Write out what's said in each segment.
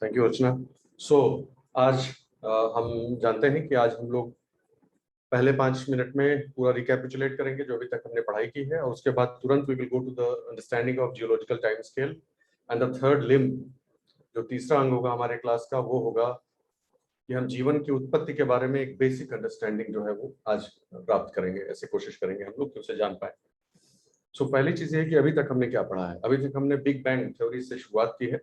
Thank you अर्चना। सो आज हम जानते हैं कि आज हम लोग पहले 5 मिनट में पूरा रिकैपिचुलेट करेंगे जो अभी तक हमने पढ़ाई की है, और उसके बाद तुरंत we will go to the understanding of geological time scale and the third limb. जो तीसरा अंग होगा हमारे क्लास का वो होगा कि हम जीवन की उत्पत्ति के बारे में एक बेसिक अंडरस्टैंडिंग जो है वो आज प्राप्त करेंगे, ऐसे कोशिश करेंगे हम लोग कि उसे जान पाए। सो पहली चीज ये है कि अभी तक हमने क्या पढ़ा है। अभी तक हमने बिग बैंग थ्योरी से शुरुआत की है।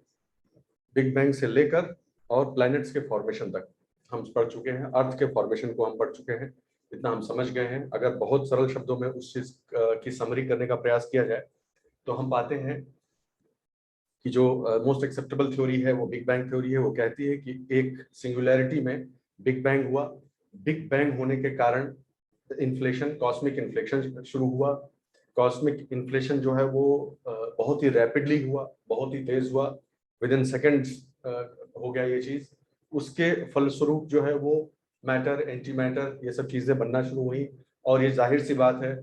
बिग बैंग से लेकर और प्लैनेट्स के फॉर्मेशन तक हम पढ़ चुके हैं। अर्थ के फॉर्मेशन को हम पढ़ चुके हैं, इतना हम समझ गए हैं। अगर बहुत सरल शब्दों में उस चीज की समरी करने का प्रयास किया जाए तो हम पाते हैं कि जो मोस्ट एक्सेप्टेबल थ्योरी है वो बिग बैंग थ्योरी है। वो कहती है कि एक सिंगुलैरिटी में बिग बैंग हुआ। बिग बैंग होने के कारण इन्फ्लेशन, कॉस्मिक इन्फ्लेशन शुरू हुआ। कॉस्मिक इन्फ्लेशन जो है वो बहुत ही रैपिडली हुआ, बहुत ही तेज हुआ, विद इन सेकेंड्स हो गया ये चीज। उसके फलस्वरूप जो है वो मैटर, एंटी मैटर, ये सब चीजें बनना शुरू हुई। और ये जाहिर सी बात है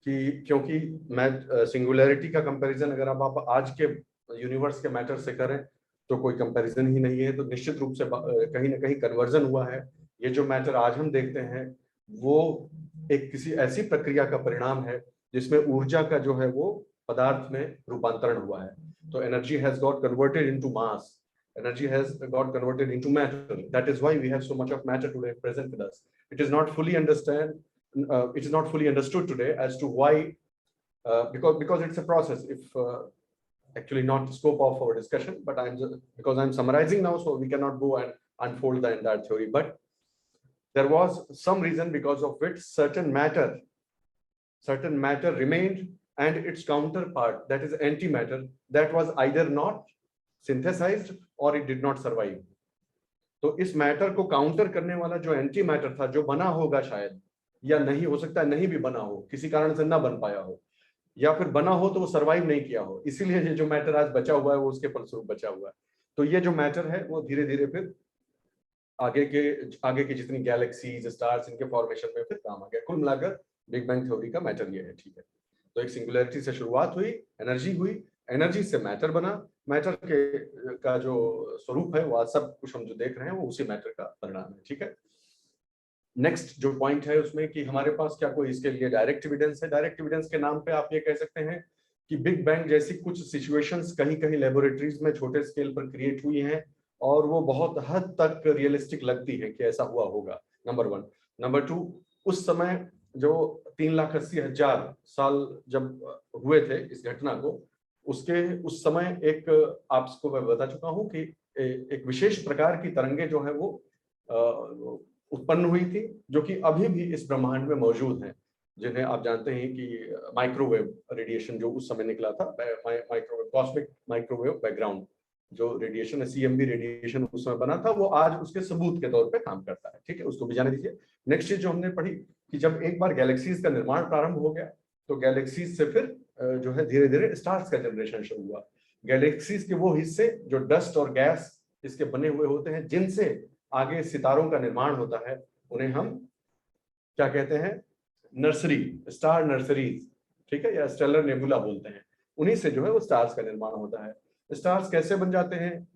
कि क्योंकि मैं सिंगुलैरिटी का कंपैरिजन अगर आप आज के यूनिवर्स के मैटर से करें तो कोई कंपैरिजन ही नहीं है। तो निश्चित रूप से कहीं ना कहीं कन्वर्जन हुआ है। ये जो मैटर आज हम देखते हैं वो एक किसी ऐसी प्रक्रिया का परिणाम है जिसमें ऊर्जा का जो है वो पदार्थ में रूपांतरण हुआ है। तो energy has got converted into mass, energy has got converted into matter. That is why we have so much of matter today present with us. It is not fully it is not fully understood today as to why, because it's a process. If actually not the scope of our discussion, but because I'm summarizing now, so we cannot go and unfold the entire theory. But there was some reason because of which certain matter remained, and its counterpart, that is antimatter, that was either not synthesized or it did not survive. तो इस matter को counter करने वाला जो anti matter था, जो बना होगा शायद, या नहीं हो सकता है नहीं भी बना हो, किसी कारण से ना बन पाया हो, या फिर बना हो तो वो सरवाइव नहीं किया हो, इसीलिए ये जो मैटर आज बचा हुआ है वो उसके फलस्वरूप बचा हुआ है। तो ये जो मैटर है वो धीरे धीरे फिर आगे के जितनी गैलेक्सीज, स्टार्स, इनके फॉर्मेशन में फिर काम आ गया। कुल मिलाकर बिग बैंग थ्योरी का मैटर ये है, ठीक है। तो एक सिंगुलैरिटी से शुरुआत हुई, एनर्जी हुई, एनर्जी से मैटर बना, मैटर के का जो स्वरूप है वो सब कुछ हम जो देख रहे हैं वो उसी मैटर का परिणाम है, ठीक है। नेक्स्ट जो पॉइंट है उसमें कि हमारे पास क्या कोई इसके लिए डायरेक्ट एविडेंस है। डायरेक्ट एविडेंस के नाम पे आप ये कह सकते हैं कि बिग बैंग जैसी कुछ सिचुएशंस कहीं कहीं लेबोरेटरीज में छोटे स्केल पर क्रिएट हुई हैं और वो बहुत हद तक रियलिस्टिक लगती है कि ऐसा हुआ होगा, नंबर वन। नंबर टू, उस समय जो 3,80,000 साल जब हुए थे इस घटना को, उसके उस समय एक आपको मैं बता चुका हूं कि एक विशेष प्रकार की तरंगे जो है वो उत्पन्न हुई थी, जो कि अभी भी इस ब्रह्मांड में मौजूद हैं, जिन्हें आप जानते हैं कि माइक्रोवेव रेडिएशन जो उस समय निकला था, माइक्रोवेव, कॉस्मिक माइक्रोवेव बैकग्राउंड जो रेडिएशन है, सीएमबी रेडिएशन उस समय बना था, वो आज उसके सबूत के तौर पे काम करता है, ठीक है, उसको भी जाने दीजिए। नेक्स्ट चीज जो हमने पढ़ी कि जब एक बार गैलेक्सीज का निर्माण प्रारंभ हो गया तो गैलेक्सीज से फिर जो है धीरे धीरे स्टार्स का जनरेशन शुरू हुआ। गैलेक्सीज के वो हिस्से जो डस्ट और गैस इसके बने हुए होते हैं, जिनसे आगे सितारों का निर्माण होता है, उन्हें हम क्या कहते हैं, नर्सरी, स्टार नर्सरीज, ठीक है, या स्टेलर नेबुला बोलते हैं। उन्हीं से जो है वो स्टार्स का निर्माण होता है। स्टार्स कैसे बन जाते हैं?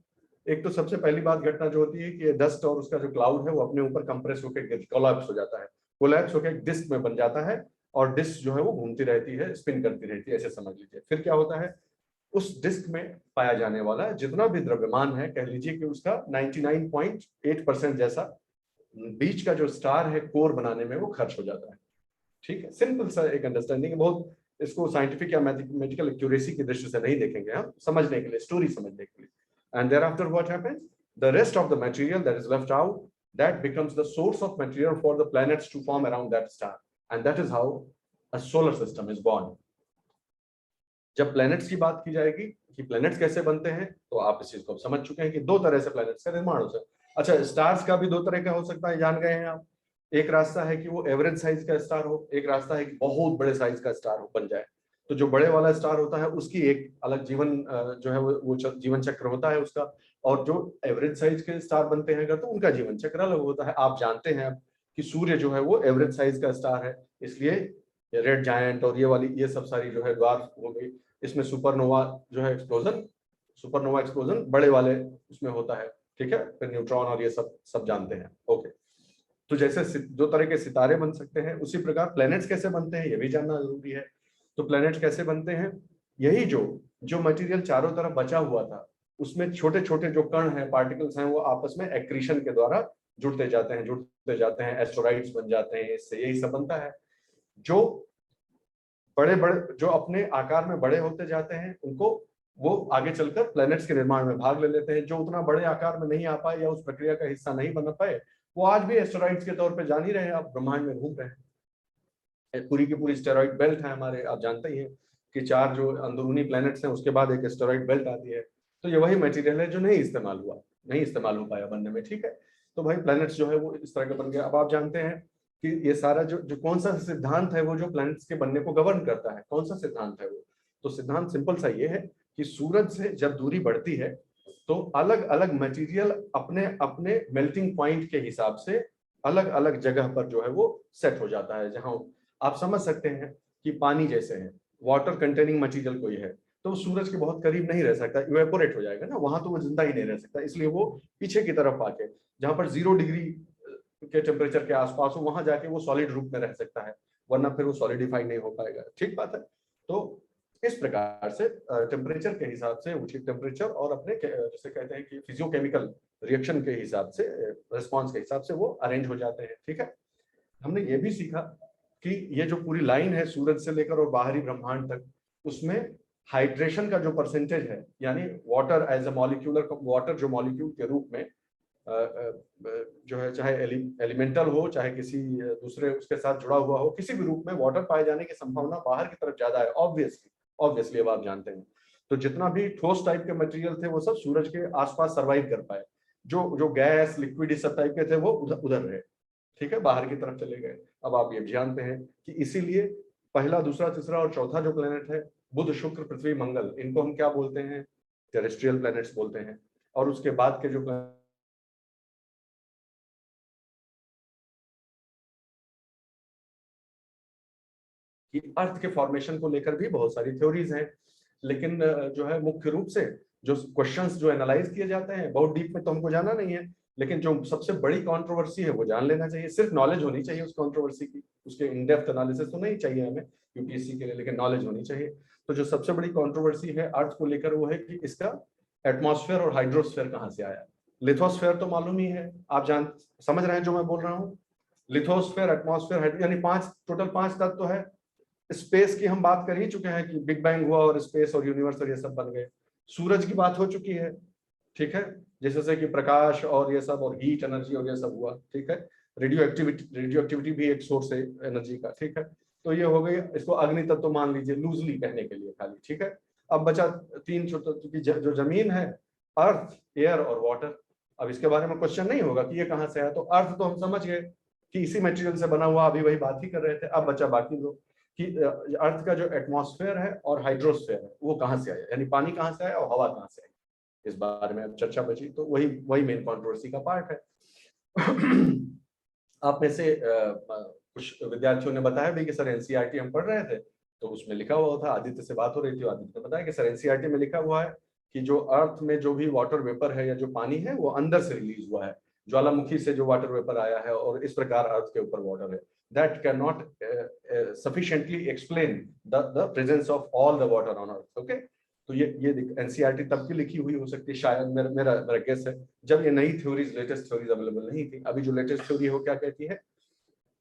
एक तो सबसे पहली बात घटना जो होती है कि डस्ट और उसका जो क्लाउड है वो अपने ऊपर कंप्रेस होकर कोलैप्स हो जाता है, कोलैप्स होकर एक डिस्क में बन जाता है, और डिस्क जो है वो घूमती रहती है, स्पिन करती रहती है, ऐसे समझ लीजिए। फिर क्या होता है, उस डिस्क में पाया जाने वाला जितना भी द्रव्यमान है, कह लीजिए कि उसका 99.8% जैसा बीच का जो स्टार है कोर बनाने में वो खर्च हो जाता है, ठीक है। सिंपल सा एक अंडरस्टैंडिंग है, बहुत इसको साइंटिफिक या मैथमेटिकल एक्यूरेसी की दृष्टि से नहीं देखेंगे हम, समझने के लिए, स्टोरी समझने के लिए। And thereafter what happens, the rest of the material that is left out, that becomes the source of material for the planets to form around that star, and that is how a solar system is born. जब planets की बात की जाएगी कि planets कैसे बनते हैं, तो आप इस चीज को समझ चुके हैं कि दो तरह से प्लैनेट्स का निर्माण हो सकता है। अच्छा, स्टार्स का भी दो तरह का हो सकता है, जान गए हैं आप। एक रास्ता है कि वो एवरेज साइज का स्टार हो, एक रास्ता है कि बहुत बड़े साइज का स्टार हो बन जाए। तो जो बड़े वाला स्टार होता है उसकी एक अलग जीवन जो है वो जीवन चक्र होता है उसका, और जो एवरेज साइज के स्टार बनते हैं तो उनका जीवन चक्र अलग होता है। आप जानते हैं कि सूर्य जो है वो एवरेज साइज का स्टार है, इसलिए रेड जायंट और ये सब सारी जो है द्वार हो गई, इसमें सुपरनोवा जो है एक्सप्लोजन, सुपरनोवा एक्सप्लोजन बड़े वाले उसमें होता है, ठीक है, फिर न्यूट्रॉन और ये सब सब जानते हैं। ओके, तो जैसे दो तरह के सितारे बन सकते हैं, उसी प्रकार प्लैनेट्स कैसे बनते हैं ये भी जानना जरूरी है। तो प्लैनेट्स कैसे बनते हैं, यही जो जो मटेरियल चारों तरफ बचा हुआ था उसमें छोटे छोटे जो कण हैं, पार्टिकल्स हैं, वो आपस में एक्रीशन के द्वारा जुड़ते जाते हैं, एस्टेरॉइड्स बन जाते हैं, इससे यही सब बनता है। जो बड़े बड़े जो अपने आकार में बड़े होते जाते हैं उनको वो आगे चलकर प्लैनेट्स के निर्माण में भाग ले लेते हैं। जो उतना बड़े आकार में नहीं आ पाए या उस प्रक्रिया का हिस्सा नहीं बन पाए, वो आज भी एस्टेरॉइड्स के तौर पे जान ही रहे हैं, आप ब्रह्मांड में घूम रहे हैं। पूरी की पूरी एस्टेरॉइड बेल्ट है हमारे, आप जानते ही हैं कि 4 जो अंदरूनी प्लैनेट्स हैं उसके बाद एक एस्टेरॉइड बेल्ट आती है। तो ये वही मटेरियल है जो नहीं इस्तेमाल हो पाया बनने में, ठीक है। तो भाई प्लैनेट्स जो है वो इस तरह का बन गया। अब आप जानते हैं कि ये सारा जो जो कौन सा सिद्धांत है वो जो प्लैनेट्स के बनने को गवर्न करता है, कौन सा सिद्धांत है वो। तो सिद्धांत सिंपल सा ये है कि सूरज से जब दूरी बढ़ती है तो अलग अलग मटेरियल अपने अपने मेल्टिंग पॉइंट के हिसाब से अलग अलग जगह पर जो है वो सेट हो जाता है। जहां आप समझ सकते हैं कि पानी जैसे है, वाटर कंटेनिंग मटेरियल कोई है तो वो सूरज के बहुत करीब नहीं रह सकता, इवेपोरेट हो जाएगा ना, वहां तो वो जिंदा ही नहीं रह सकता। इसलिए वो पीछे की तरफ आके जहां पर 0 डिग्री के टेम्परेचर के आसपास हो वहां जाके वो सॉलिड रूप में रह सकता है, वरना फिर वो सॉलिडिफाई नहीं हो पाएगा। ठीक बात है। तो इस प्रकार से टेम्परेचर के हिसाब से, उचित टेम्परेचर और अपने जैसे कहते हैं कि फिजियोकेमिकल रिएक्शन के हिसाब से, रिस्पॉन्स के हिसाब से वो अरेंज हो जाते हैं। ठीक है, हमने ये भी सीखा कि ये जो पूरी लाइन है सूरज से लेकर और बाहरी ब्रह्मांड तक, उसमें हाइड्रेशन का जो परसेंटेज है, यानी water as a molecular, water जो मॉलिक्यूल के रूप में जो है, चाहे एलिमेंटल हो चाहे किसी दूसरे उसके साथ जुड़ा हुआ हो, किसी भी रूप में वाटर पाए जाने की संभावना बाहर की तरफ ज्यादा है। ऑब्वियसली अब आप जानते हैं। तो जितना भी ठोस टाइप के मटेरियल थे वो सब सूरज के आसपास सरवाइव कर पाए, जो जो गैस लिक्विड इस सब टाइप के थे वो उधर रहे, ठीक है, बाहर की तरफ चले गए। अब आप ये भी जानते हैं कि इसीलिए पहला, दूसरा, तीसरा और चौथा जो प्लेनेट है, बुध, शुक्र, पृथ्वी, मंगल, इनको हम क्या बोलते हैं, टेरेस्ट्रियल प्लैनेट्स बोलते हैं। और उसके बाद के जो कि अर्थ के फॉर्मेशन को लेकर भी बहुत सारी थ्योरीज हैं, लेकिन जो है मुख्य रूप से जो क्वेश्चंस जो एनालाइज किए जाते हैं, बहुत डीप में तो हमको जाना नहीं है, लेकिन जो सबसे बड़ी कंट्रोवर्सी है वो जान लेना चाहिए। सिर्फ नॉलेज होनी चाहिए उस कंट्रोवर्सी की, उसके इन डेप्थ एनालिसिस तो नहीं चाहिए हमें यूपीएससी के लिए, लेकिन नॉलेज होनी चाहिए। तो जो सबसे बड़ी कंट्रोवर्सी है अर्थ को लेकर वो है कि इसका एटमॉस्फेयर और हाइड्रोस्फेयर कहाँ से आया। लिथोस्फेयर तो मालूम ही है, आप जान समझ रहे हैं जो मैं बोल रहा हूँ। लिथोस्फेयर, एटमॉस्फेयर, यानी 5, टोटल 5 तत्व तो है। स्पेस की हम बात कर ही चुके हैं कि बिग बैंग हुआ और स्पेस और यूनिवर्स और ये सब बन गए। सूरज की बात हो चुकी है, ठीक है, जैसे कि प्रकाश और ये सब और हीट एनर्जी और ये सब हुआ, ठीक है। रेडियो एक्टिविटी भी एक सोर्स है एनर्जी का, ठीक है। तो ये हो गई, इसको अग्नि तत्व तो मान लीजिए लूजली कहने के लिए खाली, ठीक है। अब बचा 3 छोटे की जो जमीन है, अर्थ, एयर और वाटर। अब इसके बारे में क्वेश्चन नहीं होगा कि ये कहाँ से है, तो अर्थ तो हम समझ गए कि इसी मटेरियल से बना हुआ, अभी वही बात ही कर रहे थे। अब बचा बाकी लोग कि अर्थ का जो एटमॉस्फेयर है और हाइड्रोस्फेयर है वो कहाँ से आया, यानी पानी कहाँ से आया और हवा कहाँ से आई, इस बारे में अब चर्चा बची। तो वही वही मेन कंट्रोवर्सी का पार्ट है। आप में से कुछ विद्यार्थियों ने बताया भी कि सर एनसीईआरटी हम पढ़ रहे थे तो उसमें लिखा हुआ था, आदित्य से बात हो रही थी, आदित्य ने बताया कि सर एनसीईआरटी में लिखा हुआ है कि जो अर्थ में जो भी वाटर वेपर है या जो पानी है वो अंदर से रिलीज हुआ है, ज्वालामुखी से जो वाटर वेपर आया है और इस प्रकार अर्थ के ऊपर वाटर है। That cannot sufficiently explain the presence of all the water on earth. Okay? तो ये एनसीईआरटी तब की लिखी हुई हो सकती है शायद, मेरा गेस है, जब ये नई थ्योरीज, लेटेस्ट थ्योरीज अवेलेबल नहीं थी। अभी जो लेटेस्ट थ्योरी है वो क्या कहती है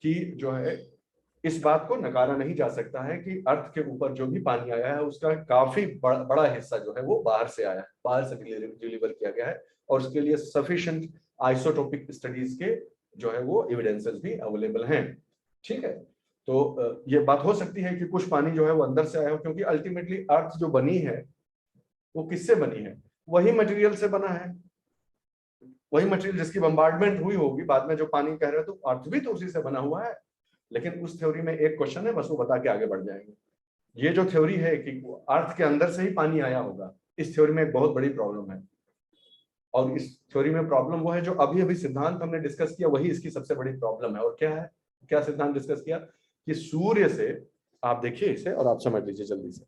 कि जो है इस बात को नकारा नहीं जा सकता है कि अर्थ के ऊपर जो भी पानी आया है उसका काफी बड़ा हिस्सा जो है वो बाहर से आया है, बाहर से डिलीवर किया गया है, और उसके लिए सफिशिएंट आइसोटोपिक स्टडीज के जो है वो एविडेंसेस भी अवेलेबल हैं, ठीक है। तो ये बात हो सकती है कि कुछ पानी जो है वो अंदर से आया हो, क्योंकि अल्टीमेटली अर्थ जो बनी है वो किससे बनी है, वही मटेरियल से बना है, वही मटेरियल जिसकी बम्बार्डमेंट हुई होगी बाद में जो पानी कह रहे हो, तो अर्थ भी तो उसी से बना हुआ है। लेकिन उस थ्योरी में एक क्वेश्चन है, बस वो बता के आगे बढ़ जाएंगे। ये जो थ्योरी है कि अर्थ के अंदर से ही पानी आया होगा, इस थ्योरी में एक बहुत बड़ी प्रॉब्लम है। और इस थ्योरी में प्रॉब्लम वो है जो अभी अभी सिद्धांत हमने डिस्कस किया, वही इसकी सबसे बड़ी प्रॉब्लम है। और क्या है, क्या सिद्धांत डिस्कस किया कि सूर्य से, आप देखिए इसे और आप समझ लीजिए जल्दी से,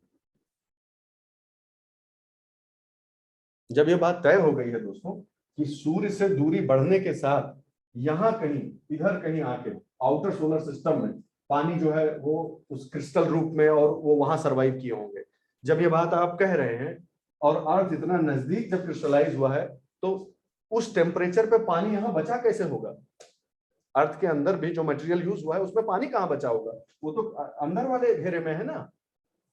जब ये बात तय हो गई है दोस्तों कि सूर्य से दूरी बढ़ने के साथ यहाँ कहीं इधर कहीं आके आउटर सोलर सिस्टम में पानी जो है वो उस क्रिस्टल रूप में और वो वहां सरवाइव किए होंगे। जब ये बात आप कह रहे हैं और अर्थ इतना नजदीक जब क्रिस्टलाइज हुआ है तो उस टेम्परेचर पे पानी यहाँ बचा कैसे होगा? अर्थ के अंदर भी जो मटेरियल यूज हुआ है उसमें पानी कहाँ बचा होगा? वो तो अंदर वाले घेरे में है ना।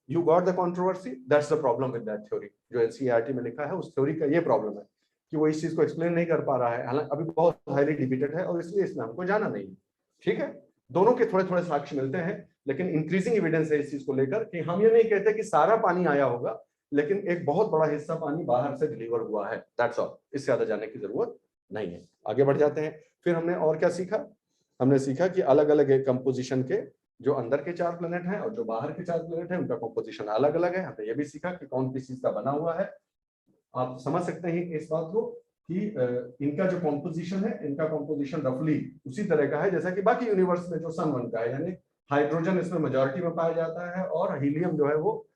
You got the controversy, that's the problem with that theory. जो एनसीईआरटी में लिखा है उस थ्योरी का ये प्रॉब्लम है कि वो इस चीज को एक्सप्लेन नहीं कर पा रहा है, हालांकि अभी बहुत हाईली डिबेटेड है और इसलिए इसमें हमको जाना नहीं। ठीक है, दोनों के थोड़े थोड़े साक्ष्य मिलते हैं, लेकिन इंक्रीजिंग एविडेंस है इस चीज को लेकर कि हम ये नहीं कहते कि सारा पानी आया होगा, लेकिन एक बहुत बड़ा हिस्सा पानी बाहर से डिलीवर हुआ है, दैट्स ऑल। इससे ज्यादा जाने की जरूरत नहीं है। आगे बढ़ जाते हैं। फिर हमने और क्या सीखा? हमने सीखा कि अलग अलग कंपोजिशन के जो अंदर के 4 प्लेनेट हैं और जो बाहर के 4 प्लेनेट हैं उनका कंपोजिशन अलग अलग है। हमने ये भी सीखा कि कौन किस चीज का बना हुआ है। आप समझ सकते हैं इस बात को कि इनका जो कंपोजिशन है, इनका कंपोजिशन रफली उसी तरह का है जैसा कि बाकी यूनिवर्स में जो सन 1 का है, यानी हाइड्रोजन इसमें मेजॉरिटी में पाया जाता है और हीलियम जो है वो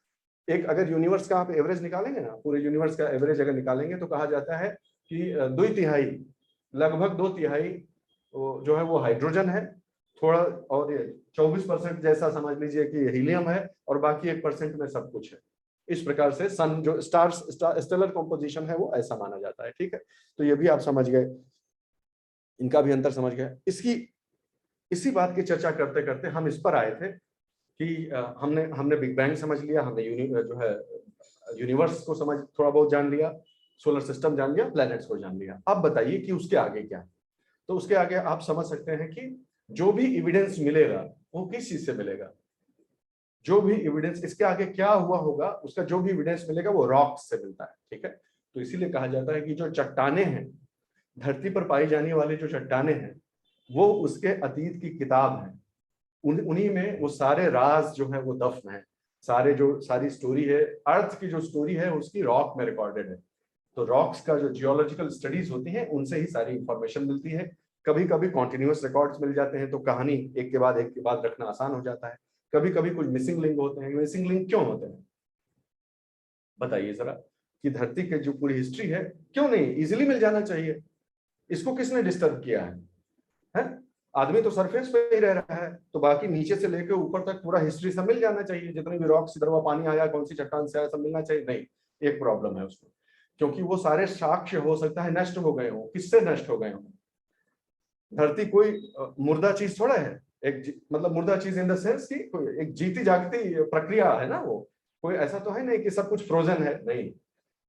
एक, अगर यूनिवर्स का आप एवरेज निकालेंगे ना, पूरे यूनिवर्स का एवरेज अगर निकालेंगे तो कहा जाता है कि 2/3 लगभग 2/3 जो है वो हाइड्रोजन है, थोड़ा और 24% जैसा समझ लीजिए कि हीलियम है और बाकी 1% में सब कुछ है। इस प्रकार से सन जो स्टेलर कंपोजिशन है वो ऐसा माना जाता है। ठीक है, तो ये भी आप समझ गए, इनका भी अंतर समझ गए। इसी बात की चर्चा करते करते हम इस पर आए थे कि हमने बिग बैंग समझ लिया, हमने जो है यूनिवर्स को समझ थोड़ा बहुत जान लिया, सोलर सिस्टम जान लिया, प्लैनेट्स को जान लिया। अब बताइए कि उसके आगे क्या है? तो उसके आगे आप समझ सकते हैं कि जो भी एविडेंस मिलेगा वो किस चीज से मिलेगा? जो भी एविडेंस इसके आगे क्या हुआ होगा, उसका जो भी एविडेंस मिलेगा वो रॉक्स से मिलता है। ठीक है, तो इसीलिए कहा जाता है कि जो चट्टाने हैं, धरती पर पाई जाने वाली जो चट्टाने हैं, वो उसके अतीत की किताब है। उन्हीं में वो सारे राज जो है वो दफन है। सारी स्टोरी है, अर्थ की जो स्टोरी है उसकी रॉक में रिकॉर्डेड है। तो रॉक्स का जो जियोलॉजिकल स्टडीज होती हैं उनसे ही सारी इंफॉर्मेशन मिलती है। कभी कभी कॉन्टिन्यूअस रिकॉर्ड्स मिल जाते हैं तो कहानी एक के बाद रखना आसान हो जाता है। कभी कभी कुछ मिसिंग लिंक होते हैं। मिसिंग लिंक क्यों होते हैं बताइए जरा, कि धरती की जो पूरी हिस्ट्री है क्यों नहीं इजीली मिल जाना चाहिए? इसको किसने डिस्टर्ब किया है? आदमी तो सरफेस पे ही रह रहा है, तो बाकी नीचे से लेकर ऊपर तक पूरा हिस्ट्री सब मिल जाना चाहिए। जितने भी रॉक्स, इधर पानी आया, कौन सी चट्टान से आया, सब मिलना चाहिए। नहीं, एक प्रॉब्लम है उसमें, क्योंकि वो सारे साक्ष्य हो सकता है नष्ट हो गए हो। किससे नष्ट हो गए हो? धरती कोई मुर्दा चीज थोड़ा है। मतलब मुर्दा चीज इन द सेंस कि कोई एक जीती जागती प्रक्रिया है ना। वो कोई ऐसा तो है नहीं कि सब कुछ फ्रोजन है, नहीं।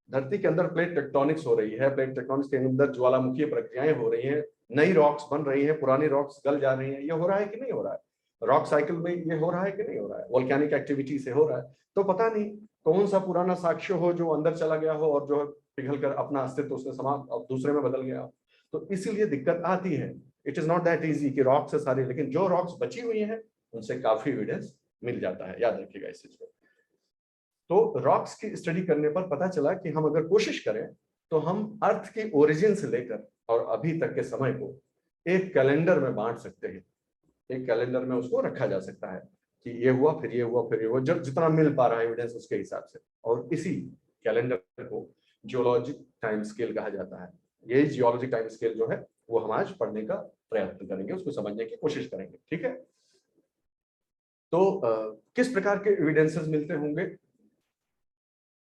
धरती के अंदर प्लेट टेक्टोनिक्स हो रही है, प्लेट टेक्टोनिक्स के अंदर ज्वालामुखी प्रक्रियाएं हो रही हैं, नई रॉक्स बन रही हैं, पुरानी रॉक्स गल जा रही हैं। ये हो रहा है कि नहीं हो रहा है? रॉक साइकिल में ये हो रहा है कि नहीं हो रहा है? वोल्केनिक एक्टिविटी से हो रहा है। तो पता नहीं कौन सा पुराना साक्ष्य हो जो अंदर चला गया हो और जो है पिघल कर अपना अस्तित्व उसने समाप्त अब दूसरे में बदल गया। तो इसीलिए दिक्कत आती है। It is not that easy कि रॉक्स से सारी, लेकिन जो रॉक्स बची हुई हैं उनसे काफी एविडेंस मिल जाता है। याद रखिएगा इस चीज को। तो रॉक्स की स्टडी करने पर पता चला कि हम अगर कोशिश करें तो हम अर्थ की ओरिजिन से लेकर और अभी तक के समय को एक कैलेंडर में बांट सकते हैं। एक कैलेंडर में उसको रखा जा सकता है कि ये हुआ, फिर ये हुआ, फिर ये हुआ, जब जितना मिल पा रहा है एविडेंस उसके हिसाब से। और इसी कैलेंडर को जियोलॉजिक टाइम स्केल कहा जाता है। यही जियोलॉजिक टाइम स्केल जो है वो हम आज पढ़ने का प्रयत्न करेंगे, उसको समझने की कोशिश करेंगे। ठीक है, तो किस प्रकार के एविडेंसेस मिलते होंगे?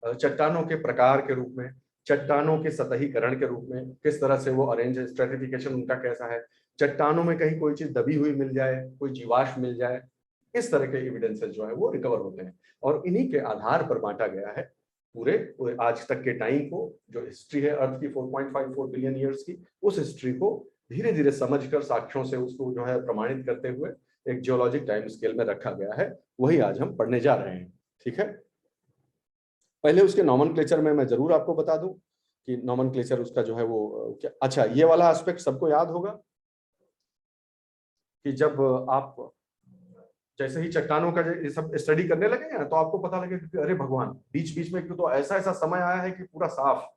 चट्टानों के प्रकार के रूप में, चट्टानों के सतहीकरण के रूप में, किस तरह से वो अरेंज है, स्ट्रेटिफिकेशन उनका कैसा है, चट्टानों में कहीं कोई चीज दबी हुई मिल जाए, कोई जीवाश्म मिल जाए, इस तरह के एविडेंसेस जो है वो रिकवर होते हैं। और इन्हीं के आधार पर बांटा गया है पूरे आज तक के टाइम को। जो हिस्ट्री है अर्थ की 4.54 बिलियन ईयर्स की, उस हिस्ट्री को धीरे धीरे समझकर साक्ष्यों से उसको जो है प्रमाणित करते हुए एक जियोलॉजिक टाइम स्केल में रखा गया है। वही आज हम पढ़ने जा रहे हैं। ठीक है, पहले उसके नॉमेनक्लेचर में मैं जरूर आपको बता दूं कि नॉमेनक्लेचर उसका जो है वो क्या। अच्छा, ये वाला एस्पेक्ट सबको याद होगा कि जब आप जैसे ही चट्टानों का ये सब स्टडी करने लगे ना तो आपको पता लगे कि अरे भगवान, बीच बीच में तो ऐसा ऐसा समय आया है कि पूरा साफ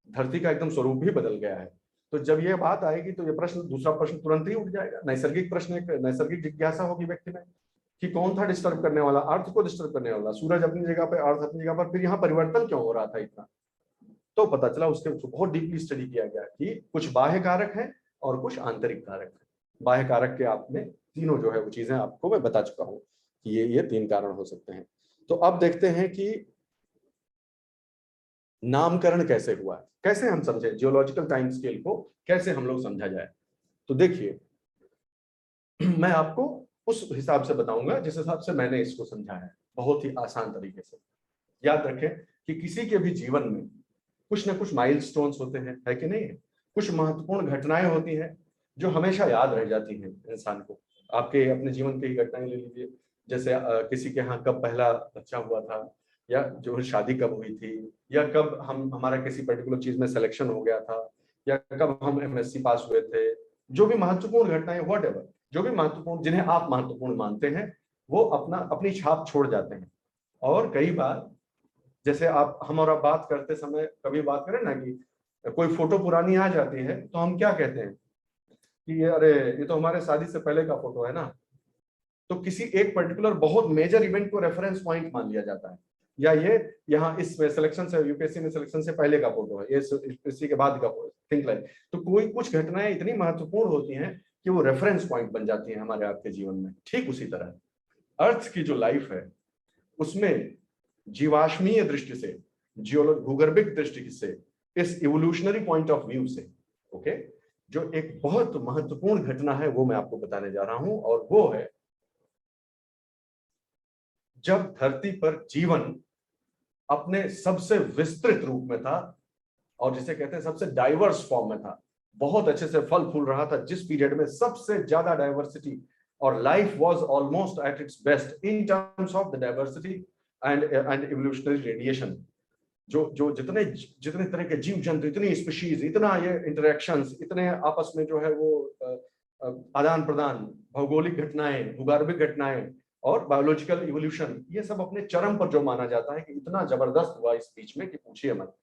धरती का एकदम स्वरूप भी बदल गया है। तो जब ये बात आएगी तो ये प्रश्न, दूसरा प्रश्न तुरंत ही उठ जाएगा। नैसर्गिक प्रश्न, एक नैसर्गिक जिज्ञासा होगी व्यक्ति में कि कौन था डिस्टर्ब करने वाला, अर्थ को डिस्टर्ब करने वाला। सूरज अपनी जगह पर, अर्थ अपनी जगह पर, फिर यहाँ परिवर्तन क्यों हो रहा था इतना? तो पता चला उसके बहुत डीपली स्टडी किया गया कि कुछ बाह्य कारक हैं और कुछ आंतरिक कारक हैं। बाह्य कारक के आपने तीनों जो है वो चीजें आपको मैं बता चुका हूं कि ये 3 कारण हो सकते हैं। तो अब देखते हैं कि नामकरण कैसे हुआ है, कैसे हम समझे जियोलॉजिकल टाइम स्केल को, कैसे हम लोग समझा जाए। तो देखिए मैं आपको उस हिसाब से बताऊंगा जिस हिसाब से मैंने इसको समझा है, बहुत ही आसान तरीके से। याद रखें कि किसी के भी जीवन में कुछ ना कुछ माइलस्टोन्स होते हैं, है कि नहीं है? कुछ महत्वपूर्ण घटनाएं होती हैं जो हमेशा याद रह जाती हैं इंसान को। आपके अपने जीवन की ही घटनाएं ले लीजिए, जैसे किसी के यहाँ कब पहला बच्चा हुआ था, या जो शादी कब हुई थी, या कब हम हमारा किसी पर्टिकुलर चीज में सिलेक्शन हो गया था, या कब हम एमएससी पास हुए थे। जो भी महत्वपूर्ण घटनाएं, व्हाटएवर, जो भी महत्वपूर्ण, जिन्हें आप महत्वपूर्ण मानते हैं, वो अपनी छाप छोड़ जाते हैं। और कई बार जैसे हम और आप बात करते समय कभी बात करें ना कि कोई फोटो पुरानी आ जाती है तो हम क्या कहते हैं कि अरे ये तो हमारे शादी से पहले का फोटो है ना। तो किसी एक पर्टिकुलर बहुत मेजर इवेंट को रेफरेंस पॉइंट मान लिया जाता है, या ये यहाँ इस सिलेक्शन से, यूपीएससी में सिलेक्शन से पहले का फोटो है, ये यूपीएससी के बाद का फोटो, थिंक लाइक। तो कोई कुछ घटनाएं इतनी महत्वपूर्ण होती हैं कि वो रेफरेंस पॉइंट बन जाती हैं हमारे आपके जीवन में। ठीक उसी तरह अर्थ की जो लाइफ है उसमें जीवाश्मीय दृष्टि से, भूगर्भिक दृष्टि से, इस इवोल्यूशनरी पॉइंट ऑफ व्यू से, ओके, जो एक बहुत महत्वपूर्ण घटना है वो मैं आपको बताने जा रहा हूं। और वो है जब धरती पर जीवन अपने सबसे विस्तृत रूप में था, और जिसे कहते हैं सबसे डाइवर्स फॉर्म में था, बहुत अच्छे से फल फूल रहा था, जिस पीरियड में सबसे ज्यादा डाइवर्सिटी और life was almost at its best in terms of the diversity and evolutionary radiation. जो जितने जितने तरह के जीव जंतु, इतनी स्पीशीज, इतना ये इंटरेक्शंस, इतने आपस में जो है वो आदान प्रदान, भौगोलिक घटनाएं, भूगर्भिक घटनाएं और बायोलॉजिकल इवोल्यूशन, ये सब अपने चरम पर जो माना जाता है कि इतना जबरदस्त हुआ इस बीच में कि पूछिए मत।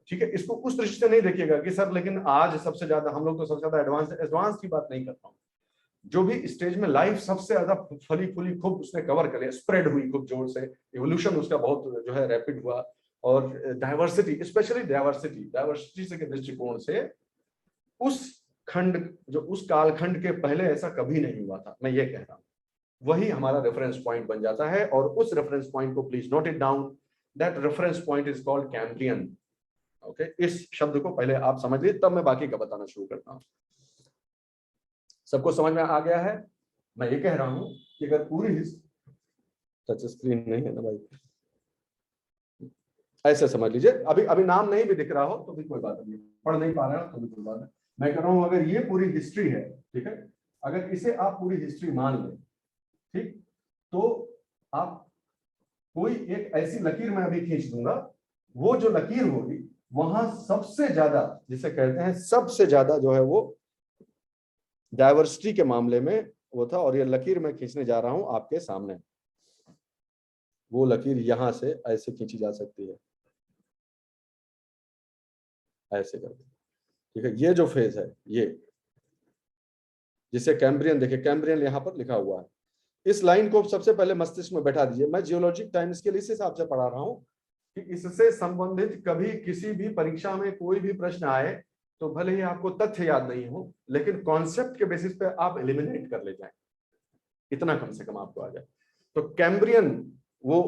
ठीक है, इसको उस दृष्टि से नहीं देखिएगा कि सर लेकिन आज सबसे ज्यादा हम लोग तो सबसे ज्यादा एडवांस की बात नहीं करता हूँ। जो भी स्टेज में लाइफ सबसे ज्यादा फली फूली खूब उसने कवर कर लिया, स्प्रेड हुई खूब जोर से, इवोल्यूशन उसका बहुत जो है रैपिड हुआ, और डाइवर्सिटी, स्पेशली डाइवर्सिटी से के दृष्टिकोण से उस खंड, जो उस कालखंड के पहले ऐसा कभी नहीं हुआ था, मैं ये कह रहा हूं। वही हमारा रेफरेंस पॉइंट बन जाता है, और उस रेफरेंस पॉइंट को please note it down, that reference point is called Cambrian. Okay, इस शब्द को पहले आप समझ लीजिए, तब मैं बाकी का बताना शुरू करता हूं। सबको समझ में आ गया है? मैं ये कह रहा हूं कि अगर पूरी टच स्क्रीन नहीं है ना भाई, ऐसे समझ लीजिए, अभी नाम नहीं भी दिख रहा हो तो भी कोई बात नहीं, पढ़ नहीं पा रहे हो तो भी कोई बात नहीं। मैं कह रहा हूं अगर ये पूरी हिस्ट्री है, ठीक है, अगर इसे आप पूरी हिस्ट्री मान लें, ठीक, तो आप कोई एक ऐसी लकीर मैं अभी खींच दूंगा, वो जो लकीर होगी वहां सबसे ज्यादा, जिसे कहते हैं सबसे ज्यादा जो है वो डाइवर्सिटी के मामले में वो था। और ये लकीर मैं खींचने जा रहा हूं आपके सामने, वो लकीर यहां से ऐसे खींची जा सकती है, ऐसे करके, ठीक है। ये जो फेज है, ये जिसे कैम्ब्रियन, देखिए कैम्ब्रियन यहां पर लिखा हुआ है। इस लाइन को सबसे पहले मस्तिष्क में बैठा दीजिए। मैं जियोलॉजिक टाइम्स के लिए इस हिसाब से पढ़ा रहा हूं कि इससे संबंधित कभी किसी भी परीक्षा में कोई भी प्रश्न आए तो भले ही आपको तथ्य याद नहीं हो, लेकिन कॉन्सेप्ट के बेसिस पे आप एलिमिनेट कर ले जाएं, इतना कम से कम आपको आ जाए। तो कैम्ब्रियन वो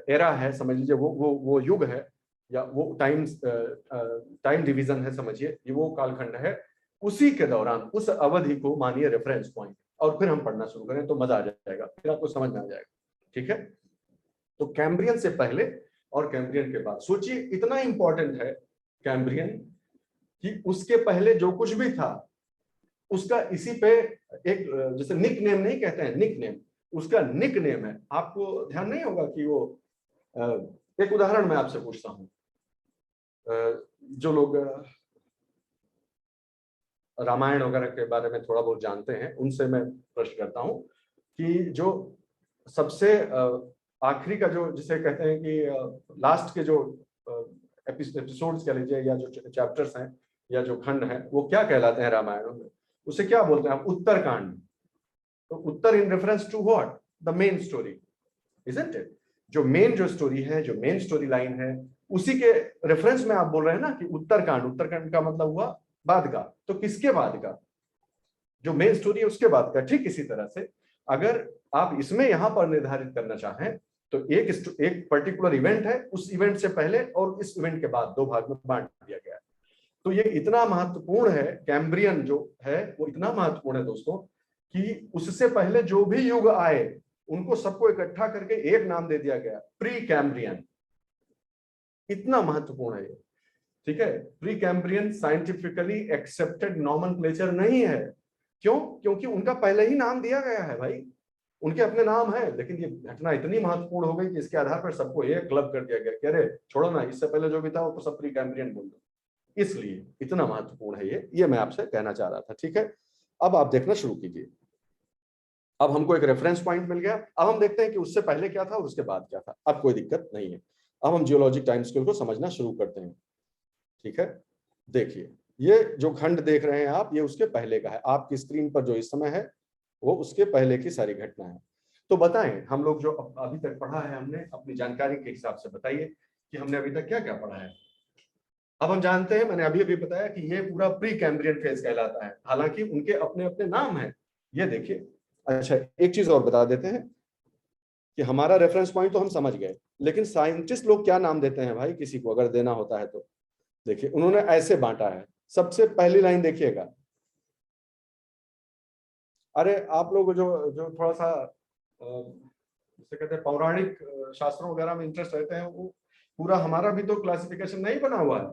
एरा है, समझ लीजिए, वो युग है, या वो टाइम डिवीजन है, समझिए, ये वो कालखंड है। उसी के दौरान उस अवधि को मानिए रेफरेंस पॉइंट, और फिर हम पढ़ना शुरू करें तो मजा आ जाएगा, फिर आपको समझ में आ जाएगा। ठीक है, तो कैम्ब्रियन से पहले और कैम्ब्रियन के बाद सोचिए, इतना इंपॉर्टेंट है कैम्ब्रियन कि उसके पहले जो कुछ भी था उसका इसी पे एक, जैसे निक नेम नहीं कहते हैं, निक नेम, उसका निक नेम है। आपको ध्यान नहीं होगा कि वो, एक उदाहरण मैं आपसे पूछता हूं, जो लोग रामायण वगैरह के बारे में थोड़ा बहुत जानते हैं उनसे मैं प्रश्न करता हूं कि जो सबसे आखिरी का जो, जिसे कहते हैं कि लास्ट के जो एपिसोड्स कह लीजिए, या जो चैप्टर्स हैं या जो खंड है, वो क्या कहलाते हैं रामायण में? उसे क्या बोलते हैं? उत्तरकांड। तो उत्तर in reference to what? The main story, isn't it? जो मेन जो स्टोरी है, जो मेन स्टोरी लाइन है, उसी के रेफरेंस में आप बोल रहे हैं ना कि उत्तरकांड, उत्तरकांड का मतलब हुआ बाद का, तो किसके बाद का, जो मेन स्टोरी है उसके बाद का। ठीक इसी तरह से अगर आप इसमें यहां पर निर्धारित करना चाहें तो एक पर्टिकुलर इवेंट है, उस इवेंट से पहले और इस इवेंट के बाद दो भाग में बांट दिया गया है। तो ये इतना महत्वपूर्ण है, कैम्ब्रियन जो है वो इतना महत्वपूर्ण है दोस्तों कि उससे पहले जो भी युग आए उनको सबको इकट्ठा करके एक नाम दे दिया गया, प्री कैम्ब्रियन। इतना महत्वपूर्ण है ये, ठीक है। Pre Cambrian scientifically accepted nomenclature नहीं है। क्यों? क्योंकि उनका पहले ही नाम दिया गया है भाई, उनके अपने नाम है, लेकिन ये घटना इतनी महत्वपूर्ण हो गई कि इसके आधार पर सबको एक क्लब कर दिया गया, कह रहे छोड़ो ना, इससे पहले जो भी था वो तो सब प्री कैम्ब्रियन बोल दो। इसलिए इतना महत्वपूर्ण है ये मैं आपसे कहना चाह रहा था, ठीक है। अब आप देखना शुरू कीजिए। अब हमको एक रेफरेंस पॉइंट मिल गया, अब हम देखते हैं कि उससे पहले क्या था और उसके बाद क्या था। अब कोई दिक्कत नहीं है, अब हम जियोलॉजिक टाइम स्केल को समझना शुरू करते हैं, ठीक है। देखिए ये जो खंड देख रहे हैं आप, ये उसके पहले का है। आपकी स्क्रीन पर जो इस समय है वो उसके पहले की सारी घटना है। तो बताएं, हम लोग जो अभी तक पढ़ा है हमने अपनी जानकारी के हिसाब से बताइए कि हमने अभी तक क्या क्या पढ़ा है। अब हम जानते हैं, मैंने अभी बताया कि ये पूरा प्री कैम्ब्रियन फेज कहलाता है, हालांकि उनके अपने अपने नाम हैं। ये देखिए, अच्छा एक चीज और बता देते हैं कि हमारा रेफरेंस पॉइंट तो हम समझ गए, लेकिन साइंटिस्ट लोग क्या नाम देते हैं भाई किसी को अगर देना होता है तो। देखिए उन्होंने ऐसे बांटा है, सबसे पहली लाइन देखिएगा। अरे आप लोग जो जो थोड़ा सा जिसे कहते हैं पौराणिक शास्त्रों वगैरह में इंटरेस्ट रहते हैं, वो पूरा हमारा भी तो क्लासिफिकेशन नहीं बना हुआ है।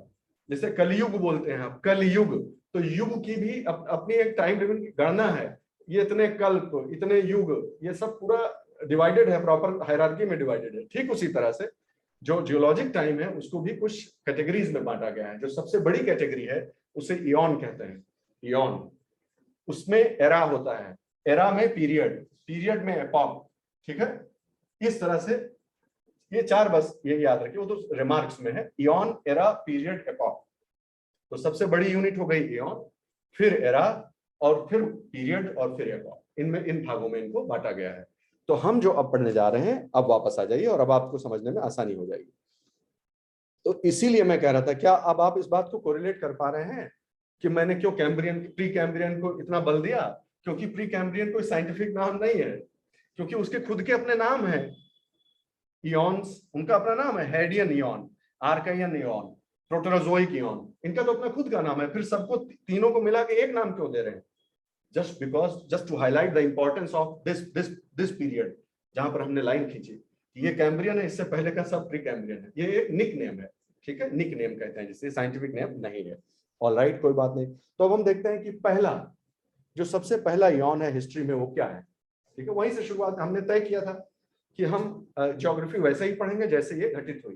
जैसे कलयुग बोलते हैं आप, कलयुग, तो युग की भी अपनी एक टाइम लिमिट की गणना है। ये इतने कल्प, इतने युग, ये सब पूरा डिवाइडेड है, प्रॉपर हायरार्की में डिवाइडेड है। ठीक उसी तरह से जो जियोलॉजिक टाइम है उसको भी कुछ कैटेगरीज में बांटा गया है। जो सबसे बड़ी कैटेगरी है उसे इयॉन कहते हैं, इयॉन। उसमें एरा होता है, एरा में पीरियड, पीरियड में एपॉक, ठीक है। इस तरह से ये चार, बस ये याद रखिए, वो तो रिमार्क्स में है, इयॉन, एरा, पीरियड, एपॉक। तो सबसे बड़ी यूनिट हो गई इयॉन, फिर एरा, और फिर पीरियड, और फिर एपॉक। इनमें इन भागों में इनको बांटा गया है। तो हम जो अब पढ़ने जा रहे हैं, अब वापस आ जाइए और अब आपको समझने में आसानी हो जाएगी। तो इसीलिए मैं कह रहा था, क्या अब आप इस बात को कोरिलेट कर पा रहे हैं कि मैंने क्यों कैम्ब्रियन, प्री कैम्ब्रियन को इतना बल दिया? क्योंकि प्री कैम्ब्रियन कोई साइंटिफिक नाम नहीं है, क्योंकि उसके खुद के अपने नाम है। इयॉन्स, उनका अपना नाम है, Hadean eon, Archaean eon, Proterozoic eon, इनका तो अपना खुद का नाम है। फिर सबको तीनों को मिला के एक नाम क्यों दे रहे हैं? Just to highlight the importance of this period, जहां पर हमने लाइन खींची। ये कैम्ब्रियन है, इससे पहले का सब प्री कैम्ब्रियन है। ये एक निक नेम है, ठीक है, निक नेम कहते हैं जिसे, साइंटिफिक नेम नहीं है। ऑलराइट, कोई बात नहीं। तो अब हम देखते हैं कि पहला, जो सबसे पहला इयॉन है हिस्ट्री में, वो क्या है, ठीक है। वहीं से शुरुआत हमने तय किया था कि हम ज्योग्राफी वैसे ही पढ़ेंगे जैसे ये घटित हुई।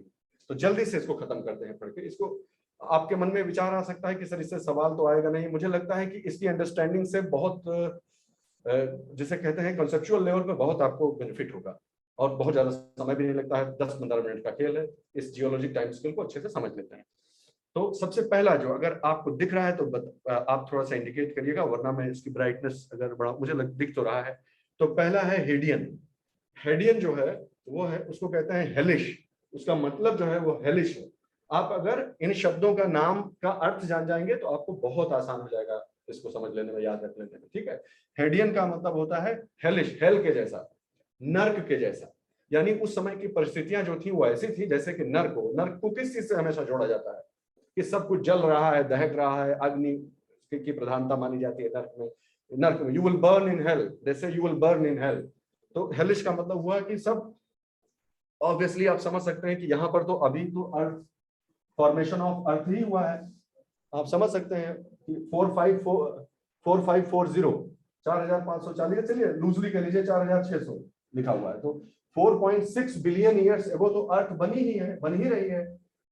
तो जल्दी से इसको खत्म करते हैं पढ़ के। इसको आपके मन में विचार आ सकता है कि सर इससे सवाल तो आएगा नहीं। मुझे लगता है कि इसकी अंडरस्टैंडिंग से बहुत, जिसे कहते हैं कंसेप्चुअल लेवल पे, बहुत आपको बेनिफिट होगा। और बहुत ज्यादा समय भी नहीं लगता है, 10-15 मिनट का खेल है। इस जियोलॉजिक टाइम स्केल को अच्छे से समझ लेते हैं। तो सबसे पहला जो, अगर आपको दिख रहा है तो आप थोड़ा सा इंडिकेट करिएगा, वरना मैं इसकी ब्राइटनेस अगर बड़ा, मुझे दिख तो रहा है। तो पहला है हेडियन। हेडियन जो है वो है, उसको कहते हैं हेलिश। उसका मतलब जो है वो हेलिश है। आप अगर इन शब्दों का नाम का अर्थ जान जाएंगे तो आपको बहुत आसान हो जाएगा इसको समझ लेने में, याद रख लेने में, ठीक है। हेडियन का मतलब होता है हेलिश, हेल के जैसा, नर्क के जैसा। यानी उस समय की परिस्थितियां जो थी वो ऐसी थी जैसे कि नर्क हो। नर्क को किस चीज से हमेशा जोड़ा जाता है कि सब कुछ जल रहा है, दहक रहा है, अग्नि की प्रधानता मानी जाती है नर्क में। नर्क में you will burn in hell, जैसे you will burn in hell. तो हेलिश का मतलब हुआ कि सब, ऑब्वियसली आप समझ सकते हैं कि यहाँ पर तो अभी तो अर्थ, फॉर्मेशन ऑफ अर्थ ही हुआ है। आप समझ सकते हैं कि 4540, चलिए लूजली कह लीजिए 4600 लिखा हुआ है। तो 4.6 बिलियन ईयर्स एगो तो अर्थ बनी ही है, बन ही रही है।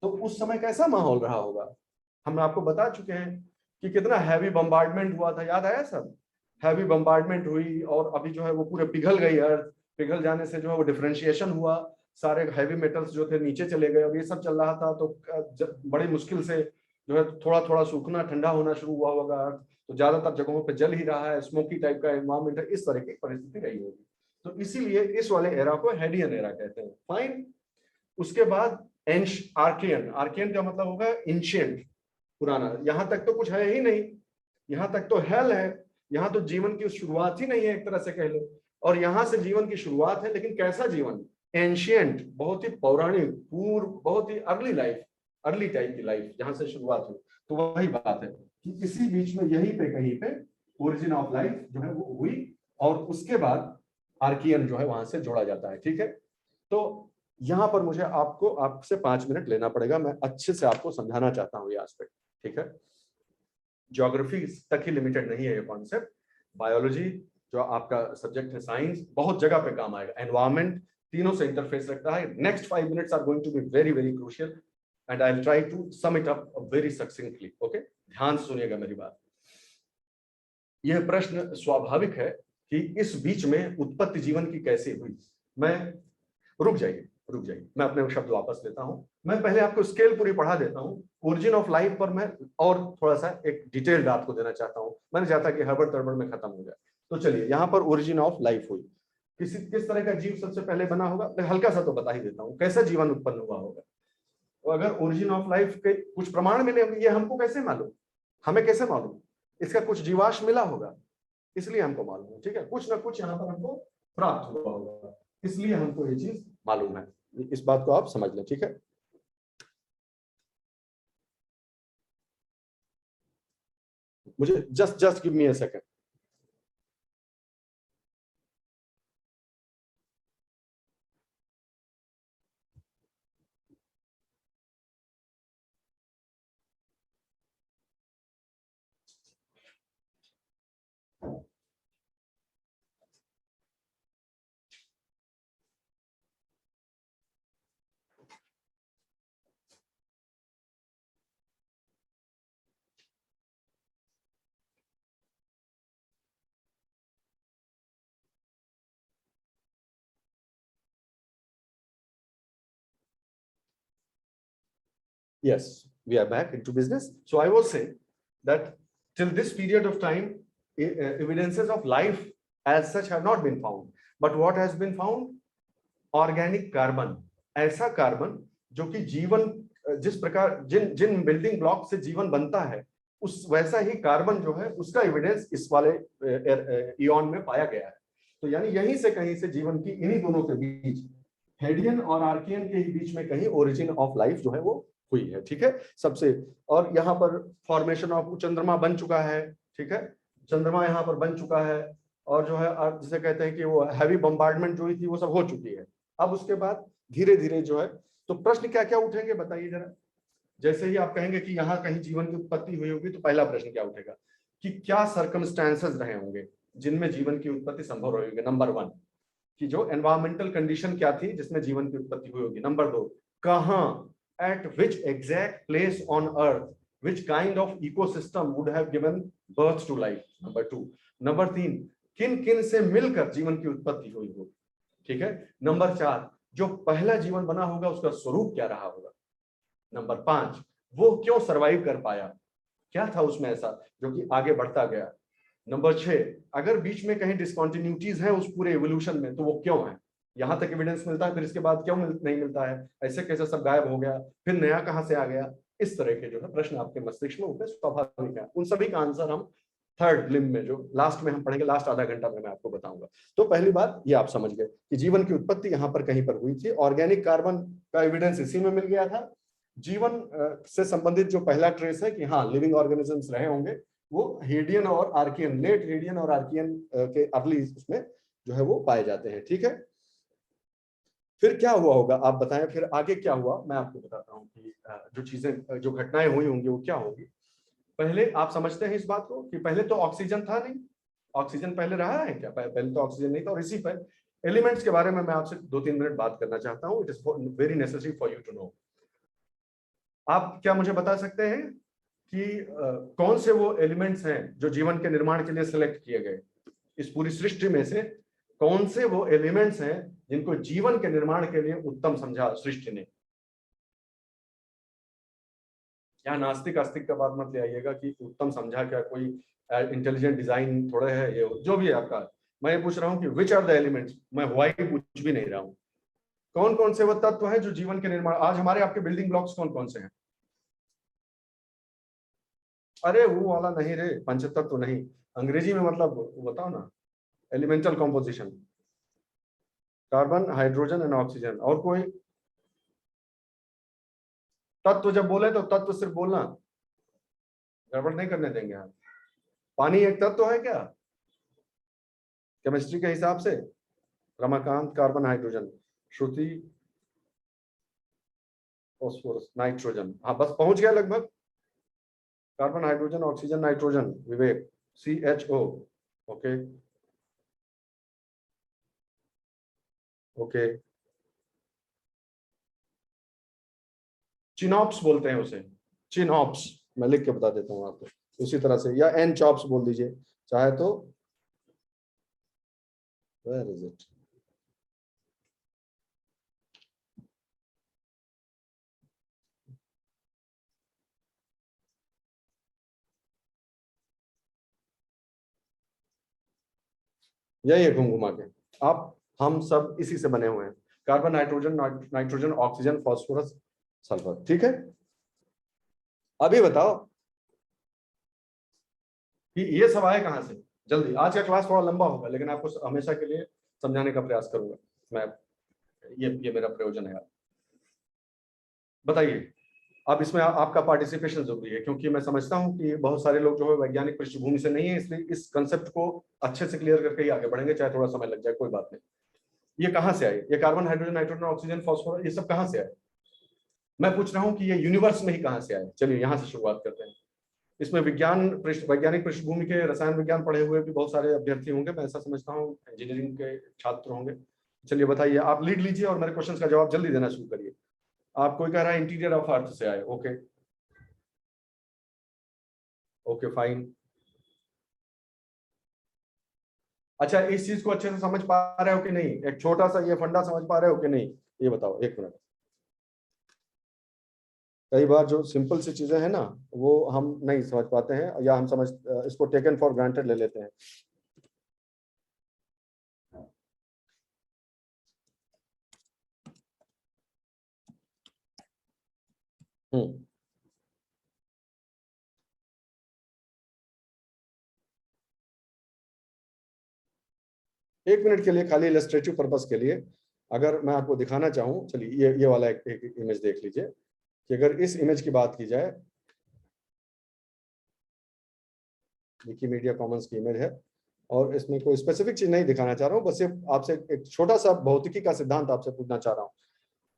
तो उस समय कैसा माहौल रहा होगा? हम आपको बता चुके हैं कि कितना हैवी बम्बार्डमेंट हुआ था, याद आया सब? हैवी बम्बार्डमेंट हुई और अभी जो है वो पूरे पिघल गई अर्थ। पिघल जाने से जो है वो डिफरेंशिएशन हुआ, सारे हैवी मेटल्स जो थे नीचे चले गए और ये सब चल रहा था। तो बड़ी मुश्किल से जो है थोड़ा थोड़ा सूखना, ठंडा होना शुरू हुआ होगा अर्थ। तो ज्यादातर जगहों पे जल ही रहा है, स्मोकी टाइप का एनवायरमेंट है, इस तरह की परिस्थिति रही होगी। तो इसीलिए इस वाले एरा को हेडियन एरा कहते हैं। फाइन। उसके बाद आर्कियन, आर्कियन का मतलब होगा एंशिएंट, पुराना। यहां तक तो कुछ है ही नहीं, यहां तक तो हेल है, यहां तो जीवन की शुरुआत ही नहीं है एक तरह से कह लो, और यहां से जीवन की शुरुआत है, लेकिन कैसा जीवन, एंशिएंट, बहुत ही पौराणिक, पूर्व, बहुत ही अर्ली लाइफ, अर्ली टाइप की लाइफ जहां से शुरुआत हुई। तो वही बात है कि इसी बीच में यहीं पे कहीं पे ओरिजिन ऑफ लाइफ जो है वो हुई, और उसके बाद आर्कियन जो है वहां से जोड़ा जाता है। ठीक है, तो यहां पर मुझे आपसे 5 मिनट लेना पड़ेगा, मैं अच्छे से आपको समझाना चाहता हूं ये एस्पेक्ट। ठीक है, ज्योग्राफी तक ही लिमिटेड नहीं है ये कॉन्सेप्ट, बायोलॉजी जो आपका सब्जेक्ट है, साइंस बहुत जगह पे काम आएगा, एनवायरमेंट, तीनों से इंटरफेस रखता है। Next 5 minutes are going to be very very crucial and I will try to sum it up very succinctly. Okay, ध्यान से सुनिएगा मेरी बात। यह प्रश्न स्वाभाविक है कि इस बीच में उत्पत्ति जीवन की कैसे हुई। मैं रुक जाइए, रुक जाइए, मैं अपने शब्द वापस लेता हूं। मैं पहले आपको स्केल पूरी पढ़ा देता हूं, ओरिजिन ऑफ लाइफ पर मैं और थोड़ा सा एक डिटेल्ड आपको देना चाहता हूं, मैंने चाहता कि हड़बड़ तड़बड़ में खत्म हो जाए। तो चलिए, यहां पर ओरिजिन ऑफ लाइफ हुई, किस तरह का जीव सबसे पहले बना होगा, मैं हल्का सा तो बता ही देता हूं, कैसा जीवन उत्पन्न हुआ होगा। तो अगर ओरिजिन ऑफ लाइफ के कुछ प्रमाण मिले होंगे, ये हमको कैसे मालूम, हमें कैसे मालूम, इसका कुछ जीवाश्म मिला होगा, इसलिए हमको मालूम है। ठीक है, कुछ ना कुछ यहाँ पर हमको प्राप्त हुआ होगा, इसलिए हमको ये चीज मालूम है। इस बात को आप समझ लें। ठीक है, मुझे just give me a second. Yes, we are back into business. So I was saying that till this period of time, evidences of life as such have not been found. But what has been found? Organic carbon, ऐसा carbon जो कि जीवन, जिस प्रकार जिन जिन building block से जीवन बनता है, उस वैसा ही कार्बन जो है उसका एविडेंस इस वाले इयॉन में पाया गया है। तो यानी यहीं से कहीं से जीवन की, इन्हीं दोनों के बीच, हेडियन और आर्कियन के ही बीच में कहीं ओरिजिन ऑफ लाइफ जो है वो हुई है। ठीक है, सबसे, और यहाँ पर फॉर्मेशन ऑफ चंद्रमा बन चुका है। ठीक है, चंद्रमा यहाँ पर बन चुका है, और जो है जिसे कहते हैं कि वो हैवी बम्बार्डमेंट जो हुई थी वो सब हो चुकी है। अब उसके बाद धीरे धीरे जो है, तो प्रश्न क्या क्या उठेंगे बताइए जरा। जैसे ही आप कहेंगे कि यहाँ कहीं जीवन की उत्पत्ति हुई होगी, तो पहला प्रश्न क्या उठेगा कि क्या सर्कमस्टेंसेस रहे होंगे जिनमें जीवन की उत्पत्ति संभव रही होगी। नंबर 1 कि जो एनवायरमेंटल कंडीशन क्या थी जिसमें जीवन की उत्पत्ति हुई होगी। नंबर 2, कहाँ, eight which exact place on earth, which kind of ecosystem would have given birth to life. Number 2. Number 3, किन किन से मिलकर जीवन की उत्पत्ति हुई होगी। ठीक है, नंबर 4, जो पहला जीवन बना होगा उसका स्वरूप क्या रहा होगा। नंबर 5, वो क्यों सरवाइव कर पाया, क्या था उसमें ऐसा जो कि आगे बढ़ता गया। नंबर 6, अगर बीच में कहीं डिसकंटिन्यूटीज हैं उस पूरे एवोल्यूशन में, तो वो क्यों है, यहां तक एविडेंस मिलता है, फिर इसके बाद क्यों नहीं मिलता है, ऐसे कैसे सब गायब हो गया, फिर नया कहां से आ गया। इस तरह के जो है प्रश्न आपके मस्तिष्क में उठे, स्वाभाविक है। उन सभी का आंसर हम थर्ड लिम्ब में, जो लास्ट में हम पढ़ेंगे, लास्ट आधा घंटा में मैं आपको बताऊंगा। तो पहली बात ये आप समझ गए कि जीवन की उत्पत्ति यहाँ पर कहीं पर हुई थी, ऑर्गेनिक कार्बन का एविडेंस इसी में मिल गया था। जीवन से संबंधित जो पहला ट्रेस है कि हाँ लिविंग ऑर्गेनिजम्स रहे होंगे, वो हेडियन और आर्कियन, लेट हेडियन और आर्कियन के अर्ली उसमें जो है वो पाए जाते हैं। ठीक है, फिर क्या हुआ होगा आप बताएं, फिर आगे क्या हुआ मैं आपको बताता हूँ कि जो चीजें, जो घटनाएं हुई होंगी वो क्या होगी। पहले आप समझते हैं इस बात को कि पहले तो ऑक्सीजन था नहीं, ऑक्सीजन पहले रहा है क्या, पहले तो ऑक्सीजन नहीं था। और इसी पर एलिमेंट्स के बारे में मैं आपसे 2-3 मिनट बात करना चाहता हूँ, it is very necessary for you to know. आप क्या मुझे बता सकते हैं कि कौन से वो एलिमेंट्स हैं जो जीवन के निर्माण के लिए सिलेक्ट किए गए, इस पूरी सृष्टि में से कौन से वो एलिमेंट्स हैं जिनको जीवन के निर्माण के लिए उत्तम समझा सृष्टि ने। यहाँ नास्तिक आस्तिक का बात मत ले आइएगा कि उत्तम समझा, क्या कोई इंटेलिजेंट डिजाइन थोड़े है, ये जो भी है आपका। मैं ये पूछ रहा हूँ कि विच आर द एलिमेंट्स, मैं हुआ ही कुछ भी नहीं रहा हूँ। कौन कौन से वो तत्व हैं जो जीवन के निर्माण, आज हमारे आपके बिल्डिंग ब्लॉक्स कौन कौन से हैं? अरे वो वाला नहीं रे, पंचतत्व नहीं, अंग्रेजी में मतलब बताओ ना, elemental composition, carbon hydrogen and oxygen. और कोई तत्व जब बोले तो तत्व सिर्फ बोलना, गड़बड़ नहीं करने देंगे आप। पानी एक तत्व है क्या केमिस्ट्री के हिसाब से? रमाकांत कार्बन हाइड्रोजन, श्रुति फॉस्फोरस नाइट्रोजन, हाँ बस पहुंच गया लगभग। कार्बन हाइड्रोजन ऑक्सीजन नाइट्रोजन, विवेक CHO, ओके ओके। चिनॉप्स बोलते हैं उसे, चिनॉप्स, मैं लिख के बता देता हूँ आपको उसी तरह से, या एन चॉप्स बोल दीजिए चाहे तो। Where is it? यही है घूम घुमा के आप, हम सब इसी से बने हुए हैं, carbon hydrogen nitrogen oxygen phosphorus sulphur, ठीक है। अभी बताओ कि ये सब आए कहां से? जल्दी, आज का क्लास थोड़ा लंबा होगा लेकिन आपको हमेशा के लिए समझाने का प्रयास करूंगा मैं, ये मेरा प्रयोजन है। बताइए, अब इसमें आपका पार्टिसिपेशन जरूरी है, क्योंकि मैं समझता हूं कि बहुत सारे लोग जो है वैज्ञानिक पृष्ठभूमि से नहीं है, इसलिए इस कंसेप्ट को अच्छे से क्लियर करके ही आगे बढ़ेंगे, चाहे थोड़ा समय लग जाए कोई बात नहीं। ये कहां से आए? ये carbon hydrogen nitrogen oxygen phosphorus, ये सब कहां से आए? मैं पूछ रहा हूं कि ये यूनिवर्स में ही कहां से आए। चलिए यहां से शुरुआत करते हैं। इसमें वैज्ञानिक पृष्ठभूमि के, रसायन विज्ञान पढ़े हुए भी बहुत सारे अभ्यर्थी होंगे, मैं ऐसा समझता हूँ इंजीनियरिंग के छात्र होंगे। चलिए बताइए, आप लीड लीजिए और मेरे क्वेश्चन का जवाब जल्दी देना शुरू करिए। आप, कोई कह रहा है इंटीरियर ऑफ अर्थ से आए, ओके ओके फाइन। अच्छा, इस चीज को अच्छे से समझ पा रहे हो कि नहीं? एक छोटा सा ये फंडा समझ पा रहे हो कि नहीं, ये बताओ, एक मिनट। कई बार जो सिंपल सी चीजें हैं ना, वो हम नहीं समझ पाते हैं, या हम समझ इसको टेकन फॉर ग्रांटेड ले लेते हैं। हम्म, एक मिनट के लिए, खाली इलस्ट्रेटिव पर्पस के लिए, अगर मैं आपको दिखाना चाहूँ, चलिए ये वाला एक इमेज देख लीजिए, कि अगर इस इमेज की बात की जाए, विकीमीडिया कॉमन्स की इमेज है, और इसमें कोई स्पेसिफिक चीज नहीं दिखाना चाह रहा हूँ, बस सिर्फ आपसे एक छोटा सा भौतिकी का सिद्धांत आपसे पूछना चाह रहा हूँ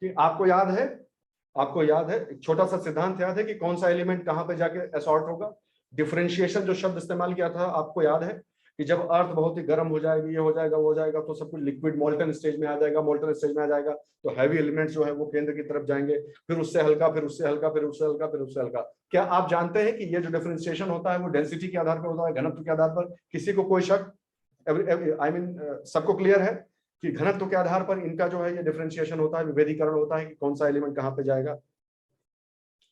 कि आपको याद है एक छोटा सा सिद्धांत याद है कि कौन सा एलिमेंट कहां पे जाके असॉर्ट होगा? डिफरेंशिएशन जो शब्द इस्तेमाल किया था आपको याद है कि जब अर्थ बहुत ही गर्म हो जाएगी, ये हो जाएगा वो हो जाएगा, तो सब कुछ लिक्विड मोल्टन स्टेज में आ जाएगा, मोल्टन स्टेज में आ जाएगा तो हैवी एलिमेंट्स जो है वो केंद्र की तरफ जाएंगे, फिर उससे हल्का, फिर उससे हल्का, फिर उससे हल्का, फिर उससे हल्का। क्या आप जानते हैं कि ये जो डिफरेंशिएशन होता है वो डेंसिटी के आधार पर होता है, घनत्व के आधार पर? किसी को कोई शक? आई मीन सबको क्लियर है कि घनत्व के आधार पर इनका जो है ये डिफरेंशिएशन होता है, विभेदीकरण होता है कि कौन सा एलिमेंट कहां पे जाएगा।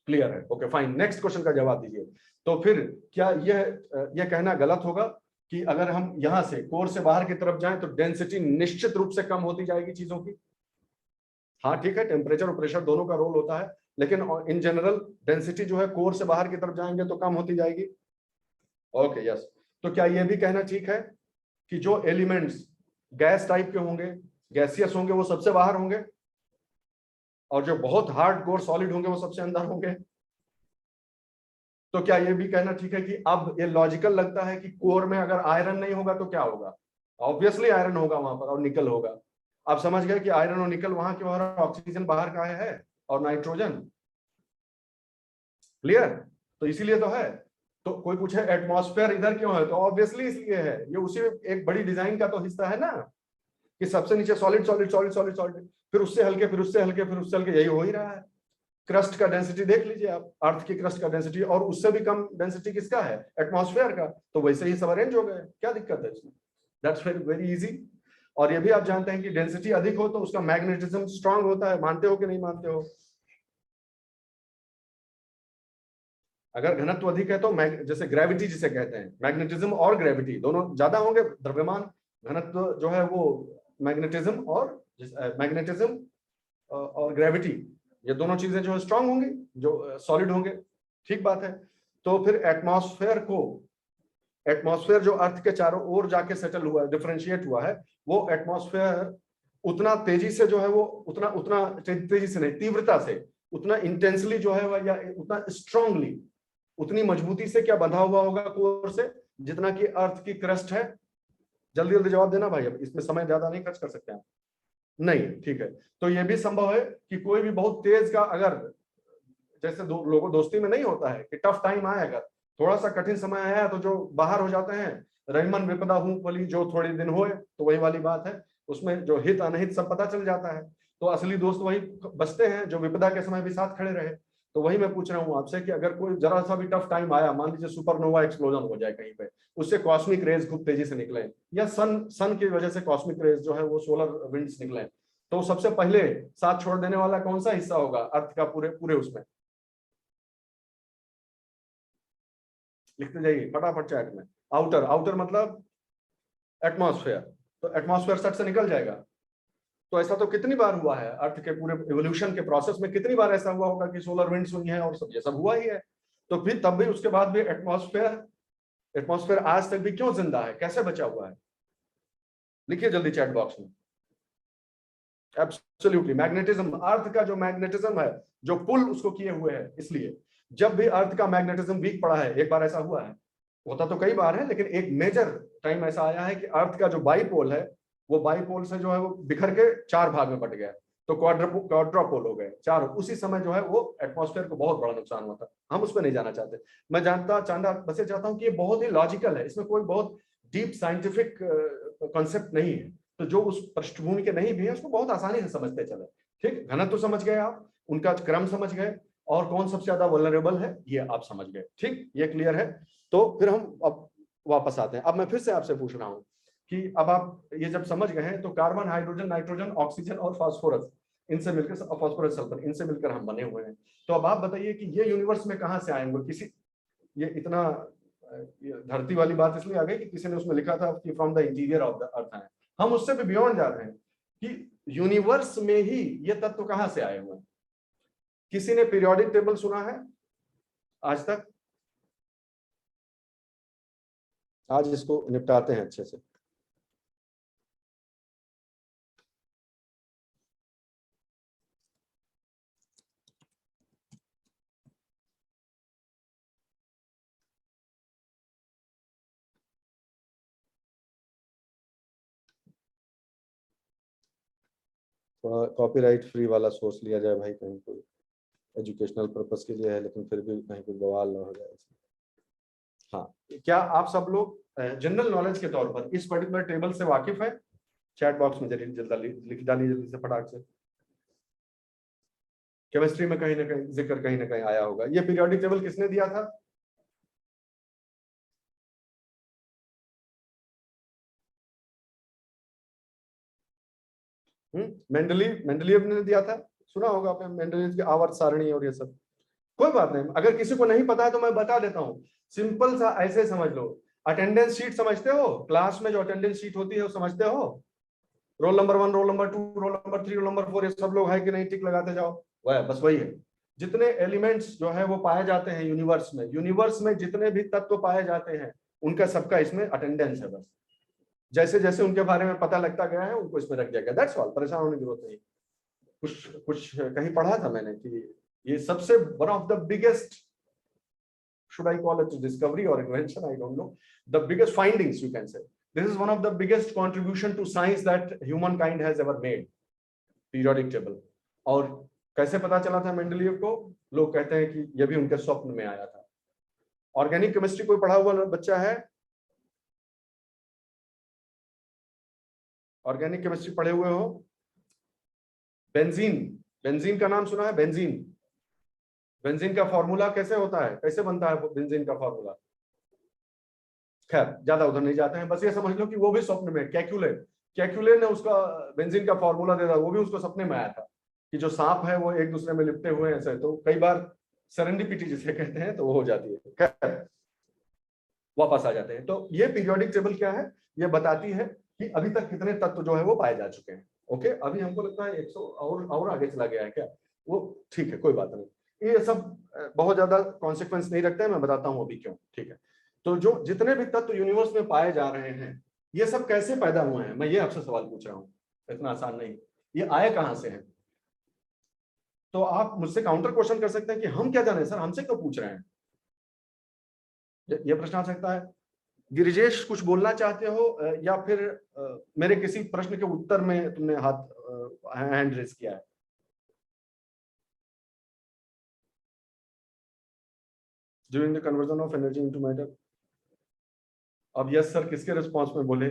क्लियर है, ओके फाइन। नेक्स्ट क्वेश्चन का जवाब दीजिए। तो फिर क्या यह कहना गलत होगा कि अगर हम यहां से कोर से बाहर की तरफ जाएं तो डेंसिटी निश्चित रूप से कम होती जाएगी चीजों की? हाँ ठीक है, टेम्परेचर और प्रेशर दोनों का रोल होता है, लेकिन इन जनरल डेंसिटी जो है कोर से बाहर की तरफ जाएंगे तो कम होती जाएगी। Okay yes. तो क्या यह भी कहना ठीक है कि जो एलिमेंट्स गैस टाइप के होंगे, गैसियस होंगे, वो सबसे बाहर होंगे, और जो बहुत हार्ड कोर सॉलिड होंगे वो सबसे अंदर होंगे? तो क्या ये भी कहना ठीक है कि अब ये लॉजिकल लगता है कि कोर में अगर आयरन नहीं होगा तो क्या होगा? ऑब्वियसली आयरन होगा वहां पर, और निकल होगा। आप समझ गए कि आयरन और निकल वहां क्यों, और ऑक्सीजन बाहर का है और नाइट्रोजन। क्लियर? तो इसीलिए तो है। तो कोई पूछे एटमॉस्फेयर इधर क्यों है, तो ऑब्वियसली इसलिए है, ये उसी एक बड़ी डिजाइन का तो हिस्सा है ना, कि सबसे नीचे solid solid solid solid solid, फिर उससे हल्के, फिर उससे हल्के, फिर उससे हल्के, यही हो ही रहा है। क्रस्ट का डेंसिटी देख लीजिए आप, अर्थ की क्रस्ट का डेंसिटी, और उससे भी कम डेंसिटी किसका है? एटमॉस्फेयर का। तो वैसे ही सब अरेंज हो गए, क्या दिक्कत है इसमें? That's very very easy. और ये भी आप जानते हैं कि डेंसिटी अधिक हो तो उसका मैग्नेटिज्म स्ट्रांग होता है, मानते हो कि नहीं मानते हो? अगर घनत्व अधिक है तो जैसे ग्रेविटी जिसे कहते हैं, मैग्नेटिज्म और ग्रेविटी दोनों ज्यादा होंगे, द्रव्यमान घनत्व जो है वो मैग्नेटिज्म और मैग्नेटिज्म और ग्रेविटी, ये दोनों चीजें जो है स्ट्रांग होंगी, जो सॉलिड होंगे, ठीक बात है। तो फिर एटमॉस्फेयर जो अर्थ के चारों ओर जाके सेटल हुआ, डिफरेंशिएट हुआ है, वो एटमॉस्फेयर उतना तेजी से जो है वो उतना तेजी से नहीं, तीव्रता से, उतना इंटेंसली जो है वह, या उतना स्ट्रांगली, उतनी मजबूती से क्या बंधा हुआ होगा कोर से, जितना कि अर्थ की क्रस्ट है। जल्दी जल्दी जवाब देना भाई, अब इसमें समय ज्यादा नहीं खर्च कर सकते हैं। नहीं, ठीक है। तो यह भी संभव है कि कोई भी बहुत तेज का, अगर जैसे लोगों दोस्ती में नहीं होता है कि टफ टाइम आए, अगर थोड़ा सा कठिन समय आया तो जो बाहर हो जाते हैं, रहीमन विपदा हूं वाली, जो थोड़ी दिन हुए, तो वही वाली बात है, उसमें जो हित अनहित सब पता चल जाता है। तो असली दोस्त वही बचते हैं जो विपदा के समय भी साथ खड़े रहे। तो वही मैं पूछ रहा हूँ आपसे कि अगर कोई जरा सा भी टफ टाइम आया, मान लीजिए सुपरनोवा एक्सप्लोजन हो जाए कहीं पे, उससे कॉस्मिक रेज खूब तेजी से निकले, या सन की वजह से कॉस्मिक रेज जो है वो सोलर विंड्स निकले, तो सबसे पहले साथ छोड़ देने वाला कौन सा हिस्सा होगा अर्थ का, पूरे पूरे उसमें? लिखते जाइए फटाफट चैट में। आउटर, आउटर मतलब एटमॉस्फेयर, तो एटमॉस्फेयर सट से निकल जाएगा। तो ऐसा तो कितनी बार हुआ है अर्थ के पूरे इवोल्यूशन के प्रोसेस में, कितनी बार ऐसा हुआ होगा कि सोलर विंड्स हुई हैं और सब, ये सब हुआ ही है। तो फिर तब भी, उसके बाद भी एटमॉस्फेयर आज तक भी क्यों जिंदा है, कैसे बचा हुआ है? लिखिए जल्दी चैट बॉक्स में। एब्सोल्युटली मैग्नेटिज्म, अर्थ का जो मैग्नेटिज्म है, जो पुल उसको किए हुए है, इसलिए जब भी अर्थ का मैग्नेटिज्म वीक पड़ा है, एक बार ऐसा हुआ है, होता तो कई बार है, लेकिन एक मेजर टाइम ऐसा आया है कि अर्थ का जो बाईपोल है, वो बाईपोल से जो है वो बिखर के 4 भाग में बट गया, तो क्वाड्रापोल हो गए 4। उसी समय जो है वो एटमॉस्फेयर को बहुत बड़ा नुकसान हुआ था। हम उस पर नहीं जाना चाहते। मैं बस ये चाहता हूँ कि ये बहुत ही लॉजिकल है, इसमें कोई बहुत डीप साइंटिफिक कॉन्सेप्ट नहीं है। तो जो उस पृष्ठभूमि के नहीं भी है, उसको बहुत आसानी से समझते चले। ठीक, घनत्व तो समझ गए आप, उनका क्रम समझ गए, और कौन सबसे ज्यादा वल्नरेबल है ये आप समझ गए। ठीक, ये क्लियर है। तो फिर हम अब वापस आते हैं। अब मैं फिर से आपसे पूछ रहा हूं कि अब आप ये जब समझ गए हैं, तो कार्बन, हाइड्रोजन, नाइट्रोजन, ऑक्सीजन और फास्फोरस, इनसे मिलकर, फास्फोरस, सल्फर, इनसे मिलकर हम बने हुए हैं। तो अब आप बताइए कि ये यूनिवर्स में कहां से आएंगे? किसी, ये इतना धरती वाली बात इसलिए आ गई कि किसी ने उसमें लिखा था कि from the interior of the earth है। हम उससे भी बियॉन्ड जा रहे हैं कि यूनिवर्स में ही ये तत्व कहां से आए हुए हैं। किसी ने पीरियोडिक टेबल सुना है आज तक? आज इसको निपटाते हैं अच्छे से। थोड़ा कॉपीराइट फ्री वाला सोर्स लिया जाए भाई, कहीं कोई एजुकेशनल पर्पस के लिए है, लेकिन फिर भी कहीं कोई बवाल ना हो जाए। हाँ, क्या आप सब लोग जनरल नॉलेज के तौर पर इस पर्टिकुलर टेबल से वाकिफ है? चैट बॉक्स में जल्दी जल्दी लिख डालिए, जल्दी से फटाक से। केमिस्ट्री में कहीं ना कहीं जिक्र कहीं ना कहीं आया होगा। ये पीरियोडिक टेबल किसने दिया था? मेंडलीव ने दिया था, सुना होगा आपने मेंडलीव की आवर्त सारणी और ये सब। कोई बात नहीं, अगर किसी को नहीं पता है तो मैं बता देता हूँ। सिंपल सा ऐसे समझ लो, अटेंडेंस शीट समझते हो? क्लास में जो अटेंडेंस शीट होती है वो समझते हो? Roll number 1, roll number 2, roll number 3, roll number 4, ये सब लोग है कि नहीं, टिक लगाते जाओ। वह बस वही है। जितने एलिमेंट्स जो है वो पाए जाते हैं यूनिवर्स में जितने भी तत्व पाए जाते हैं, उनका सबका इसमें अटेंडेंस है। बस जैसे जैसे उनके बारे में पता लगता गया है, उनको इसमें रख दिया गया। दैट्स ऑल, परेशान होने की जरूरत नहीं। कुछ कुछ कहीं पढ़ा था मैंने कि ये सबसे one of the biggest, should I call it a discovery or invention, I don't know, the biggest findings you can say, this is one of the biggest contribution to science that humankind has ever made, periodic table। और कैसे पता चला था Mendeleev को? लोग कहते हैं कि यह भी उनके स्वप्न में आया था। ऑर्गेनिक केमिस्ट्री कोई पढ़ा हुआ बच्चा है? ऑर्गेनिक केमिस्ट्री पढ़े हुए हो? बेंजीन, बेंजीन का नाम सुना है? बेंजीन, बेंजीन का फॉर्मूला कैसे होता है, कैसे बनता है बेंजीन का फॉर्मूला? खैर ज्यादा उधर नहीं जाते हैं, बस ये समझ लो कि वो भी स्वप्न में, कैक्यूले ने उसका बेंजीन का फॉर्मूला दे दिया, वो भी उसको सपने में आया था कि जो सांप है वो एक दूसरे में लिपटे हुए हैं ऐसे। तो कई बार सेरेंडिपिटी जिसे कहते हैं तो वो हो जाती है। खैर वापस आ जाते हैं। तो ये पीरियोडिक टेबल क्या है? ये बताती है कि अभी तक कितने तत्व जो है वो पाए जा चुके हैं। ओके, अभी हमको लगता है 100 और आगे चला गया है क्या, वो ठीक है, कोई बात नहीं, ये सब बहुत ज्यादा कॉन्सिक्वेंस नहीं रखते हैं, मैं बताता हूँ अभी क्यों, ठीक है। तो जो जितने भी तत्व यूनिवर्स में पाए जा रहे हैं, ये सब कैसे पैदा हुए हैं, मैं ये आपसे सवाल पूछ रहा हूँ, इतना आसान नहीं, ये आए कहां से हैं। तो आप मुझसे काउंटर क्वेश्चन कर सकते हैं कि हम क्या जाने सर, हमसे क्यों पूछ रहे हैं, ये प्रश्न आ सकता है। गिरिजेश कुछ बोलना चाहते हो या फिर मेरे किसी प्रश्न के उत्तर में तुमने हैंड रेज किया है। During the conversion of energy into matter. अब यस सर किसके रिस्पॉन्स में बोले।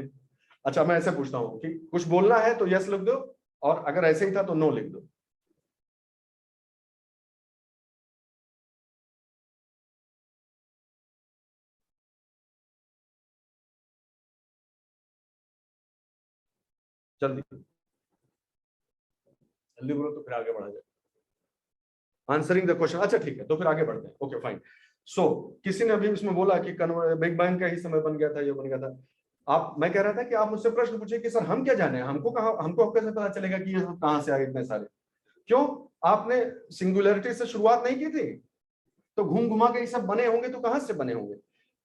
अच्छा मैं ऐसे पूछता हूँ कि कुछ बोलना है तो यस लिख दो, और अगर ऐसे ही था तो नो लिख दो। जल्दी जल्दी बोलो तो फिर आगे बढ़ा जाए। आंसरिंग द क्वेश्चन, अच्छा ठीक है, तो फिर आगे बढ़ते हैं, ओके फाइन। सो किसी ने अभी उसमें बोला कि बिग बैंग का ही समय बन गया था, ये बन गया था। मैं कह रहा था कि आप मुझसे प्रश्न पूछे कि सर हम क्या जाने, हमको कैसे पता चलेगा कि ये सब कहां से आए इतने सारे। क्यों, आपने सिंगुलरिटी से शुरुआत नहीं की थी, तो घूम घुमा के ये सब बने होंगे, तो कहां से बने होंगे,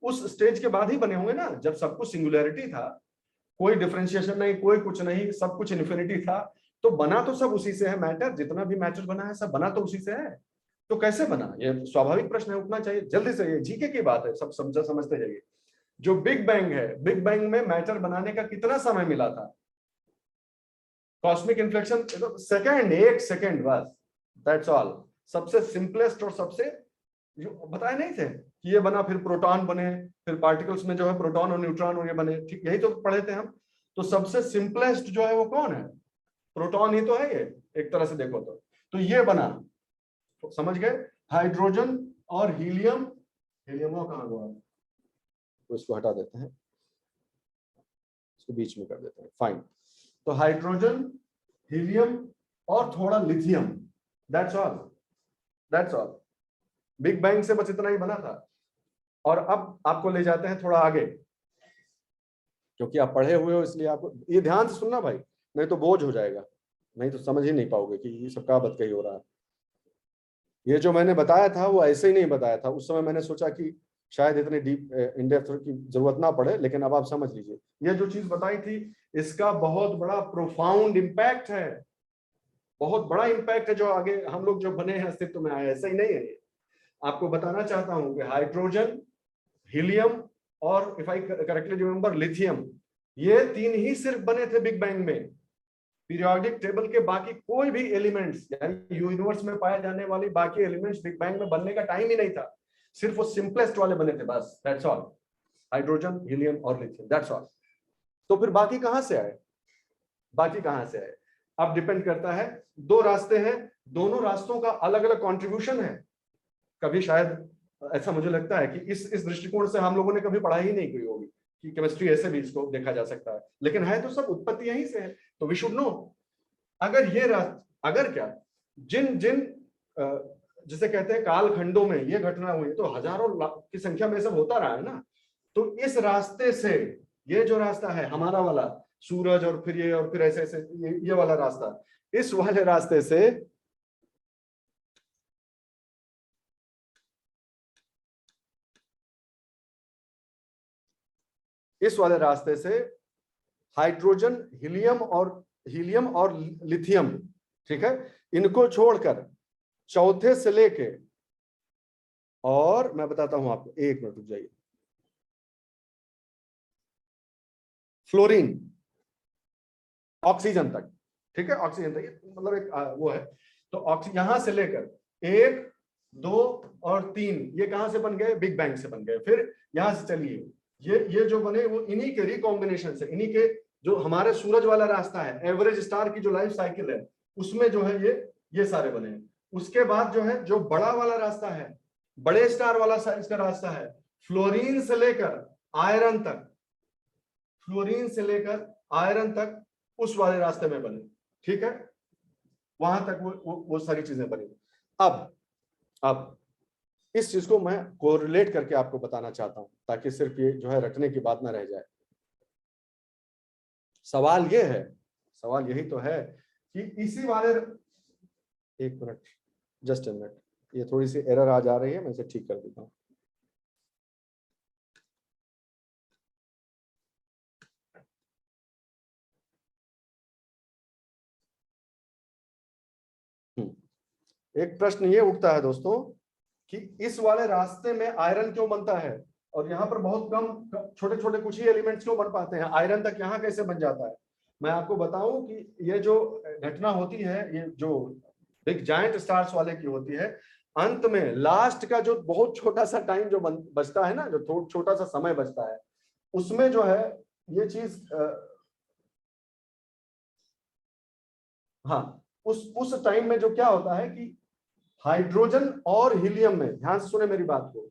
उस स्टेज के बाद ही बने होंगे ना, जब सब कुछ सिंगुलरिटी था, कोई डिफरेंशिएशन नहीं, कोई कुछ नहीं, सब कुछ इन्फिनिटी था, तो बना तो सब उसी से है, मैटर जितना भी मैटर बना है सब बना तो उसी से है। तो कैसे बना, ये स्वाभाविक प्रश्न है, उठना चाहिए जल्दी से, ये जीके की बात है, सब समझते जाइए। जो बिग बैंग है, बिग बैंग में मैटर बनाने का कितना समय मिला था, कॉस्मिक इन्फ्लेक्शन सेकेंड, 1 सेकेंड बस, दैट्स ऑल। सबसे सिंपलेस्ट और सबसे जो बताए नहीं थे कि ये बना, फिर प्रोटॉन बने, फिर पार्टिकल्स में जो है प्रोटॉन और न्यूट्रॉन और ये बने, ठीक यही तो पढ़े थे हम। तो सबसे सिंपलेस्ट जो है वो कौन है, प्रोटॉन ही तो है ये, एक तरह से देखो तो ये बना, तो समझ गए, हाइड्रोजन और हीलियम, हीलियम कहाँ हुआ, तो इसको हटा देते हैं, इसको बीच में कर देते हैं, फाइन। तो हाइड्रोजन, हीलियम और थोड़ा lithium, that's all, that's all. Big bang से बस इतना ही बना था। और अब आपको ले जाते हैं थोड़ा आगे, क्योंकि आप पढ़े हुए हो इसलिए आपको ये ध्यान से सुनना भाई, नहीं तो बोझ हो जाएगा, नहीं तो समझ ही नहीं पाओगे कि ये सब का बतकही हो रहा है। ये जो मैंने बताया था वो ऐसे ही नहीं बताया था, उस समय मैंने सोचा कि शायद इतनी डीप इन डेप्थ की जरूरत ना पड़े, लेकिन अब आप समझ लीजिए, ये जो चीज बताई थी इसका बहुत बड़ा प्रोफाउंड इम्पैक्ट है, बहुत बड़ा इम्पैक्ट है, जो आगे हम लोग जो बने हैं अस्तित्व में आए, ऐसा ही नहीं है। आपको बताना चाहता हूं कि हाइड्रोजन, हीलियम और if I correctly remember lithium, ये 3 ही सिर्फ बने थे बिग बैंग में। पीरियोडिक टेबल के बाकी कोई भी एलिमेंट्स, यानी यूनिवर्स में पाए जाने वाले बाकी एलिमेंट्स बिग बैंग में बनने का टाइम ही नहीं था, सिर्फ वो सिंपलेस्ट वाले बने थे बस, दैट्स ऑल, हाइड्रोजन, हीलियम और लिथियम, दैट्स ऑल। तो फिर बाकी कहां से आए, बाकी कहां से आए, अब डिपेंड करता है, 2 रास्ते हैं, दोनों रास्तों का अलग अलग कॉन्ट्रीब्यूशन है। कभी शायद ऐसा मुझे लगता है कि इस दृष्टिकोण से हम लोगों ने कभी पढ़ाई ही नहीं की होगी कि केमिस्ट्री ऐसे भी इसको देखा जा सकता है, लेकिन है तो सब उत्पत्ति यहीं से है, तो वी शुड नो। अगर ये रास्ता, अगर क्या, जिन जिन जिसे कहते हैं कालखंडों में ये घटना हुई, तो हजारों की संख्या में सब होता रहा है ना, तो इस रास्ते से, ये जो रास्ता है हमारा वाला, सूरज और फिर ये और फिर ऐसे ऐसे ये वाला रास्ता, इस वाले रास्ते से, इस वाले रास्ते से हाइड्रोजन, हीलियम और लिथियम, ठीक है, इनको छोड़कर चौथे से लेके, और मैं बताता हूं आपको, 1 मिनट रुक जाइए, फ्लोरीन, ऑक्सीजन तक, ठीक है, ऑक्सीजन तक, मतलब एक वो है, तो ऑक्सीजन यहां से लेकर 1, 2 और 3, ये कहां से बन गए, बिग बैंग से बन गए। फिर यहां से चलिए, ये जो बने वो इन्हीं के रिकॉम्बिनेशन से, इन्हीं के, जो हमारे सूरज वाला रास्ता है, एवरेज स्टार की जो लाइफ साइकिल है, उसमें जो है ये सारे बने हैं। उसके बाद जो है, जो बड़ा वाला रास्ता है, बड़े स्टार वाला साइज का रास्ता है, फ्लोरीन से लेकर आयरन तक, फ्लोरीन से लेकर आयरन तक उस वाले रास्ते में बने, ठीक है, वहां तक वो सारी चीजें बनी। अब इस चीज को मैं कोरिलेट करके आपको बताना चाहता हूं, ताकि सिर्फ ये जो है रटने की बात ना रह जाए। सवाल ये है सवाल यही तो है कि इसी वाले, एक मिनट, जस्ट ए मिनट, ये थोड़ी सी एरर आ जा रही है, मैं इसे ठीक कर देता हूँ। एक प्रश्न ये उठता है दोस्तों कि इस वाले रास्ते में आयरन क्यों बनता है और यहाँ पर बहुत कम छोटे छोटे कुछ ही एलिमेंट्स क्यों बन पाते हैं, आयरन तक यहाँ कैसे बन जाता है। मैं आपको बताऊं कि ये जो घटना होती है, ये जो बिग जायंट स्टार्स वाले की होती है, अंत में लास्ट का जो बहुत छोटा सा टाइम जो बचता है ना, जो छोटा सा समय बचता है, उसमें जो है ये चीज हाँ, उस टाइम में जो क्या होता है कि हाइड्रोजन और हीलियम में, ध्यान से सुने मेरी बात को,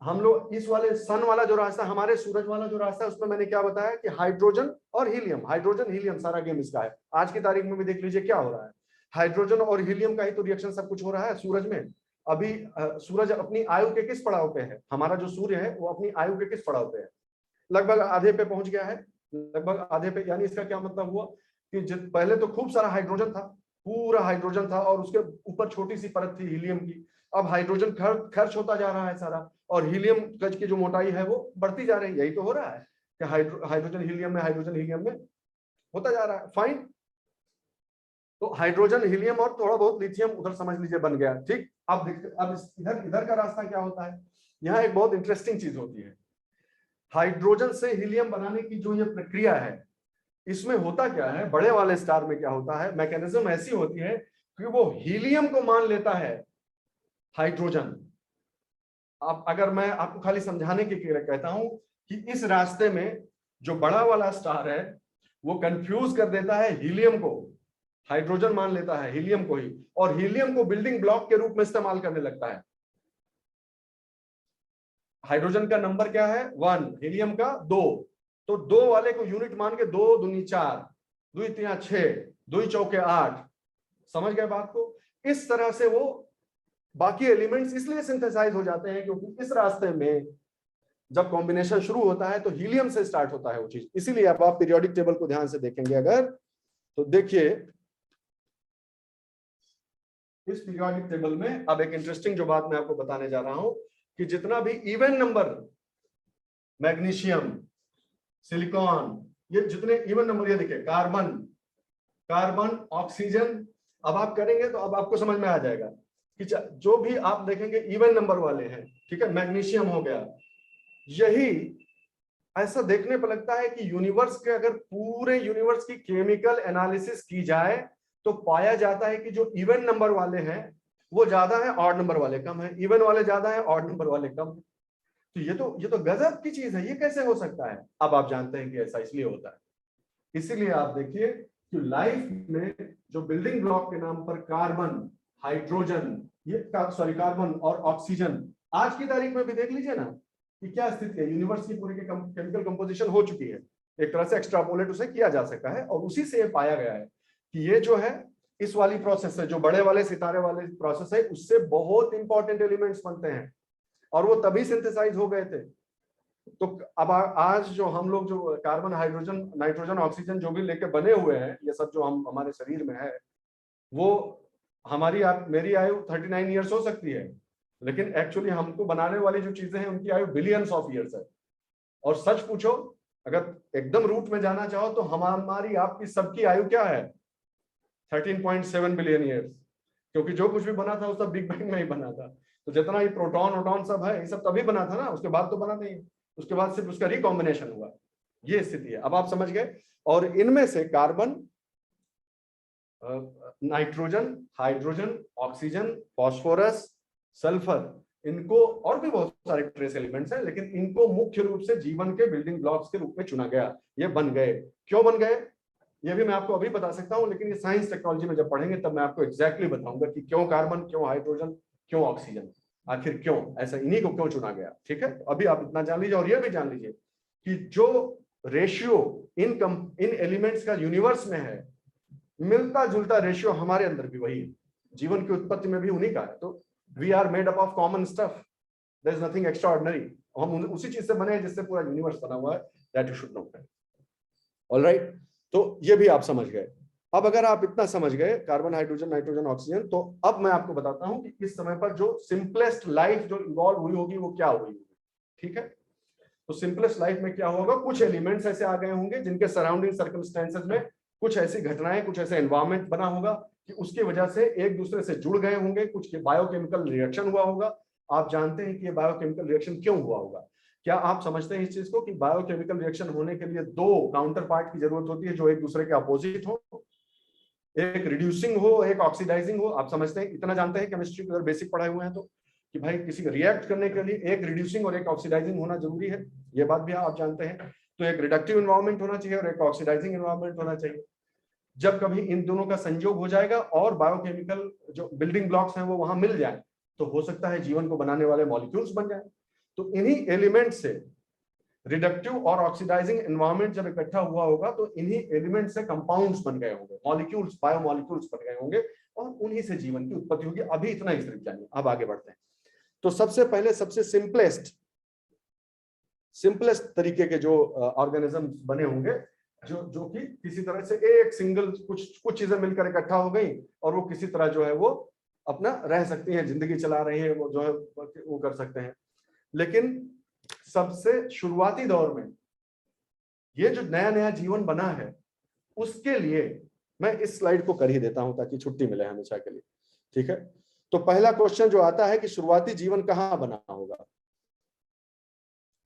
हम लोग इस वाले सन वाला जो रास्ता, हमारे सूरज वाला जो रास्ता है, उसमें मैंने क्या बताया कि हाइड्रोजन और हीलियम, हाइड्रोजन हीलियम सारा गेम इसका है। आज की तारीख में भी देख लीजिए क्या हो रहा है, हाइड्रोजन और हीलियम का ही तो रिएक्शन सब कुछ हो रहा है सूरज में। अभी सूरज अपनी आयु के किस पड़ाव पे है, हमारा जो सूर्य है वो अपनी आयु के किस पड़ाव पे है, लगभग आधे पे पहुंच गया है, लगभग आधे पे। यानी इसका क्या मतलब हुआ कि पहले तो खूब सारा हाइड्रोजन था, पूरा हाइड्रोजन था, और उसके ऊपर छोटी सी परत थी हीलियम की। अब हाइड्रोजन खर्च होता जा रहा है सारा, और हीलियम गज की जो मोटाई है वो बढ़ती जा रही है। यही तो हो रहा है कि हाइड्रोजन हीलियम में, हाइड्रोजन हीलियम में होता जा रहा है। फाइन, तो हाइड्रोजन हीलियम और थोड़ा बहुत लिथियम उधर समझ लीजिए बन गया, ठीक। अब इधर इधर का रास्ता क्या होता है, यहाँ एक बहुत इंटरेस्टिंग चीज होती है। हाइड्रोजन से हीलियम बनाने की जो ये प्रक्रिया है, इसमें होता क्या है, बड़े वाले स्टार में क्या होता है, मैकेनिज्म ऐसी होती है कि वो हीलियम को मान लेता है हाइड्रोजन। अब अगर मैं आपको खाली समझाने के लिए कहता हूं कि इस रास्ते में जो बड़ा वाला स्टार है वो कंफ्यूज कर देता है हीलियम को, हाइड्रोजन मान लेता है हीलियम को ही, और हीलियम को बिल्डिंग ब्लॉक के रूप में इस्तेमाल करने लगता है। हाइड्रोजन का नंबर क्या है 1, हीलियम का 2, तो 2 वाले को यूनिट मान के 2 दूनी 4, 2 3 6, 2 चौके 8। समझ गए बात को। इस तरह से वो बाकी एलिमेंट्स इसलिए सिंथेसाइज हो जाते हैं क्योंकि इस रास्ते में जब कॉम्बिनेशन शुरू होता है तो हीलियम से स्टार्ट होता है वो चीज। इसीलिए अब आप पीरियोडिक टेबल को ध्यान से देखेंगे अगर, तो देखिए इस पीरियोडिक टेबल में अब एक इंटरेस्टिंग जो बात मैं आपको बताने जा रहा हूं कि जितना भी इवन नंबर, मैग्नीशियम, सिलिकॉन, ये जितने इवन नंबर, ये देखिए कार्बन, कार्बन, ऑक्सीजन, अब आप करेंगे तो अब आपको समझ में आ जाएगा कि जो भी आप देखेंगे इवन नंबर वाले हैं, ठीक है, मैग्नीशियम हो गया, यही ऐसा देखने पर लगता है कि यूनिवर्स के, अगर पूरे यूनिवर्स की केमिकल एनालिसिस की जाए तो पाया जाता है कि जो इवन नंबर वाले हैं वो ज्यादा है, ऑड नंबर वाले कम है, इवन वाले ज्यादा है, ऑड नंबर वाले कम है। तो ये तो गजब की चीज है, ये कैसे हो सकता है। अब आप जानते हैं कि ऐसा इसलिए होता है। इसीलिए आप देखिए कि लाइफ में जो बिल्डिंग ब्लॉक के नाम पर कार्बन, हाइड्रोजन, ये सॉरी कार्बन और ऑक्सीजन, आज की तारीख में भी देख लीजिए ना कि क्या स्थिति है, यूनिवर्स की पूरी केमिकल कंपोजिशन हो चुकी है, एक तरह से एक्सट्रापोलेट उसे किया जा सकता है, और उसी से ये पाया गया है कि ये जो है इस वाली प्रोसेस है, जो बड़े वाले सितारे वाले प्रोसेस है, उससे बहुत इंपॉर्टेंट एलिमेंट्स बनते हैं और वो तभी सिंथेसाइज हो गए थे। तो अब आज जो हम लोग जो कार्बन, हाइड्रोजन, नाइट्रोजन, ऑक्सीजन जो भी लेके बने हुए हैं, ये सब जो हम हमारे शरीर में है, वो हमारी मेरी आयु 39 ईयर्स हो सकती है, लेकिन एक्चुअली हमको बनाने वाली जो चीजें हैं उनकी आयु बिलियंस ऑफ ईयर्स है। और सच पूछो, अगर एकदम रूट में जाना चाहो तो हमारी आपकी सबकी आयु क्या है, 13.7 बिलियन ईयर्स, क्योंकि जो कुछ भी बना था वो सब बिग बैंग में ही बना था। तो जितना ही प्रोटॉन वोटॉन सब है, ये सब तभी बना था ना, उसके बाद तो बना नहीं, उसके बाद सिर्फ उसका रिकॉम्बिनेशन हुआ। ये स्थिति है, अब आप समझ गए। और इनमें से carbon, nitrogen, hydrogen, oxygen, phosphorus, sulphur, इनको और भी बहुत सारे ट्रेस एलिमेंट्स हैं, लेकिन इनको मुख्य रूप से जीवन के बिल्डिंग ब्लॉक्स के रूप में चुना गया। ये बन गए, क्यों बन गए ये भी मैं आपको अभी बता सकता हूं, लेकिन ये साइंस टेक्नोलॉजी में जब पढ़ेंगे तब मैं आपको एग्जैक्टली बताऊंगा कि क्यों कार्बन, क्यों हाइड्रोजन, क्यों ऑक्सीजन, आखिर क्यों ऐसा, इन्हीं को क्यों चुना गया। ठीक है, अभी आप इतना जान लीजिए, और ये भी जान लीजिए कि जो रेशियो इन एलिमेंट्स का यूनिवर्स में है, मिलता जुलता रेशियो हमारे अंदर भी वही है, जीवन की उत्पत्ति में भी उन्हीं का है। तो we are made up of common stuff, there is nothing extraordinary, हम उसी चीज से बने हैं जिससे पूरा यूनिवर्स बना हुआ है, that you should know. Alright, तो ये भी आप समझ गए। अब अगर आप इतना समझ गए कार्बन, हाइड्रोजन, नाइट्रोजन, ऑक्सीजन, तो अब मैं आपको बताता हूं कि इस समय पर जो सिंपलेस्ट लाइफ जो इवॉल्व हुई होगी वो क्या हुई होगी। ठीक है, तो सिंपलेस्ट लाइफ में क्या होगा, कुछ एलिमेंट्स ऐसे आ गए होंगे जिनके सराउंडिंग सर्कमस्टेंसेस में कुछ ऐसी घटनाएं, कुछ ऐसे एनवायरमेंट बना होगा कि उसकी वजह से एक दूसरे से जुड़ गए होंगे, कुछ बायोकेमिकल रिएक्शन हुआ होगा। आप जानते हैं कि ये बायोकेमिकल रिएक्शन क्यों हुआ होगा? क्या आप समझते हैं इस चीज को कि बायोकेमिकल रिएक्शन होने के लिए दो काउंटर पार्ट की जरूरत होती है जो एक दूसरे के अपोजिट हो, एक रिड्यूसिंग हो, एक ऑक्सीडाइजिंग हो? आप समझते हैं, इतना जानते हैं केमिस्ट्री के अगर बेसिक पढ़ाए हुए हैं तो, कि भाई किसी को रिएक्ट करने के लिए एक रिड्यूसिंग और एक ऑक्सीडाइजिंग होना जरूरी है, ये बात भी आप जानते हैं। तो एक रिडक्टिव एनवायरनमेंट होना चाहिए और एक ऑक्सीडाइजिंग एनवायरनमेंट होना चाहिए। जब कभी इन दोनों का संयोग हो जाएगा और बायोकेमिकल जो बिल्डिंग ब्लॉक्स हैं वो वहां मिल जाए, तो हो सकता है जीवन को बनाने वाले मॉलिक्यूल्स बन जाए। तो इन्हीं एलिमेंट से रिडक्टिव और ऑक्सीडाइजिंग एनवायरनमेंट जब इकट्ठा हुआ होगा तो इन्हीं एलिमेंट से कंपाउंड्स बन गए होंगे, मॉलिक्यूल्स, बायोमॉलिक्यूल्स बन गए होंगे और उन्हीं से जीवन की उत्पत्ति होगी। अभी इतना ही सिर्फ जानिए, अब आगे बढ़ते हैं। तो सबसे पहले सबसे सिंपलेस्ट तरीके के जो ऑर्गेनिज्म बने होंगे, जो कि किसी तरह से एक सिंगल कुछ चीजें मिलकर इकट्ठा हो गई और वो किसी तरह जो है वो अपना रह सकती हैं, जिंदगी चला रही है, वो जो है वो कर सकते हैं। लेकिन सबसे शुरुआती दौर में ये जो नया नया जीवन बना है, उसके लिए मैं इस स्लाइड को कर ही देता हूं ताकि छुट्टी मिले हमेशा के लिए। ठीक है, तो पहला क्वेश्चन जो आता है कि शुरुआती जीवन कहां बना होगा।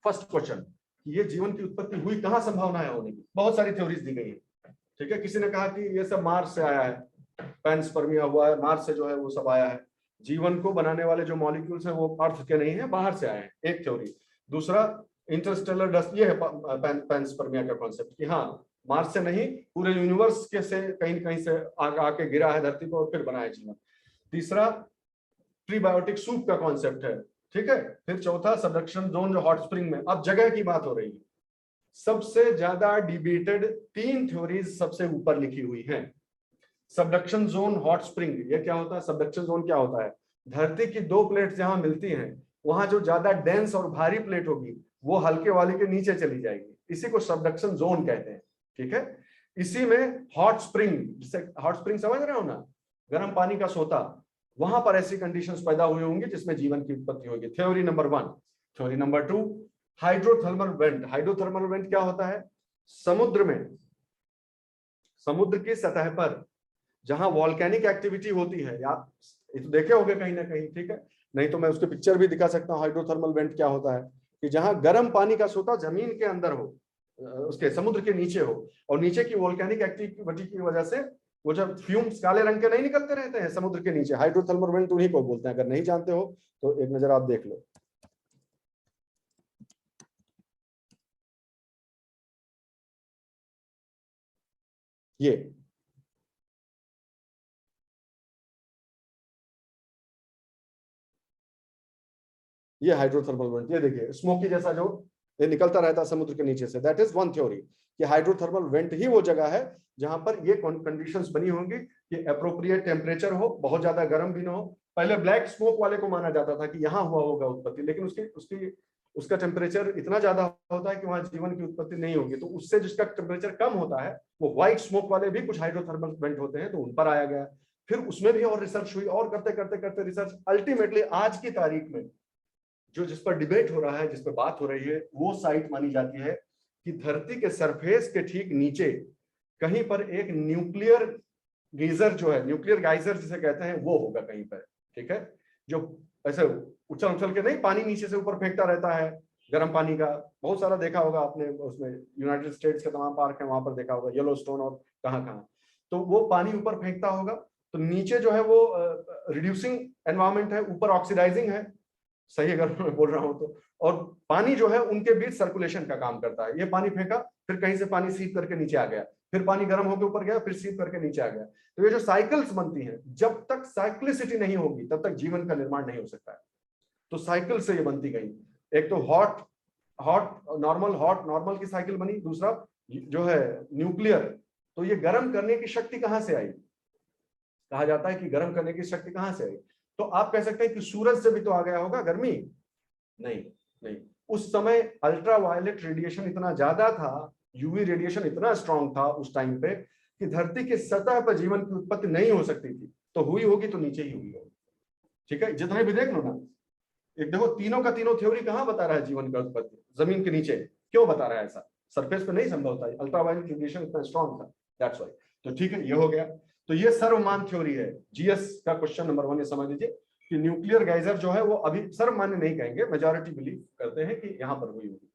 फर्स्ट क्वेश्चन, ये जीवन की उत्पत्ति हुई कहां, संभावना है होने की। बहुत सारी थ्योरीज दी गई है। ठीक है, किसी ने कहा कि ये सब मार्स से आया है, पैनस्पर्मिया हुआ है, मार्स से जो है वो सब आया है। जीवन को बनाने वाले जो मॉलिक्यूल्स हैं वो अर्थ के नहीं है, बाहर से आए हैं, एक थ्योरी। दूसरा, इंटरस्टेलर डस्ट, ये है पैनस्पर्मिया का कॉन्सेप्ट कि हाँ मार्स से नहीं, पूरे यूनिवर्स के से कहीं कहीं से आके गिरा है धरती पर और फिर बना है जीवन। तीसरा, प्रीबायोटिक सूप का कॉन्सेप्ट है। ठीक है, फिर चौथा, सबडक्शन जोन जो हॉट स्प्रिंग में, अब जगह की बात हो रही है। सबसे ज्यादा डिबेटेड 3 थ्योरीज सबसे ऊपर लिखी हुई हैं। सबडक्शन जोन, हॉट स्प्रिंग, ये क्या होता है? सबडक्शन जोन क्या होता है? धरती की 2 प्लेट जहां मिलती हैं, वहां जो ज्यादा डेंस और भारी प्लेट होगी वो हल्के वाले के नीचे चली जाएगी, इसी को सबडक्शन जोन कहते हैं। ठीक है, इसी में हॉट स्प्रिंग, जिसे हॉट स्प्रिंग समझ रहे हो ना, गर्म पानी का सोता, वहां पर ऐसी कंडीशंस पैदा हुई होंगी जिसमें जीवन की उत्पत्ति होगी। Theory number 1। Theory number 2, hydrothermal vent. Hydrothermal vent क्या होता है? समुद्र में, समुद्र की सतह पर जहां वॉल्केनिक एक्टिविटी होती है, आप ये तो देखे होंगे कहीं ना कहीं। ठीक है, नहीं तो मैं उसके पिक्चर भी दिखा सकता हूं। हाइड्रोथर्मल वेंट क्या होता है कि जहां गर्म पानी का सोता जमीन के अंदर हो, उसके समुद्र के नीचे हो, और नीचे की वॉल्केनिक एक्टिविटी की वजह से वो जब फ्यूम्स काले रंग के नहीं निकलते रहते हैं समुद्र के नीचे, हाइड्रोथर्मल वेंट उन्हीं को बोलते हैं। अगर नहीं जानते हो तो एक नजर आप देख लो। ये हाइड्रोथर्मल वेंट, ये देखिए स्मोकी जैसा जो ये निकलता रहता है समुद्र के नीचे से, दैट इज वन थ्योरी कि हाइड्रोथर्मल वेंट ही वो जगह है जहां पर ये कंडीशंस बनी होंगी कि अप्रोप्रिएट टेम्परेचर हो, बहुत ज्यादा गर्म भी ना हो। पहले ब्लैक स्मोक वाले को माना जाता था कि यहाँ हुआ होगा उत्पत्ति, लेकिन उसका टेम्परेचर इतना ज्यादा होता है कि वहां जीवन की उत्पत्ति नहीं होगी। तो उससे जिसका टेम्परेचर कम होता है, वो व्हाइट स्मोक वाले भी कुछ हाइड्रोथर्मल वेंट होते हैं, तो उन पर आया गया। फिर उसमें भी और रिसर्च हुई, और करते करते करते रिसर्च अल्टीमेटली आज की तारीख में जो जिस पर डिबेट हो रहा है, जिस पर बात हो रही है, वो साइट मानी जाती है कि धरती के सरफेस के ठीक नीचे कहीं पर एक न्यूक्लियर गीजर जो है, न्यूक्लियर गाइजर जिसे कहते हैं, वो होगा कहीं पर। ठीक है, जो ऐसे उछल उछल के नहीं पानी नीचे से ऊपर फेंकता रहता है, गर्म पानी का, बहुत सारा देखा होगा आपने, उसमें यूनाइटेड स्टेट्स के तमाम पार्क है, वहां पर देखा होगा, येलोस्टोन और कहाँ कहाँ। तो वो पानी ऊपर फेंकता होगा, तो नीचे जो है वो रिड्यूसिंग एनवायरमेंट है, ऊपर ऑक्सीडाइजिंग है, सही अगर मैं बोल रहा हूं तो। और पानी जो है उनके बीच सर्कुलेशन का काम करता है। ये पानी फेंका, फिर कहीं से पानी सीप करके नीचे आ गया, फिर पानी गर्म होकर ऊपर गया, फिर सीप करके नीचे आ गया। तो ये जो साइकिल्स बनती हैं, जब तक साइक्लिसिटी नहीं होगी तब तक जीवन का निर्माण नहीं हो सकता है। तो साइकिल से ये बनती गई। एक तो हॉट नॉर्मल की साइकिल बनी, दूसरा जो है न्यूक्लियर। तो ये गर्म करने की शक्ति कहां से आई? कहा जाता है कि गर्म करने की शक्ति कहां से आई? तो आप कह सकते हैं कि सूरज से भी तो आ गया होगा गर्मी। नहीं, उस समय अल्ट्रावायलेट रेडिएशन इतना ज्यादा था यूवी रेडिएशन इतना स्ट्रांग था उस टाइम पे कि धरती की सतह पर जीवन की उत्पत्ति नहीं हो सकती थी, तो हुई होगी तो नीचे ही हुई होगी। ठीक है, जितने भी देख लो ना, एक देखो तीनों का तीनों थ्योरी कहां बता रहा है जीवन का उत्पत्ति, जमीन के नीचे। क्यों बता रहा है ऐसा? सरफेस पे नहीं संभव था, अल्ट्रावायलेट रेडिएशन इतना स्ट्रांग था, दैट्स व्हाई। तो ठीक है, ये हो गया। तो ये सर्वमान्य थ्योरी है। जीएस का क्वेश्चन नंबर 1 ये समझ लीजिए कि न्यूक्लियर गैजर जो है वो अभी सर्वमान्य नहीं कहेंगे, मेजॉरिटी बिलीव करते हैं कि यहाँ पर हुई होगी।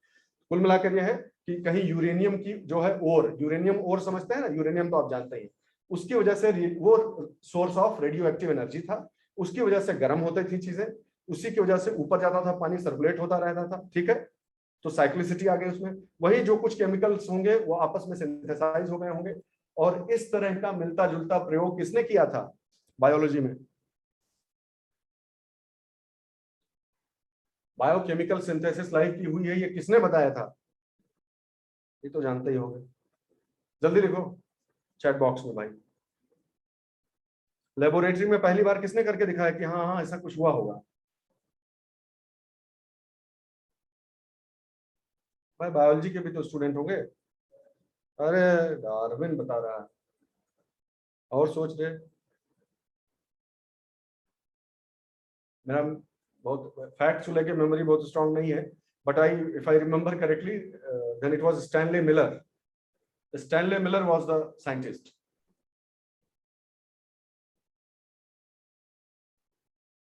कुल मिलाकर यह है कि कहीं यूरेनियम की जो है ओर, यूरेनियम ओर समझते हैं ना, यूरेनियम तो आप जानते ही, उसकी वजह से वो source of radio active energy था, उसकी वजह से गर्म होती थी चीजें, उसी की वजह से ऊपर जाता था पानी, सर्कुलेट होता रहता था। ठीक है, तो साइक्लिसिटी आ गई उसमें, वही जो कुछ केमिकल्स होंगे वो आपस में सिंथेसाइज हो गए होंगे, और इस तरह का मिलता जुलता प्रयोग किसने किया था बायोलॉजी में? बायोकेमिकल सिंथेसिस लाइफ की हुई है, ये किसने बताया था? ये तो जानते ही होंगे, जल्दी लिखो चैट बॉक्स में भाई। लेबोरेटरी में पहली बार किसने करके दिखाया कि हाँ हाँ ऐसा कुछ हुआ होगा? भाई बायोलॉजी के भी तो स्टूडेंट होंगे। अरे डार्विन बता रहा है, और सोच रहे। मेरा बहुत फैक्ट्स को लेके मेमोरी बहुत स्ट्रांग नहीं है, but I if I remember correctly then it was Stanley Miller. Stanley Miller was the scientist.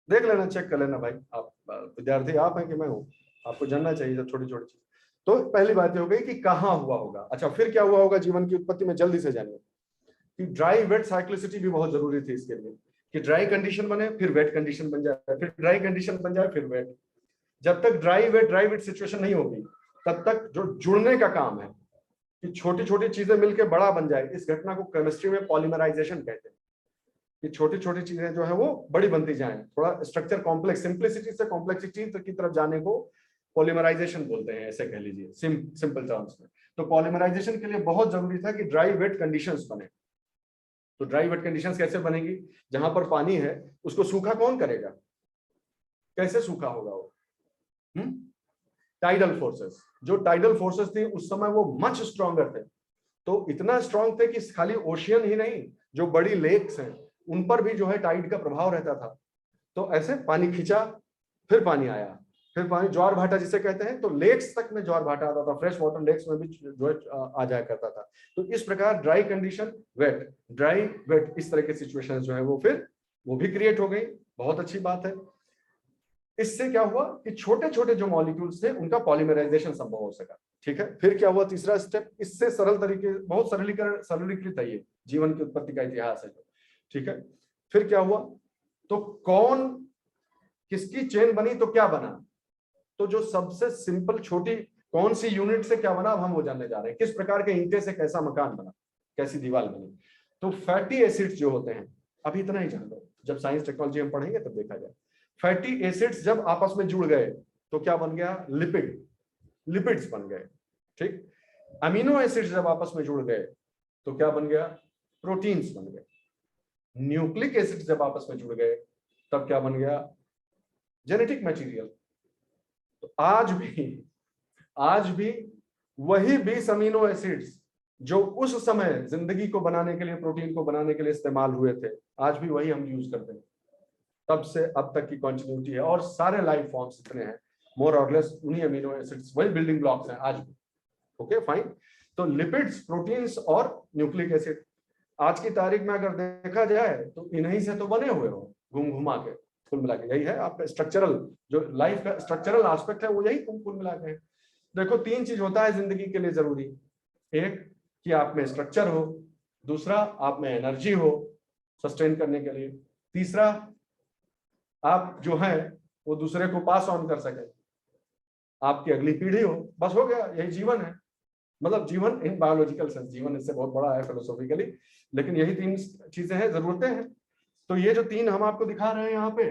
देख लेना, चेक कर लेना भाई, आप विद्यार्थी आप हैं कि मैं हूँ, आपको जानना चाहिए सब छोटी छोटी चीज। तो पहली बात ये हो गई कि कहाँ हुआ होगा। अच्छा, फिर क्या हुआ होगा जीवन की उत्पत्ति में, जल्दी से जानिए कि ड्राई वेट साइक्लिसिटी भी बहुत जरूरी थी इसके लिए, कि ड्राई कंडीशन बने फिर वेट कंडीशन बन जाए, फिर ड्राई कंडीशन बन जाए फिर वेट। जब तक ड्राई वेट सिचुएशन नहीं होगी तब तक जो जुड़ने का काम है कि छोटी छोटी चीजें मिलकर बड़ा बन जाए, इस घटना को केमिस्ट्री में पॉलीमराइजेशन कहते हैं, कि छोटी छोटी चीजें जो है वो बड़ी बनती जाएं, थोड़ा स्ट्रक्चर कॉम्प्लेक्स, सिंप्लिसिटी से कॉम्प्लेक्सिटी की तरफ जाने को पॉलीमराइजेशन बोलते हैं, ऐसे कह लीजिए सिंपल टर्म्स में। तो पॉलीमराइजेशन के लिए बहुत जरूरी था कि ड्राई वेट कंडीशंस बने। तो ड्राई वेट कंडीशंस कैसे बनेगी? जहां पर पानी है उसको सूखा कौन करेगा? कैसे सूखा होगा वो? Tidal forces. जो टाइडल फोर्सेस थी उस समय वो मच स्ट्रॉन्गर थे, तो इतना स्ट्रॉन्ग थे कि खाली ओशियन ही नहीं, जो बड़ी लेक्स हैं उन पर भी जो है टाइड का प्रभाव रहता था। तो ऐसे पानी खींचा, फिर पानी आया, फिर पानी ज्वार भाटा जिसे कहते हैं, तो लेक्स तक में ज्वार भाटा आता था, फ्रेश वाटर लेक्स में भी जो है आ जाया करता था। तो इस प्रकार dry condition, wet, dry wet, इस तरह की सिचुएशन जो है वो फिर वो भी क्रिएट हो गई। बहुत अच्छी बात है। इससे क्या हुआ कि छोटे छोटे जो मॉलिक्यूल्स थे उनका पॉलीमराइजेशन संभव हो सका। ठीक है, फिर क्या हुआ तीसरा स्टेप, इससे सरल तरीके, बहुत सरलीकृत है ये जीवन की उत्पत्ति का इतिहास है। ठीक है, फिर क्या हुआ, तो कौन किसकी चेन बनी तो क्या बना? तो जो सबसे सिंपल छोटी कौन सी यूनिट से क्या बना, अब हम वो जानने जा रहे हैं। किस प्रकार के ईंटे से कैसा मकान बना, कैसी दीवार बनी। तो फैटी एसिड्स जो होते हैं, अभी इतना ही जान लो, जब साइंस टेक्नोलॉजी हम पढ़ेंगे तब देखा जाए। फैटी एसिड्स जब आपस में जुड़ गए तो क्या बन गया? लिपिड, लिपिड्स बन गए। ठीक, अमीनो एसिड्स जब आपस में जुड़ गए तो क्या बन गया? प्रोटीन्स बन गए। न्यूक्लिक एसिड्स जब आपस में जुड़ गए तब क्या बन गया? Genetic material. तो आज भी वही 20 अमीनो एसिड्स जो उस समय जिंदगी को बनाने के लिए, प्रोटीन को बनाने के लिए इस्तेमाल हुए थे, आज भी वही हम यूज करते हैं। तब से अब तक की कंटिन्यूटी है, और सारे लाइफ फॉर्म्स इतने हैं मोर और लेस, उन्हीं अमीनो एसिड्स, वही बिल्डिंग ब्लॉक्स हैं आज भी। Okay fine. तो लिपिड्स, प्रोटीन्स और न्यूक्लिक एसिड, आज की तारीख में अगर देखा जाए तो इन्हीं से तो बने हुए हो, घूम घुमा के। कुल मिला के यही है आपका स्ट्रक्चरल, जो लाइफ का स्ट्रक्चरल एस्पेक्ट है वो यही कुल मिला के है। देखो 3 चीज होता है जिंदगी के लिए जरूरी। एक कि आप में स्ट्रक्चर हो, दूसरा आप में एनर्जी हो सस्टेन करने के लिए, तीसरा आप जो है वो दूसरे को पास ऑन कर सके, आपकी अगली पीढ़ी हो। बस हो गया, यही जीवन है। मतलब जीवन इन बायोलॉजिकल सेंस, जीवन इससे बहुत बड़ा है फिलोसॉफिकली, लेकिन यही 3 चीजें हैं, जरूरतें हैं। तो ये जो 3 हम आपको दिखा रहे हैं यहाँ पे,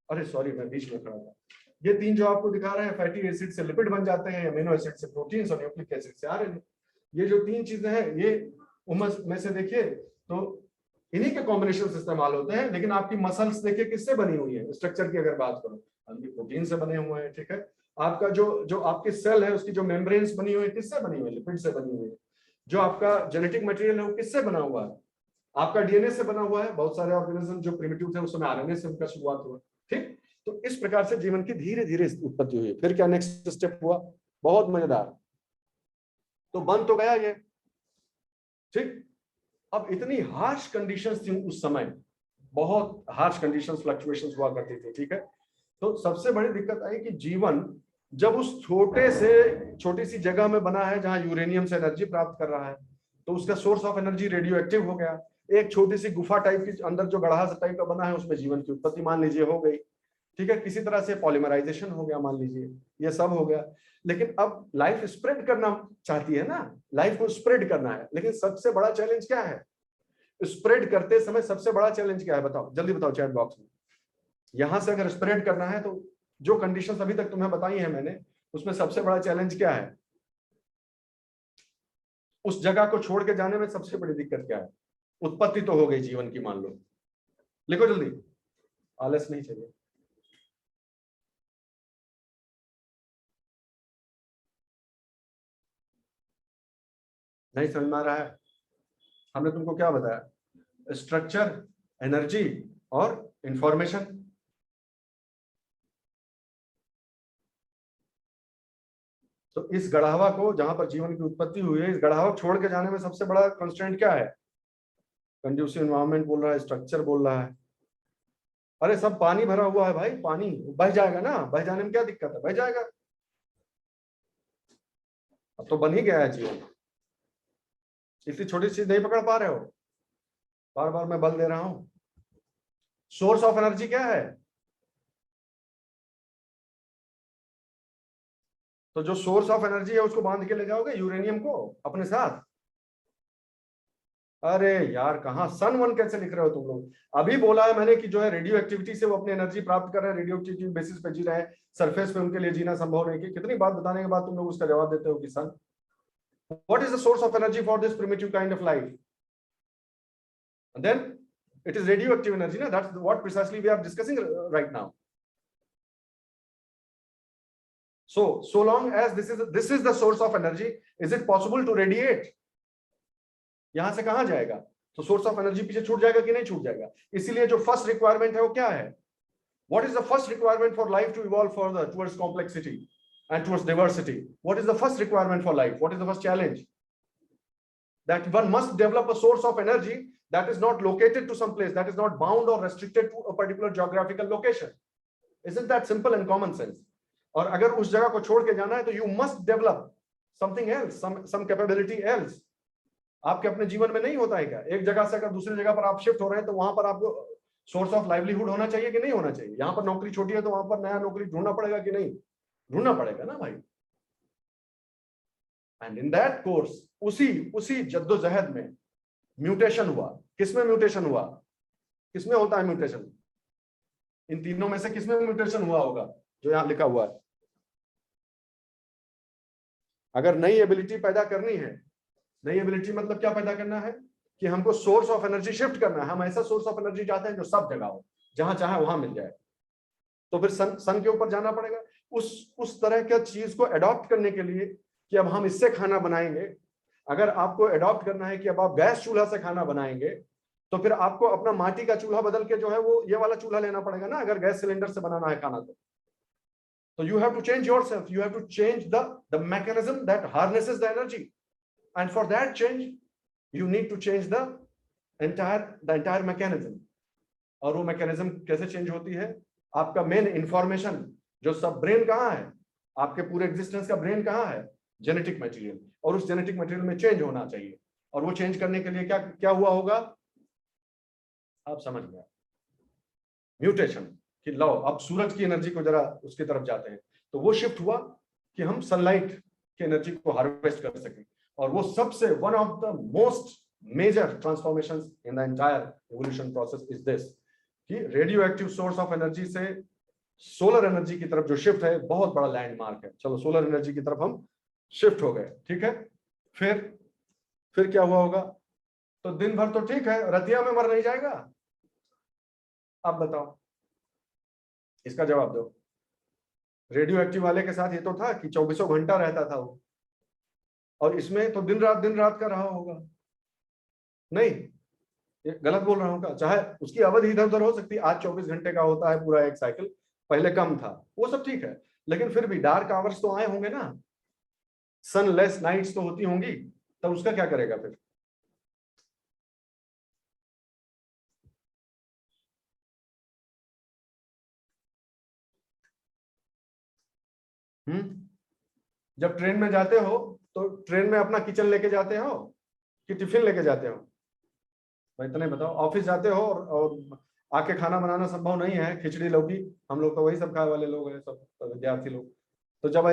अरे सॉरी मैं बीच में खड़ा था, ये 3 जो आपको दिखा रहे हैं, फैटी एसिड से लिपिड बन जाते हैं, अमीनो एसिड से प्रोटीन्स और न्यूक्लिक एसिड से आरएनए। ये जो 3 चीजें हैं, ये उम्र में से देखिए तो इन्हीं के कॉम्बिनेशन इस्तेमाल होते हैं। लेकिन आपकी मसल्स देखिए किससे बनी हुई है, स्ट्रक्चर की अगर बात करो, आपकी प्रोटीन से बने हुए हैं। ठीक है, आपका जो जो आपकी सेल है उसकी जो मेम्ब्रेन्स बनी हुई है किससे बनी हुई है? लिपिड से बनी हुई है। जो आपका जेनेटिक मटेरियल है वो किससे बना हुआ है? आपका डीएनए से बना हुआ है। बहुत सारे ऑर्गेनिज्म जो प्रिमिटिव थे उसमें आरएनए से उनका शुरुआत हुआ। ठीक, तो इस प्रकार से जीवन की धीरे धीरे उत्पत्ति हुई। फिर क्या नेक्स्ट स्टेप हुआ? बहुत मजेदार। तो बन तो गया ये, ठीक। अब इतनी हार्श कंडीशंस थी उस समय, बहुत हार्श कंडीशंस, फ्लक्चुएशंस हुआ करती थी, ठीक है। तो सबसे बड़ी दिक्कत आई कि जीवन जब उस छोटी सी जगह में बना है जहां यूरेनियम से एनर्जी प्राप्त कर रहा है, तो उसका source of energy radio active हो गया। एक छोटी सी गुफा टाइप की अंदर जो गढ़ा टाइप का बना है उसमें जीवन की उत्पत्ति मान लीजिए हो गई, ठीक है। किसी तरह से पॉलीमराइजेशन हो गया मान लीजिए, ये सब हो गया। लेकिन अब लाइफ स्प्रेड करना चाहती है ना, लाइफ को स्प्रेड करना है। लेकिन सबसे बड़ा चैलेंज क्या है स्प्रेड करते समय? सबसे बड़ा चैलेंज क्या है बताओ, जल्दी बताओ चैट बॉक्स में। यहां से अगर स्प्रेड करना है तो जो कंडीशंस अभी तक तुम्हें बताई है मैंने, उसमें सबसे बड़ा चैलेंज क्या है? उस जगह को छोड़ के जाने में सबसे बड़ी दिक्कत क्या है? उत्पत्ति तो हो गई जीवन की मान लो, लिखो जल्दी, आलस नहीं चाहिए। नहीं समझ में आ रहा है? हमने तुमको क्या बताया? स्ट्रक्चर, एनर्जी और इंफॉर्मेशन। तो इस गढ़ावा को, जहां पर जीवन की उत्पत्ति हुई है, इस गढ़ावा को छोड़ के जाने में सबसे बड़ा कंस्ट्रेंट क्या है? कंड्यूसिव एनवायरनमेंट बोल रहा है, स्ट्रक्चर बोल रहा है। अरे सब पानी भरा हुआ है भाई, पानी बह जाएगा ना, बह जाने में क्या दिक्कत है? बह जाएगा। अब तो बन ही गया है जीवन, इतनी छोटी चीज नहीं पकड़ पा रहे हो? बार बार मैं बल दे रहा हूं। सोर्स ऑफ एनर्जी क्या है? तो जो सोर्स ऑफ एनर्जी है उसको बांध के ले जाओगे यूरेनियम को अपने साथ? अरे यार कहाँ सन वन कैसे लिख रहे हो तुम लोग? अभी बोला है मैंने कि जो है रेडियो एक्टिविटी से वो अपनी एनर्जी प्राप्त कर रहे हैं, रेडियो एक्टिविटी बेसिस पे जी रहे हैं, सरफेस पे उनके लिए जीना संभव नहीं। कि कितनी बात बताने के बाद तुम लोग उसका जवाब देते हो कि son, what is the source of energy for this primitive kind of life? Then it is radioactive energy, na? That's what precisely we are discussing right now. So long as this is the source of energy, is it possible to radiate? यहां से कहां जाएगा? तो source of energy पीछे छूट जाएगा कि नहीं छूट जाएगा? इसीलिए जो फर्स्ट रिक्वायरमेंट है वो क्या है? What is the first requirement for life to evolve further towards complexity and towards diversity? What is the first requirement for life? What is the first challenge? That one must develop a source of energy that is not located to some place, that is not bound or restricted to a particular geographical location. Isn't that simple and common sense? और अगर उस जगह को छोड़ के जाना है तो you must develop something else, some capability else. आपके अपने जीवन में नहीं होता है क्या? एक जगह से अगर दूसरी जगह पर आप शिफ्ट हो रहे हैं तो वहां पर आपको सोर्स ऑफ लाइवलीहुड होना चाहिए कि नहीं होना चाहिए? यहाँ पर नौकरी छोटी है तो वहां पर नया नौकरी ढूंढना पड़ेगा कि नहीं? ढूंढना पड़ेगा ना भाई। एंड इन दैट कोर्स, उसी जद्दोजहद में म्यूटेशन हुआ। किसमें म्यूटेशन हुआ? किसमें होता है म्यूटेशन? इन तीनों में से किसमें म्यूटेशन हुआ होगा जो यहां लिखा हुआ है? अगर नई एबिलिटी पैदा करनी है, नई एबिलिटी मतलब क्या पैदा करना है? कि हमको सोर्स ऑफ एनर्जी शिफ्ट करना है। हम ऐसा सोर्स ऑफ एनर्जी चाहते हैं जो सब जगह हो, जहां चाहे वहां मिल जाए। तो फिर सन के ऊपर जाना पड़ेगा। उस तरह का चीज को अडॉप्ट करने के लिए कि अब हम इससे खाना बनाएंगे। अगर आपको अडॉप्ट करना है कि अब आप गैस चूल्हा से खाना बनाएंगे, तो फिर आपको अपना माटी का चूल्हा बदल के जो है वो ये वाला चूल्हा लेना पड़ेगा ना, अगर गैस सिलेंडर से बनाना है खाना तो you have to change yourself, you have to change the mechanism that harnesses the energy, and for that change you need to change the entire mechanism. और वो मैकेनिज्म कैसे चेंज होती है? आपका मेन इंफॉर्मेशन जो सब ब्रेन कहाँ है, आपके पूरे एग्जिस्टेंस का ब्रेन कहाँ है? Genetic material. और उस जेनेटिक मटेरियल में चेंज होना चाहिए। और वो चेंज करने के लिए क्या क्या हुआ होगा? आप समझ गए, म्यूटेशन। कि लो अब सूरज की एनर्जी को जरा उसकी तरफ जाते हैं, तो वो शिफ्ट हुआ कि हम सनलाइट की एनर्जी को हार्वेस्ट कर सकें। और वो सबसे one of the most major transformations in the entire evolution process is this, कि radioactive source of energy से सोलर एनर्जी की तरफ जो शिफ्ट है बहुत बड़ा लैंडमार्क है। चलो सोलर एनर्जी की तरफ हम शिफ्ट हो गए, ठीक है। फिर क्या हुआ होगा? तो दिन भर तो ठीक है, रतिया में मर नहीं जाएगा? अब बताओ, इसका जवाब दो। रेडियो एक्टिव वाले के साथ ये तो था कि 24 घंटा रहता था वो, और इसमें तो दिन रात का रहा होगा। नहीं, ये गलत बोल रहा हूँ क्या? चाहे उसकी अवधि इधर उधर हो सकती है, आज 24 घंटे का होता है पूरा एक साइकिल, पहले कम था, वो सब ठीक है, लेकिन फिर भी डार्क आवर्स तो आए होंगे ना, सनलेस नाइट्स तो होती होंगी, तब उसका क्या करेगा फिर? जब ट्रेन में जाते हो तो ट्रेन में अपना किचन लेके जाते हो कि टिफिन लेके जाते हो? भाई इतना ही बताओ। ऑफिस जाते हो और आके खाना बनाना संभव नहीं है, खिचड़ी लौकी, हम लोग तो वही सब खाए वाले लोग हैं, सब विद्यार्थी लोग। तो जब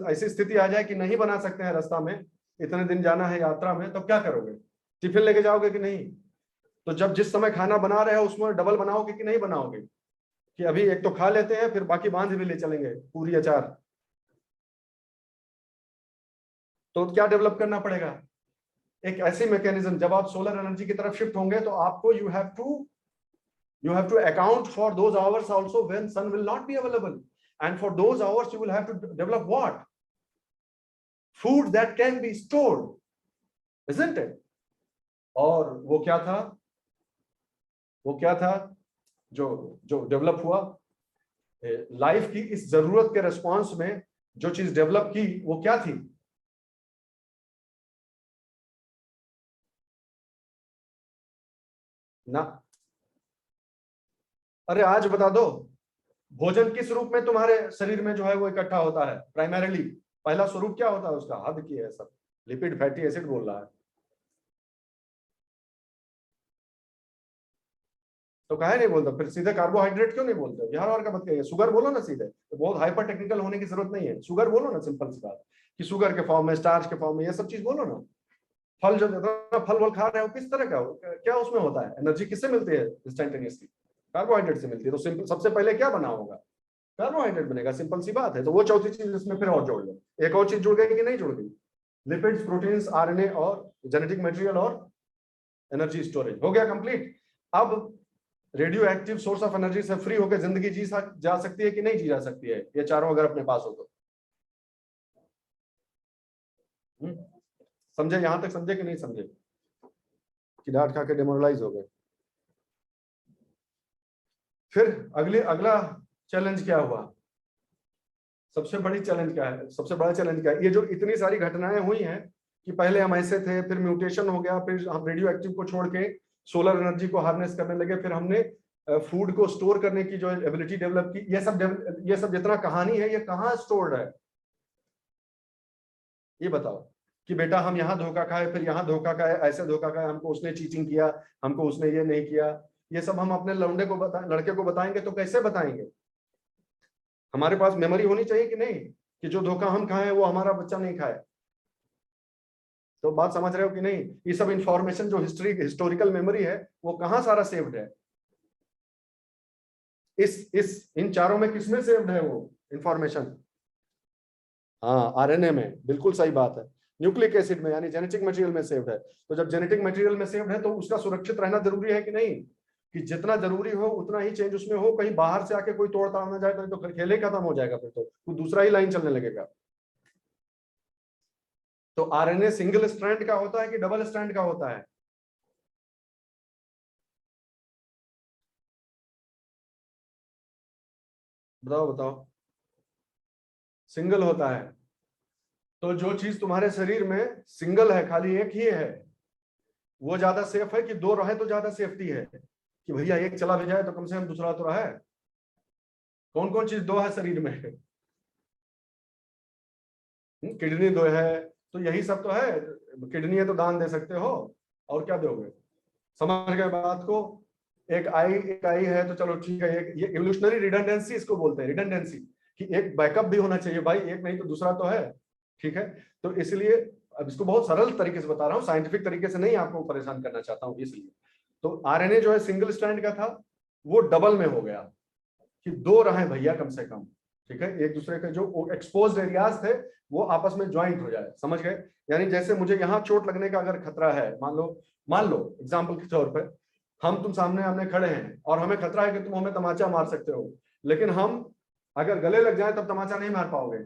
ऐसी स्थिति आ जाए कि नहीं बना सकते हैं, रास्ता में इतने दिन जाना है यात्रा में, तो क्या करोगे? टिफिन लेके जाओगे कि नहीं? तो जब जिस समय खाना बना रहे हो उसमें डबल बनाओगे कि नहीं बनाओगे, कि अभी एक तो खा लेते हैं फिर बाकी बांध भी ले चलेंगे, पूरी अचार? तो क्या डेवलप करना पड़ेगा? एक ऐसी मैकेनिज्म, जब आप सोलर एनर्जी की तरफ शिफ्ट होंगे तो आपको you have to account for those hours also when sun will not be available, and for those hours you will have to develop what? Food that can be stored, isn't it? और वो क्या था? वो क्या था जो जो develop हुआ? लाइफ की इस जरूरत के रिस्पॉन्स में जो चीज डेवलप की वो क्या थी? ना, अरे आज बता दो, भोजन किस रूप में तुम्हारे शरीर में जो है वो इकट्ठा होता है प्राइमरीली? पहला स्वरूप क्या होता है उसका? हद की है सब, लिपिड फैटी एसिड बोल रहा है। तो काहे नहीं बोलते फिर सीधे? कार्बोहाइड्रेट क्यों नहीं बोलते? बिहार वार का मत कहिए, शुगर बोलो ना सीधे, तो बहुत हाइपर टेक्निकल होने की जरूरत नहीं है, शुगर बोलो ना, सिंपल सी बात, कि शुगर के फॉर्म में, स्टार्च के फॉर्म में, ये सब चीज बोलो ना। फल जो फल वल खा रहे हो किस तरह का हो, क्या उसमें होता है? एनर्जी किससे मिलती है इंस्टेंटेनियसली? कार्बोहाइड्रेट से मिलती है। तो सिंपल, सबसे पहले क्या बना होगा? कार्बोहाइड्रेट बनेगा, सिंपल सी बात है। तो वो चौथी चीज इसमें फिर और जोड़ लो, एक और चीज जुड़ गई कि नहीं जुड़ गई? लिपिड्स, प्रोटीन्स, आरएनए और जेनेटिक मटेरियल और एनर्जी स्टोरेज, हो गया कंप्लीट। अब radio active source of energy से फ्री होकर जिंदगी जा सकती है कि नहीं जी जा सकती है? ये चारों अगर अपने पास हो तो समझे? यहां तक समझे कि नहीं समझे? कि डांट खा के डिमोरलाइज हो गए? फिर अगला चैलेंज क्या हुआ? सबसे बड़ी चैलेंज क्या है? सबसे बड़ा चैलेंज क्या है? ये जो इतनी सारी घटनाएं हुई हैं कि पहले हम ऐसे थे, फिर म्यूटेशन हो गया, फिर हम रेडियो एक्टिव को छोड़ के सोलर एनर्जी को हार्नेस करने लगे, फिर हमने फूड को स्टोर करने की जो एबिलिटी डेवलप की, ये सब जितना कहानी है ये कहाँ स्टोर्ड है? ये बताओ कि बेटा हम यहाँ धोखा खाए, फिर यहाँ धोखा खाए, ऐसे धोखा खाए, हमको उसने चीटिंग किया, हमको उसने ये नहीं किया, ये सब हम अपने लड़के को बताएंगे तो कैसे बताएंगे? हमारे पास मेमोरी होनी चाहिए कि नहीं, कि जो धोखा हम खाए वो हमारा बच्चा नहीं खाए। तो बात समझ रहे हो कि नहीं? ये सब इंफॉर्मेशन जो हिस्टोरिकल मेमोरी है वो कहाँ सारा सेव्ड है? इस इन चारों में किसमें सेव्ड है वो इंफॉर्मेशन? हाँ, आरएनए में, बिल्कुल सही बात है। न्यूक्लिक एसिड में, यानी जेनेटिक मटेरियल में सेव्ड है। तो जब जेनेटिक मटेरियल में सेव्ड है तो उसका सुरक्षित रहना जरूरी है कि नहीं? कि जितना जरूरी हो उतना ही चेंज उसमें हो, कहीं बाहर से आके कोई तोड़ ताड़ ना जाए तो खेल ही खत्म हो जाएगा, फिर तो कोई दूसरा ही लाइन चलने लगेगा। तो आरएनए सिंगल स्ट्रैंड का होता है कि डबल स्ट्रैंड का होता है? बताओ बताओ। सिंगल होता है। तो जो चीज तुम्हारे शरीर में सिंगल है, खाली एक ही है, वो ज्यादा सेफ है कि दो रहे तो ज्यादा सेफ्टी है? कि भैया एक चला भी जाए तो कम से कम दूसरा तो रहा है। कौन कौन चीज दो है शरीर में? किडनी दो है, तो यही सब तो है। किडनी है तो दान दे सकते हो, और क्या दोगे? समझ गए बात को? एक आई है तो चलो ठीक है, ये इवोल्यूशनरी रिडंडेंसी इसको बोलते हैं, रिडंडेंसी, कि एक बैकअप भी होना चाहिए भाई, एक नहीं तो दूसरा तो है। ठीक है, तो इसलिए अब इसको बहुत सरल तरीके से बता रहा हूँ, साइंटिफिक तरीके से नहीं आपको परेशान करना चाहता हूँ इसलिए। तो आरएनए जो है सिंगल स्ट्रैंड का था, वो डबल में हो गया, कि दो रहे भैया कम से कम। ठीक है, एक दूसरे के जो एक्सपोज्ड एरियाज थे वो आपस में ज्वाइंट हो जाए, समझ गए? यानी जैसे मुझे यहाँ चोट लगने का अगर खतरा है, मान लो एग्जाम्पल के तौर पर, हम तुम सामने आमने खड़े हैं और हमें खतरा है कि तुम हमें तमाचा मार सकते हो, लेकिन हम अगर गले लग जाए तब तमाचा नहीं मार पाओगे,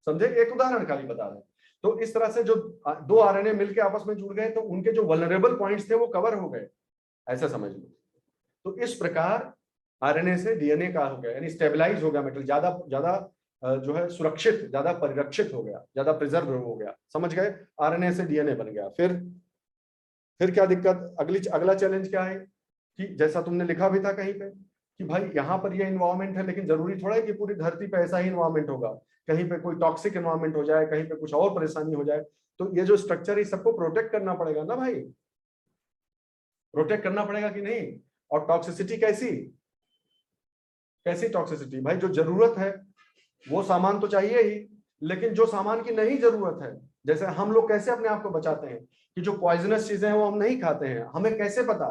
समझे? एक उदाहरण खाली बता रहे हैं। तो इस तरह से जो दो आरएनए मिलकर आपस में जुड़ गए तो उनके जो वल्नरेबल पॉइंट्स थे वो कवर हो गए, ऐसा समझ लो। तो इस प्रकार आरएनए से डीएनए का हो गया, यानी स्टेबलाइज हो गया मेटेरियल, ज्यादा ज्यादा जो है सुरक्षित, ज्यादा परिरक्षित हो गया, ज्यादा प्रिजर्व हो गया, समझ गए? आरएनए से डीएनए बन गया। फिर क्या दिक्कत, अगला चैलेंज क्या है कि जैसा तुमने लिखा भी था कहीं पे कि भाई यहाँ पर ये इन्वायरमेंट है, लेकिन जरूरी थोड़ा है कि पूरी धरती पे ऐसा ही इन्वायरमेंट होगा, कहीं पे कोई टॉक्सिक इन्वायरमेंट हो जाए, कहीं पे कुछ और परेशानी हो जाए, तो ये जो स्ट्रक्चर है सबको प्रोटेक्ट करना पड़ेगा ना भाई, प्रोटेक्ट करना पड़ेगा कि नहीं? और टॉक्सिसिटी कैसी कैसी टॉक्सिसिटी? भाई जो जरूरत है वो सामान तो चाहिए ही, लेकिन जो सामान की नहीं जरूरत है, जैसे हम लोग कैसे अपने आप को बचाते हैं कि जो पॉइजनस चीजें हैं वो हम नहीं खाते हैं, हमें कैसे पता?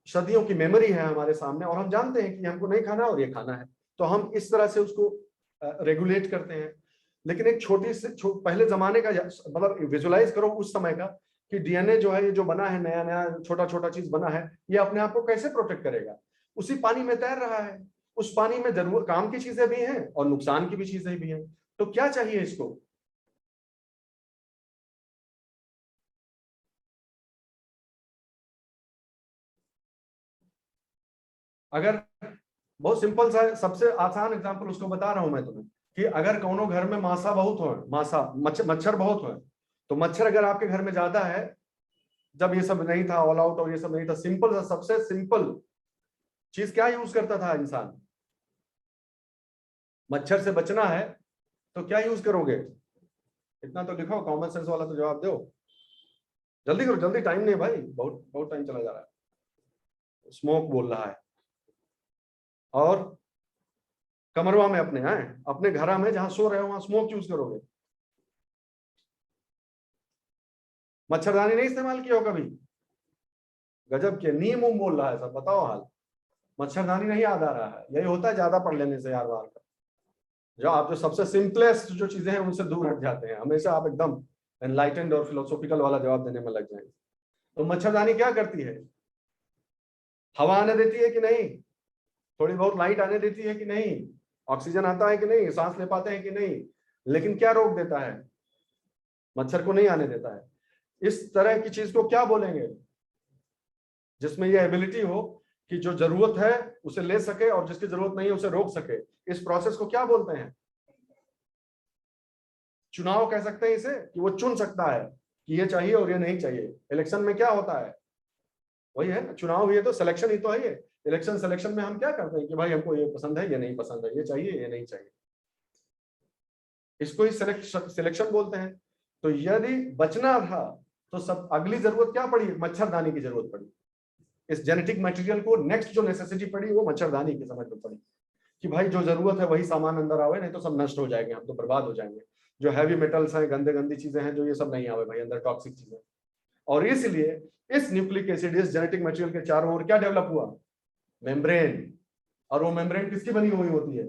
सदियों की मेमोरी है हमारे सामने और हम जानते हैं कि हमको नहीं खाना और ये खाना है, तो हम इस तरह से उसको रेगुलेट करते हैं। लेकिन एक छोटी से पहले जमाने का, मतलब विजुलाइज करो उस समय का कि डीएनए जो है, ये जो बना है, नया नया छोटा छोटा चीज बना है, ये अपने आप को कैसे प्रोटेक्ट करेगा? उसी पानी में तैर रहा है, उस पानी में जरूर काम की चीजें भी हैं और नुकसान की भी चीजें भी हैं, तो क्या चाहिए इसको? अगर बहुत सिंपल सा सबसे आसान एग्जांपल उसको बता रहा हूं मैं तुम्हें कि अगर कोनो घर में मासा बहुत हो, मच्छर बहुत हो, तो मच्छर अगर आपके घर में ज्यादा है, जब ये सब नहीं था ऑल आउट और ये सब नहीं था, सिंपल सा सबसे सिंपल चीज क्या यूज करता था इंसान? मच्छर से बचना है तो क्या यूज करोगे? इतना तो लिखो, कॉमन सेंस वाला तो जवाब दो, जल्दी करो, जल्दी, टाइम नहीं भाई, बहुत बहुत टाइम चला जा रहा है। स्मोक बोल रहा है, और कमरवा में अपने आए, अपने घर में जहां सो रहे हो वहां स्मोक यूज करोगे। मच्छरदानी नहीं इस्तेमाल किया हो कभी? गजब के नीम उम बोल रहा है सब, बताओ हाल। मच्छरदानी नहीं याद आ रहा है, यही होता है ज्यादा पढ़ लेने से यार बार का, जो आप जो सबसे सिंपलेस्ट जो चीजें हैं उनसे दूर हट जाते हैं, हमेशा आप एकदम एनलाइटेंड और फिलोसॉफिकल वाला जवाब देने में लग जाएंगे। तो मच्छरदानी क्या करती है? हवा आने देती है कि नहीं? थोड़ी बहुत लाइट आने देती है कि नहीं? ऑक्सीजन आता है कि नहीं? सांस ले पाते हैं कि नहीं? लेकिन क्या रोक देता है? मच्छर को नहीं आने देता है। इस तरह की चीज को क्या बोलेंगे? जिसमें ये एबिलिटी हो कि जो जरूरत है उसे ले सके और जिसकी जरूरत नहीं है उसे रोक सके, इस प्रोसेस को क्या बोलते हैं? चुनाव कह सकते हैं इसे, कि वो चुन सकता है कि ये चाहिए और ये नहीं चाहिए। इलेक्शन में क्या होता है? वही है ना, चुनाव भी है तो सिलेक्शन ही तो है ये। इलेक्शन सिलेक्शन में हम क्या करते हैं कि भाई हमको ये पसंद है, ये नहीं पसंद है, ये चाहिए, ये नहीं चाहिए, इसको ही सिलेक्शन बोलते हैं। तो यदि बचना था तो सब अगली जरूरत क्या पड़ी? मच्छरदानी की जरूरत पड़ी। इस जेनेटिक मटेरियल को नेक्स्ट जो नेसेसिटी पड़ी वो मच्छरदानी की समझ में पड़ी कि भाई जो जरूरत है वही सामान अंदर आवे, नहीं तो सब नष्ट हो जाएंगे, हम तो बर्बाद हो जाएंगे। जो हैवी मेटल्स हैं, गंदे गंदी चीजें हैं, जो ये सब नहीं आवे भाई अंदर, टॉक्सिक चीजें। और इसलिए इस न्यूक्लिक एसिड, इस जेनेटिक मटेरियल के चारों ओर क्या डेवलप हुआ? मेम्ब्रेन। और वो मेम्ब्रेन किसकी बनी हुई होती है?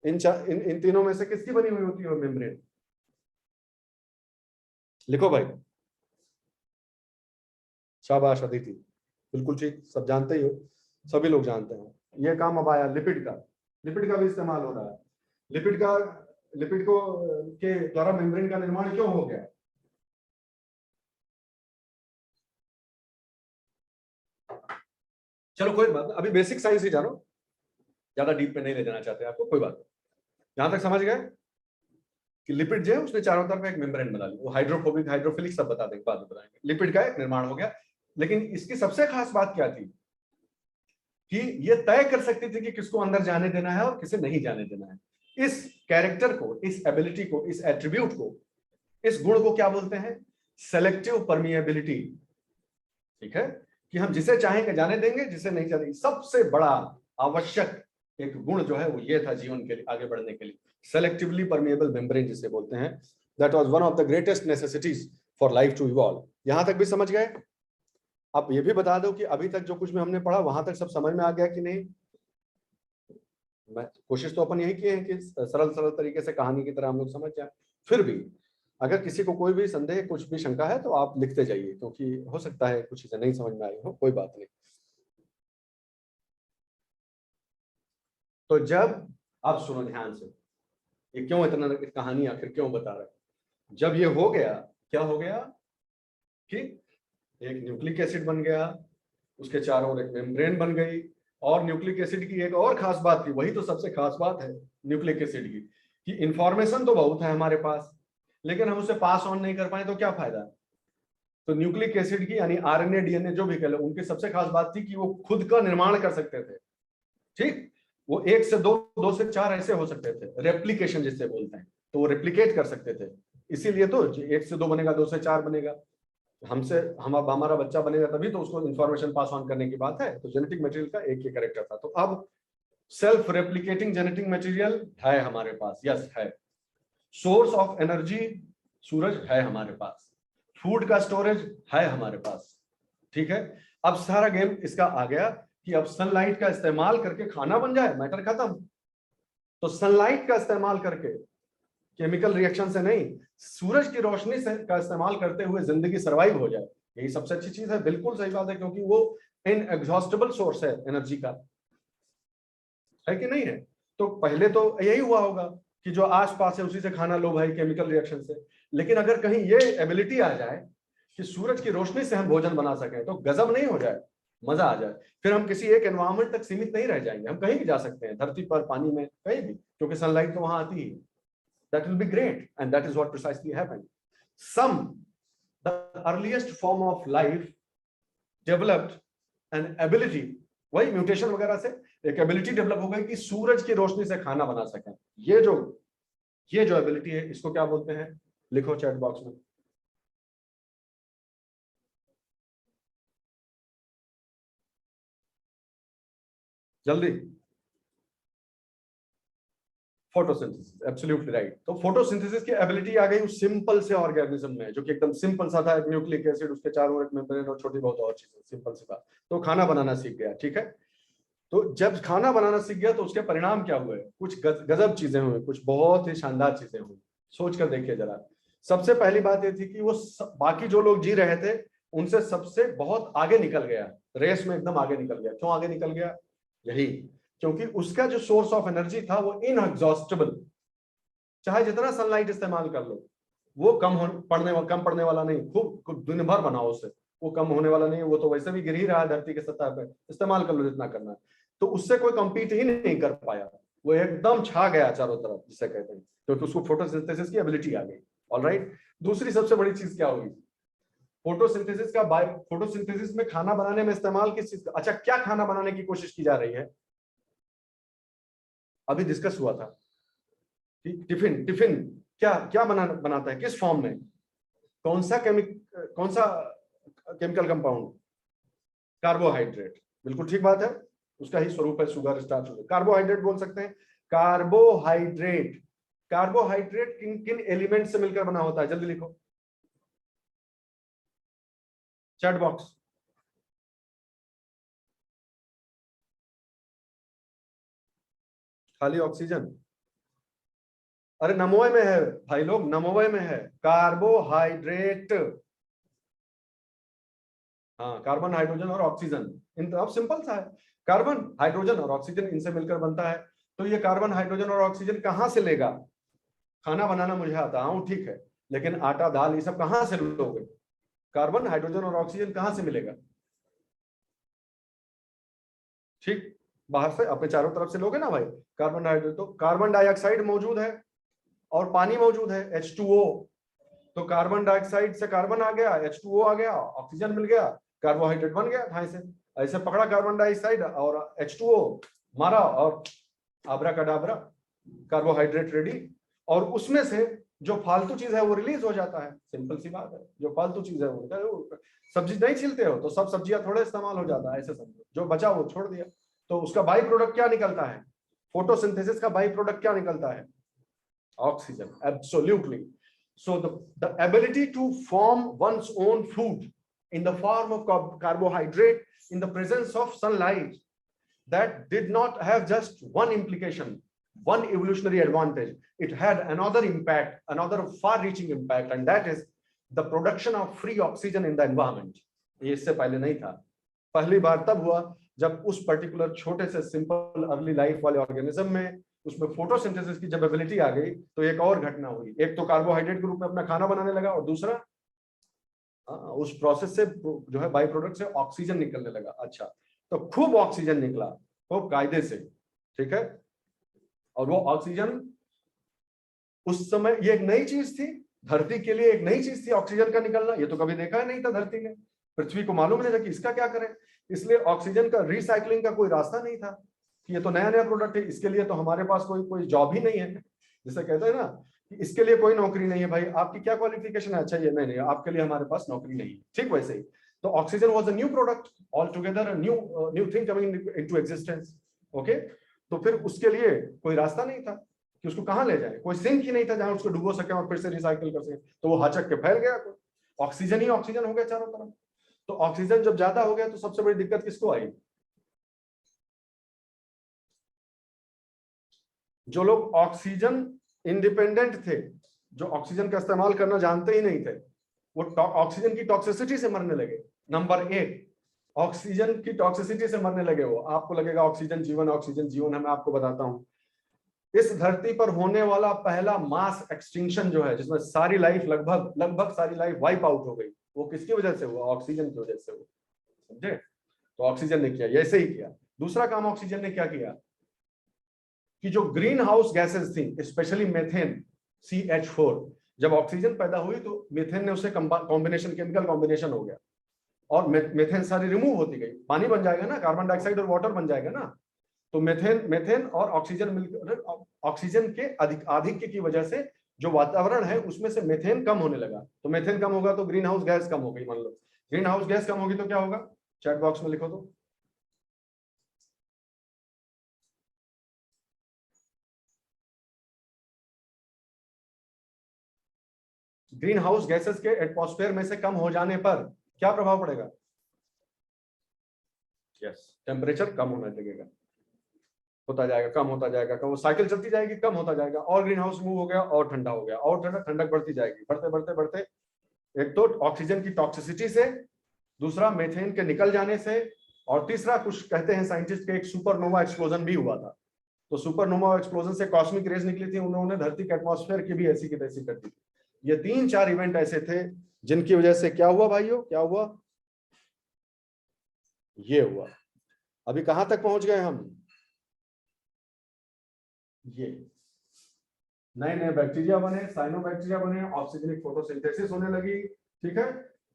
इन तीनों में से किसकी बनी हुई होती है वो मेम्ब्रेन? लिखो भाई। शाबाश अदिति, बिल्कुल ठीक, सब जानते ही हो, सभी लोग जानते हैं। ये काम अब आया लिपिड का, लिपिड का भी इस्तेमाल हो रहा है। लिपिड को के द्वारा मेम्ब्रेन का निर्माण क्यों हो गया? चलो कोई बात नहीं, अभी बेसिक साइंस ही जानो, ज्यादा डीप में नहीं ले जाना चाहते आपको, कोई बात नहीं। यहां तक समझ गए कि लिपिड जो है उसने चारों तरफ एक मेम्ब्रेन बना ली, वो हाइड्रोफोबिक हाइड्रोफिलिक सब बता देंगे, बाद में बताएंगे। लिपिड का एक निर्माण हो गया, लेकिन इसकी सबसे खास बात क्या थी कि ये तय कर सकती थी कि किसको अंदर जाने देना है और किसे नहीं जाने देना है। इस कैरेक्टर को, इस एबिलिटी को, इस एट्रीब्यूट को, इस गुण को क्या बोलते हैं? Selective permeability. ठीक है, कि हम जिसे चाहेंगे जाने देंगे, जिसे नहीं चाहेंगे। सबसे बड़ा आवश्यक एक गुण जो है वो ये था जीवन के लिए आगे बढ़ने के लिए, सेलेक्टिवली परमिएबल मेम्ब्रेन जिसे बोलते हैं। That was one of the greatest necessities for life to evolve. यहां तक भी समझ गए? आप ये भी बता दो कि अभी तक जो कुछ भी हमने पढ़ा वहां तक सब समझ में आ गया कि नहीं? मैं कोशिश तो अपन यही किए हैं कि सरल सरल तरीके से कहानी की तरह हम लोग समझ जाए। फिर भी अगर किसी को कोई भी संदेह, कुछ भी शंका है तो आप लिखते जाइए, क्योंकि हो सकता है कुछ चीजें नहीं समझ में आई हो, कोई बात नहीं। तो जब, अब सुनो ध्यान से, ये क्यों इतना कहानी आखिर क्यों बता रहा है। जब ये हो गया, क्या हो गया कि एक न्यूक्लिक एसिड बन गया, उसके चारों ओर एक मेम्ब्रेन बन गई, और न्यूक्लिक एसिड की एक और खास बात थी, वही तो सबसे खास बात है न्यूक्लिक एसिड की, कि इंफॉर्मेशन तो बहुत है हमारे पास, लेकिन हम उसे पास ऑन नहीं कर पाए तो क्या फायदा। तो न्यूक्लिक एसिड की यानी आरएनए डीएनए जो भी कह लो, उनकी सबसे खास बात थी कि वो खुद का निर्माण कर सकते थे। ठीक, वो 1 से 2, 2 से 4 ऐसे हो सकते थे, रेप्लिकेशन जिससे बोलते हैं, तो वो रेप्लिकेट कर सकते थे। इसीलिए तो 1 से 2 बनेगा, 2 से 4 बनेगा, हमसे अब हमारा बच्चा बनेगा तभी तो उसको इंफॉर्मेशन पास ऑन करने की बात है। तो जेनेटिक मटेरियल का एक ही कैरेक्टर था। तो अब सेल्फ रेप्लिकेटिंग जेनेटिक मटेरियल है हमारे पास, यस है। सोर्स ऑफ एनर्जी सूरज है हमारे पास, फूड का स्टोरेज है हमारे पास, ठीक है। अब सारा गेम इसका आ गया कि अब सनलाइट का इस्तेमाल करके खाना बन जाए, मैटर खत्म। तो सनलाइट का इस्तेमाल करके, केमिकल रिएक्शन से नहीं, सूरज की रोशनी से का इस्तेमाल करते हुए जिंदगी सर्वाइव हो जाए, यही सबसे अच्छी चीज है। बिल्कुल सही बात है, क्योंकि वो इनएग्जॉस्टेबल सोर्स है एनर्जी का, है कि नहीं है। तो पहले तो यही हुआ होगा कि जो आसपास है उसी से खाना लो भाई, केमिकल रिएक्शन से। लेकिन अगर कहीं ये एबिलिटी आ जाए कि सूरज की रोशनी से हम भोजन बना सकें, तो गजब नहीं हो जाए, मजा आ जाए। फिर हम किसी एक एनवायरमेंट तक सीमित नहीं रह जाएंगे, हम कहीं भी जा सकते हैं, धरती पर, पानी में, कहीं भी, क्योंकि सनलाइट तो वहां आती ही। That will be great, and that is what precisely happened. The earliest form of life developed an ability, वही म्यूटेशन वगैरह से एक एबिलिटी डेवलप हो गई कि सूरज की रोशनी से खाना बना सकें। ये जो एबिलिटी है, इसको क्या बोलते हैं, लिखो चैट बॉक्स में जल्दी। Photosynthesis, absolutely right. तो फोटोसिंथेसिस की एबिलिटी आ गई उस सिंपल से ऑर्गेनिज्म में, जो कि एकदम सिंपल सा था, एक न्यूक्लिक एसिड, उसके चारों ओर एक मेम्ब्रेन और छोटी बहुत और चीजें, सिंपल सी बात। तो खाना बनाना सीख गया, ठीक है। तो जब खाना बनाना सीख गया तो उसके परिणाम क्या हुए, कुछ गजब चीजें हुई, कुछ बहुत ही शानदार चीजें हुई। सोच कर देखिए जरा। सबसे पहली बात ये थी कि वो बाकी जो लोग जी रहे थे उनसे सबसे बहुत आगे निकल गया, रेस में एकदम आगे निकल गया। क्यों आगे निकल गया, यही क्योंकि उसका जो सोर्स ऑफ एनर्जी था वो इनएग्जॉस्टेबल, चाहे जितना सनलाइट इस्तेमाल कर लो, वो कम पड़ने वाला नहीं। खूब दिन भर बनाओ उसे, वो कम होने वाला नहीं, वो तो वैसे भी गिर ही रहा है धरती के सतह पे, इस्तेमाल कर लो जितना करना है। तो उससे कोई कम्पीट ही नहीं कर पाया, वो एकदम छा गया चारों तरफ, जिसे कहते हैं, क्योंकि उसको फोटोसिंथेसिस की एबिलिटी आ गई। ऑलराइट, दूसरी सबसे बड़ी चीज क्या होगी, फोटोसिंथेसिस में खाना बनाने में इस्तेमाल किस चीज का। अच्छा, क्या खाना बनाने की कोशिश की जा रही है, अभी डिस्कस हुआ था कि टिफिन क्या क्या बनाता है, किस फॉर्म में, कौन सा केमिकल कंपाउंड, कार्बोहाइड्रेट। बिल्कुल ठीक बात है, उसका ही स्वरूप है शुगर, स्टार्च। कार्बोहाइड्रेट बोल सकते हैं, कार्बोहाइड्रेट। कार्बोहाइड्रेट किन किन एलिमेंट से मिलकर बना होता है, जल्दी लिखो चैट बॉक्स। खाली ऑक्सीजन, अरे नमोए में है भाई लोग, नमोए में है कार्बोहाइड्रेट। हाँ, कार्बन, हाइड्रोजन और ऑक्सीजन, इन अब सिंपल सा है, कार्बन, हाइड्रोजन और ऑक्सीजन, इनसे मिलकर बनता है। तो ये कार्बन, हाइड्रोजन और ऑक्सीजन कहाँ से लेगा, खाना बनाना मुझे आता हूँ ठीक है, लेकिन आटा दाल ये सब कहाँ से लोगे, कार्बन, हाइड्रोजन और ऑक्सीजन कहाँ से मिलेगा, ठीक, बाहर से अपने चारों तरफ से लोगे ना भाई, कार्बन हाइड्रोजन। तो कार्बन डाइऑक्साइड मौजूद है और पानी मौजूद है, H2O। तो कार्बन डाइऑक्साइड से कार्बन आ गया, H2O आ गया, ऑक्सीजन मिल गया, कार्बोहाइड्रेट बन गया ढाई से। ऐसे पकड़ा कार्बन डाइऑक्साइड और H2O, मारा और आबरा कडाबरा, कार्बोहाइड्रेट रेडी। और उसमें से जो फालतू चीज है वो रिलीज हो जाता है, सिंपल सी बात है। जो फालतू चीज है वो, सब्जी नहीं छीलते हो तो सब सब्जियां थोड़े इस्तेमाल हो जाता है, ऐसे समझो, जो बचा वो छोड़ दिया। तो उसका बाई प्रोडक्ट क्या निकलता है, फोटोसिंथेसिस का बाई प्रोडक्ट क्या निकलता है, oxygen, absolutely. So the ability to form one's own food in the form of carbohydrate in the presence of sunlight, that did not have just one implication, one evolutionary advantage. It had another impact, another far-reaching impact, and that is the production of free oxygen in the environment. ये इससे पहले नहीं था, पहली बार तब हुआ जब उस पर्टिकुलर छोटे से सिंपल अर्ली लाइफ वाले ऑर्गेनिज्म में उसमें फोटोसिंथेसिस की जब एबिलिटी आ गई तो एक और घटना हुई। एक तो कार्बोहाइड्रेट के रूप में अपना खाना बनाने लगा, और दूसरा उस प्रोसेस से जो है बाई प्रोडक्ट से ऑक्सीजन निकलने लगा। अच्छा, तो खूब ऑक्सीजन निकला, खूब कायदे से, ठीक है। और वो ऑक्सीजन उस समय ये एक नई चीज थी, धरती के लिए एक नई चीज थी ऑक्सीजन का निकलना। ये तो कभी देखा ही नहीं था धरती ने, पृथ्वी को मालूम नहीं था कि इसका क्या करें। इसलिए ऑक्सीजन का रिसाइकलिंग का कोई रास्ता नहीं था कि ये तो नया नया प्रोडक्ट है, इसके लिए तो हमारे पास कोई कोई जॉब ही नहीं है। जैसे कहते हैं ना कि इसके लिए कोई नौकरी नहीं है, भाई आपकी क्या क्वालिफिकेशन है, अच्छा ये नहीं, आपके लिए हमारे पास नौकरी नहीं है। ठीक वैसे ही तो oxygen was a new product all together, new thing coming into existence. Okay, तो फिर उसके लिए कोई रास्ता नहीं था कि उसको कहां ले जाए, कोई सिंक ही नहीं था जहां उसको डुबो सके और फिर से रिसाइकिल कर सके। तो वो हचक के फैल गया, ऑक्सीजन ही ऑक्सीजन हो गया चारों तरफ। तो ऑक्सीजन जब ज्यादा हो गया तो सबसे बड़ी दिक्कत किसको आई? जो लोग ऑक्सीजन इंडिपेंडेंट थे, जो ऑक्सीजन का इस्तेमाल करना जानते ही नहीं थे, वो ऑक्सीजन की टॉक्सिसिटी से मरने लगे। नंबर एक, ऑक्सीजन की टॉक्सिसिटी से मरने लगे। वो आपको लगेगा ऑक्सीजन जीवन, ऑक्सीजन जीवन है। मैं आपको बताता हूं, इस धरती पर होने वाला पहला मास एक्सटिंक्शन जो है, जिसमें सारी लाइफ लगभग सारी लाइफ वाइप आउट हो गई, वो किसकी वजह से हुआ? ऑक्सीजन की वजह से हुआ। समझे? तो ऑक्सीजन ने किया, ऐसे ही किया। दूसरा काम ऑक्सीजन ने क्या किया कि जो ग्रीन हाउस गैसेस थी, स्पेशली मेथेन CH4, जब ऑक्सीजन पैदा हुई तो मेथेन ने उससे कॉम्बिनेशन, केमिकल कॉम्बिनेशन हो गया और मेथेन सारी रिमूव होती गई, पानी बन जाएगा ना, कार्बन डाइऑक्साइड और वाटर बन जाएगा ना। तो मेथेन और ऑक्सीजन मिलकर ऑक्सीजन के आधिक्य की वजह से जो वातावरण है उसमें से मेथेन कम होने लगा। तो मेथेन कम होगा तो ग्रीन हाउस गैस कम हो गई। मान लो ग्रीन हाउस गैस कम होगी तो क्या होगा? चैट बॉक्स में लिखो तो। ग्रीन हाउस गैसेस के एटमॉस्फेयर में से कम हो जाने पर क्या प्रभाव पड़ेगा? यस, टेम्परेचर कम होने लगेगा, होता जाएगा, कम होता जाएगा, कम, वो साइकिल चलती जाएगी, कम होता जाएगा, और ग्रीन हाउस मूव हो गया और ठंडा हो गया, और ठंडक बढ़ती जाएगी, बढ़ते बढ़ते बढ़ते। एक तो ऑक्सीजन की टॉक्सिसिटी से, दूसरा मेथेन के निकल जाने से, और तीसरा कुछ कहते हैं साइंटिस्ट के एक सुपरनोवा एक्सप्लोजन भी हुआ था। तो सुपरनोवा एक्सप्लोजन से कॉस्मिक रेज निकली थी, उन्होंने धरती के एटमॉस्फेयर की भी ऐसी की तैसी कर दी। ये 3-4 इवेंट ऐसे थे जिनकी वजह से क्या हुआ भाइयों, क्या हुआ? ये हुआ। अभी कहां तक पहुंच गए हम? ये नए नए बैक्टीरिया बने, साइनोबैक्टीरिया बने, ऑक्सीजनिक फोटोसिंथेसिस होने लगी। ठीक है,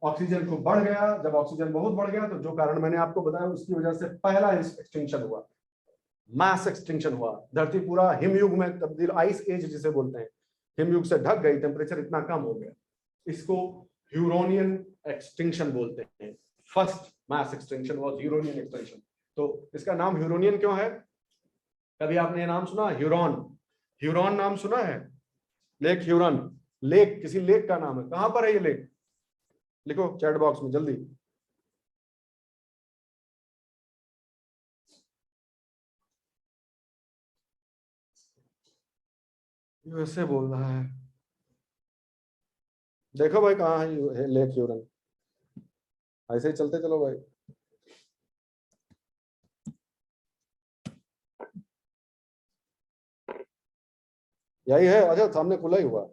ऑक्सीजन खूब बढ़ गया। जब ऑक्सीजन बहुत बढ़ गया तो जो कारण मैंने आपको बताया उसकी वजह से पहला एक्सटिंक्शन हुआ, मास एक्सटिंक्शन हुआ। धरती पूरा हिमयुग में तब्दील, आइस एज जिसे बोलते हैं, हिमयुग से ढक गई, टेम्परेचर इतना कम हो गया। इसको ह्यूरोनियन एक्सटिंक्शन बोलते हैं। First mass extinction was Huronian extinction. तो इसका नाम ह्यूरोनियन क्यों है? कभी आपने ये नाम सुना, ह्यूरॉन? ह्यूरॉन नाम सुना है? लेक ह्यूरन, लेक, किसी लेक का नाम है। कहां पर है ये लेक? लिखो चैट बॉक्स में जल्दी। यूएसए बोल रहा है। देखो भाई कहाँ है लेक ह्यूरन। ऐसे ही चलते चलो भाई। यही है, अच्छा सामने खुला ही हुआ।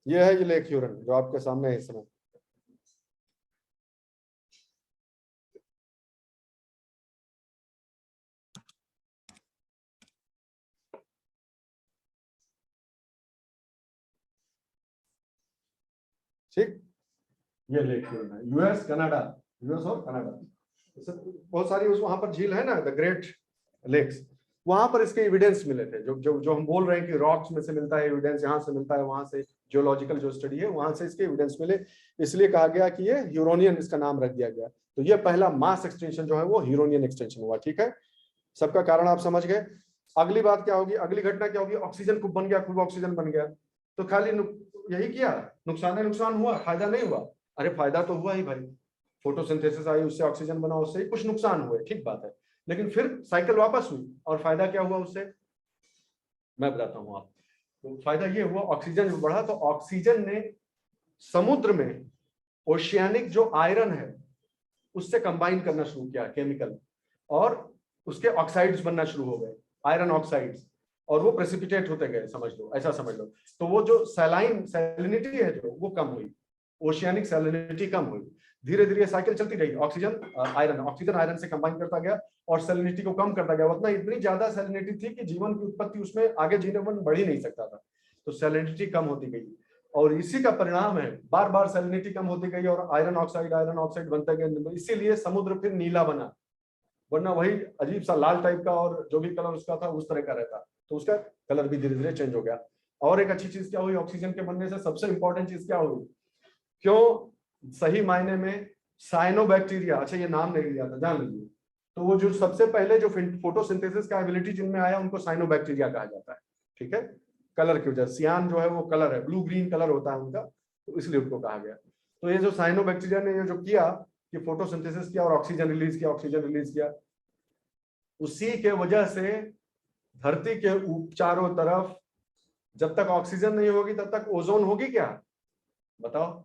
ये है ये लेक ह्यूरन जो आपके सामने है इस समय। ठीक, ये लेक ह्यूरन है। यूएस कनाडा, यूएस और कनाडा बहुत सारी वहां पर झील है ना, द ग्रेट लेक्स, वहां पर इसके एविडेंस मिले थे। जो जो जो हम बोल रहे हैं कि रॉक्स में से मिलता है एविडेंस, यहाँ से मिलता है, वहां से जियोलॉजिकल जो स्टडी है वहां से इसके एविडेंस मिले, इसलिए कहा गया कि ये ह्यूरोनियन इसका नाम रख दिया गया। तो ये पहला मास एक्सटेंशन जो है वो ह्यूरोनियन एक्सटेंशन हुआ। ठीक है, सबका कारण आप समझ गए। अगली बात क्या होगी, अगली घटना क्या होगी? ऑक्सीजन खूब बन गया, खूब ऑक्सीजन बन गया तो खाली यही किया, नुकसान हुआ, फायदा नहीं हुआ? अरे फायदा तो हुआ ही भाई। फोटोसिंथेसिस आई, उससे ऑक्सीजन बना, उससे कुछ नुकसान हुए, ठीक बात है, लेकिन फिर साइकिल वापस हुई और फायदा क्या हुआ उससे मैं बताता हूँ आपको। तो फायदा ये हुआ, ऑक्सीजन बढ़ा, तो ऑक्सीजन ने समुद्र में ओशियानिक जो आयरन है उससे कंबाइन करना शुरू किया केमिकल, और उसके ऑक्साइड्स बनना शुरू हो गए, आयरन ऑक्साइड्स, और वो प्रेसिपिटेट होते गए, समझ लो, ऐसा समझ लो। तो वो जो सैलिनिटी है जो वो कम हुई, ओशियानिक सैलिनिटी कम हुई, धीरे धीरे साइकिल चलती रही, ऑक्सीजन आयरन से कंबाइन करता गया और सैलिनिटी को कम करता गया। उतना इतनी ज्यादा सैलिनिटी थी कि जीवन की उत्पत्ति उसमें आगे जीवन बढ़ ही नहीं सकता था, तो सैलिनिटी कम होती गई, और इसी का परिणाम है बार बार सैलिनिटी कम होती गई और आयरन ऑक्साइड बनते गए, इसीलिए समुद्र फिर नीला बना, वरना वही अजीब सा लाल टाइप का और जो भी कलर उसका था उस तरह का रहता, तो उसका कलर भी धीरे धीरे चेंज हो गया। और एक अच्छी चीज क्या हुई ऑक्सीजन के बनने से, सबसे इंपॉर्टेंट चीज क्या हुई, क्यों सही मायने में साइनोबैक्टीरिया, अच्छा ये नाम नहीं लिया था, जान लीजिए, तो वो जो सबसे पहले जो फोटोसिंथेसिस का एबिलिटी जिनमें आया उनको साइनोबैक्टीरिया कहा जाता है, ठीक है, कलर की वजह, सियान जो है वो कलर है, ब्लू ग्रीन कलर होता है उनका, तो इसलिए उनको कहा गया। तो ये जो साइनोबैक्टीरिया ने ये जो किया कि फोटोसिंथेसिस किया और ऑक्सीजन रिलीज किया, उसी के वजह से धरती के चारों तरफ जब तक ऑक्सीजन नहीं होगी तब तक ओजोन होगी क्या, बताओ,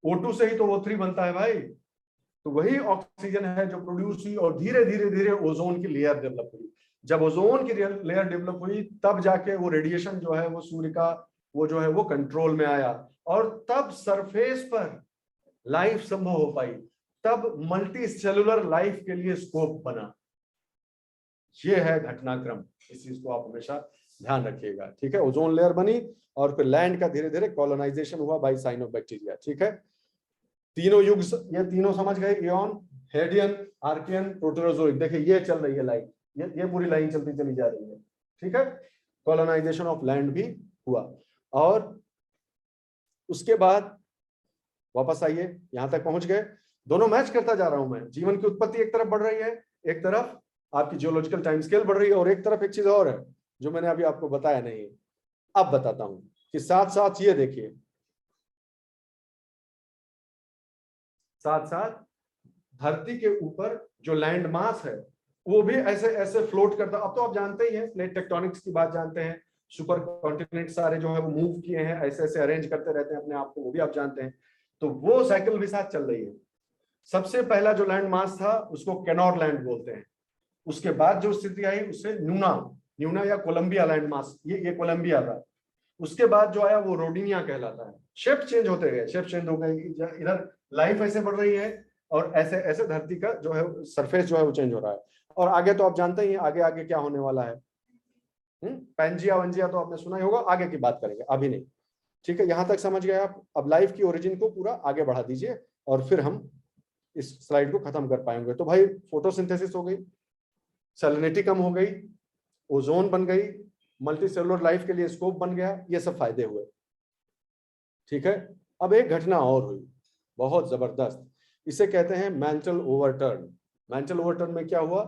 O2 से ही तो O3 बनता है भाई, तो वही ऑक्सीजन है जो प्रोड्यूस हुई और धीरे धीरे धीरे ओजोन की लेयर डेवलप हुई। जब ओजोन की लेयर डेवलप हुई तब जाके वो रेडिएशन जो है वो सूर्य का वो जो है वो कंट्रोल में आया, और तब सरफेस पर लाइफ संभव हो पाई, तब मल्टी सेलुलर लाइफ के लिए स्कोप बना। ये है घटनाक्रम, इस चीज को आप हमेशा ध्यान रखिएगा, ठीक है। ओजोन लेयर बनी और फिर लैंड का धीरे धीरे कॉलोनाइजेशन हुआ बाय साइनोबैक्टीरिया, ठीक है। तीनों युग, ये तीनों समझ गए, इयॉन, हेडियन, आर्कियन, प्रोटेरोजोइक, देखिए ये चल रही है लाइन, ये पूरी लाइन चलती चली जा रही है, ठीक है। कॉलोनाइजेशन ऑफ लैंड भी हुआ, और उसके बाद वापस आइए, यहां तक पहुंच गए, दोनों मैच करता जा रहा हूं मैं, जीवन की उत्पत्ति एक तरफ बढ़ रही है, एक तरफ आपकी जियोलॉजिकल टाइम स्केल बढ़ रही है, और एक तरफ एक चीज और है जो मैंने अभी आपको बताया नहीं, अब बताता हूं कि साथ साथ ये देखिए, साथ साथ धरती के ऊपर जो लैंड मास है वो भी ऐसे ऐसे फ्लोट करता, अब तो आप जानते ही हैं, प्लेट टेक्टोनिक्स की बात जानते हैं, सुपर कॉन्टिनेंट सारे जो है वो मूव किए हैं, ऐसे ऐसे अरेंज करते रहते हैं अपने आप को, वो भी आप जानते हैं, तो वो साइकिल भी साथ चल रही है। सबसे पहला जो लैंड मास था उसको केनॉर लैंड बोलते हैं, उसके बाद जो स्थिति आई उससे न्यूना या कोलंबिया लैंड मास, ये कोलंबिया था, उसके बाद जो आया वो रोडिनिया कहलाता है। शेप चेंज होते गए, शेप चेंज हो गए, इधर लाइफ ऐसे बढ़ रही है और ऐसे ऐसे धरती का जो है सरफेस जो है वो चेंज हो रहा है, और आगे तो आप जानते ही हैं आगे आगे क्या होने वाला है। पैंजिया वंजिया तो आपने सुना ही होगा, आगे की बात करेंगे, अभी नहीं, ठीक है। यहां तक समझ गए आप, अब लाइफ की ओरिजिन को पूरा आगे बढ़ा दीजिए और फिर हम इस स्लाइड को खत्म कर पाएंगे। तो भाई फोटोसिंथेसिस हो गई, सैलिनिटी कम हो गई, ओजोन बन गई, मल्टी सेलुलर लाइफ के लिए स्कोप बन गया, ये सब फायदे हुए, ठीक है। अब एक घटना और हुई बहुत जबरदस्त, इसे कहते हैं मैंटल ओवरटर्न। मैंटल ओवरटर्न में क्या हुआ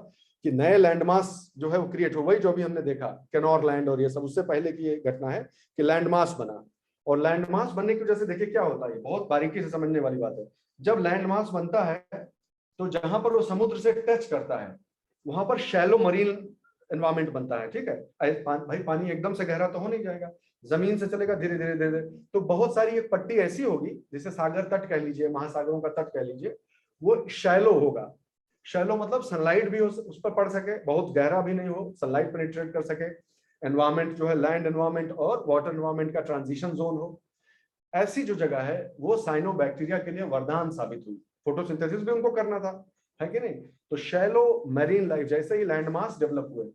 कि नए लैंडमास जो है वो क्रिएट हो, वही जो अभी हमने देखा केनॉर लैंड और ये सब, उससे पहले की ये घटना है कि लैंडमास बना, और लैंडमास बनने की वजह से देखिए क्या होता है, बहुत बारीकी से समझने वाली बात है। जब लैंडमास बनता है तो जहां पर वो समुद्र से टच करता है वहां पर शैलो मरीन एनवायरमेंट बनता है, ठीक है। भाई पानी एकदम से गहरा तो हो नहीं जाएगा, जमीन से चलेगा धीरे धीरे धीरे धीरे, तो बहुत सारी एक पट्टी ऐसी होगी जिसे सागर तट कह लीजिए, महासागरों का तट कह लीजिए, वो शैलो होगा। शैलो मतलब सनलाइट भी उस पर पड़ सके, बहुत गहरा भी नहीं हो, सनलाइट पेनिट्रेट कर सके, एनवायरमेंट जो है लैंड एनवायरमेंट और वाटर एनवायरमेंट का ट्रांजिशन जोन हो, ऐसी जो जगह है वो साइनोबैक्टीरिया के लिए वरदान साबित हुई। फोटोसिंथेसिस भी उनको करना था, है कि नहीं। तो शैलो मैरीन लाइफ, जैसे ही लैंडमास डेवलप हुए,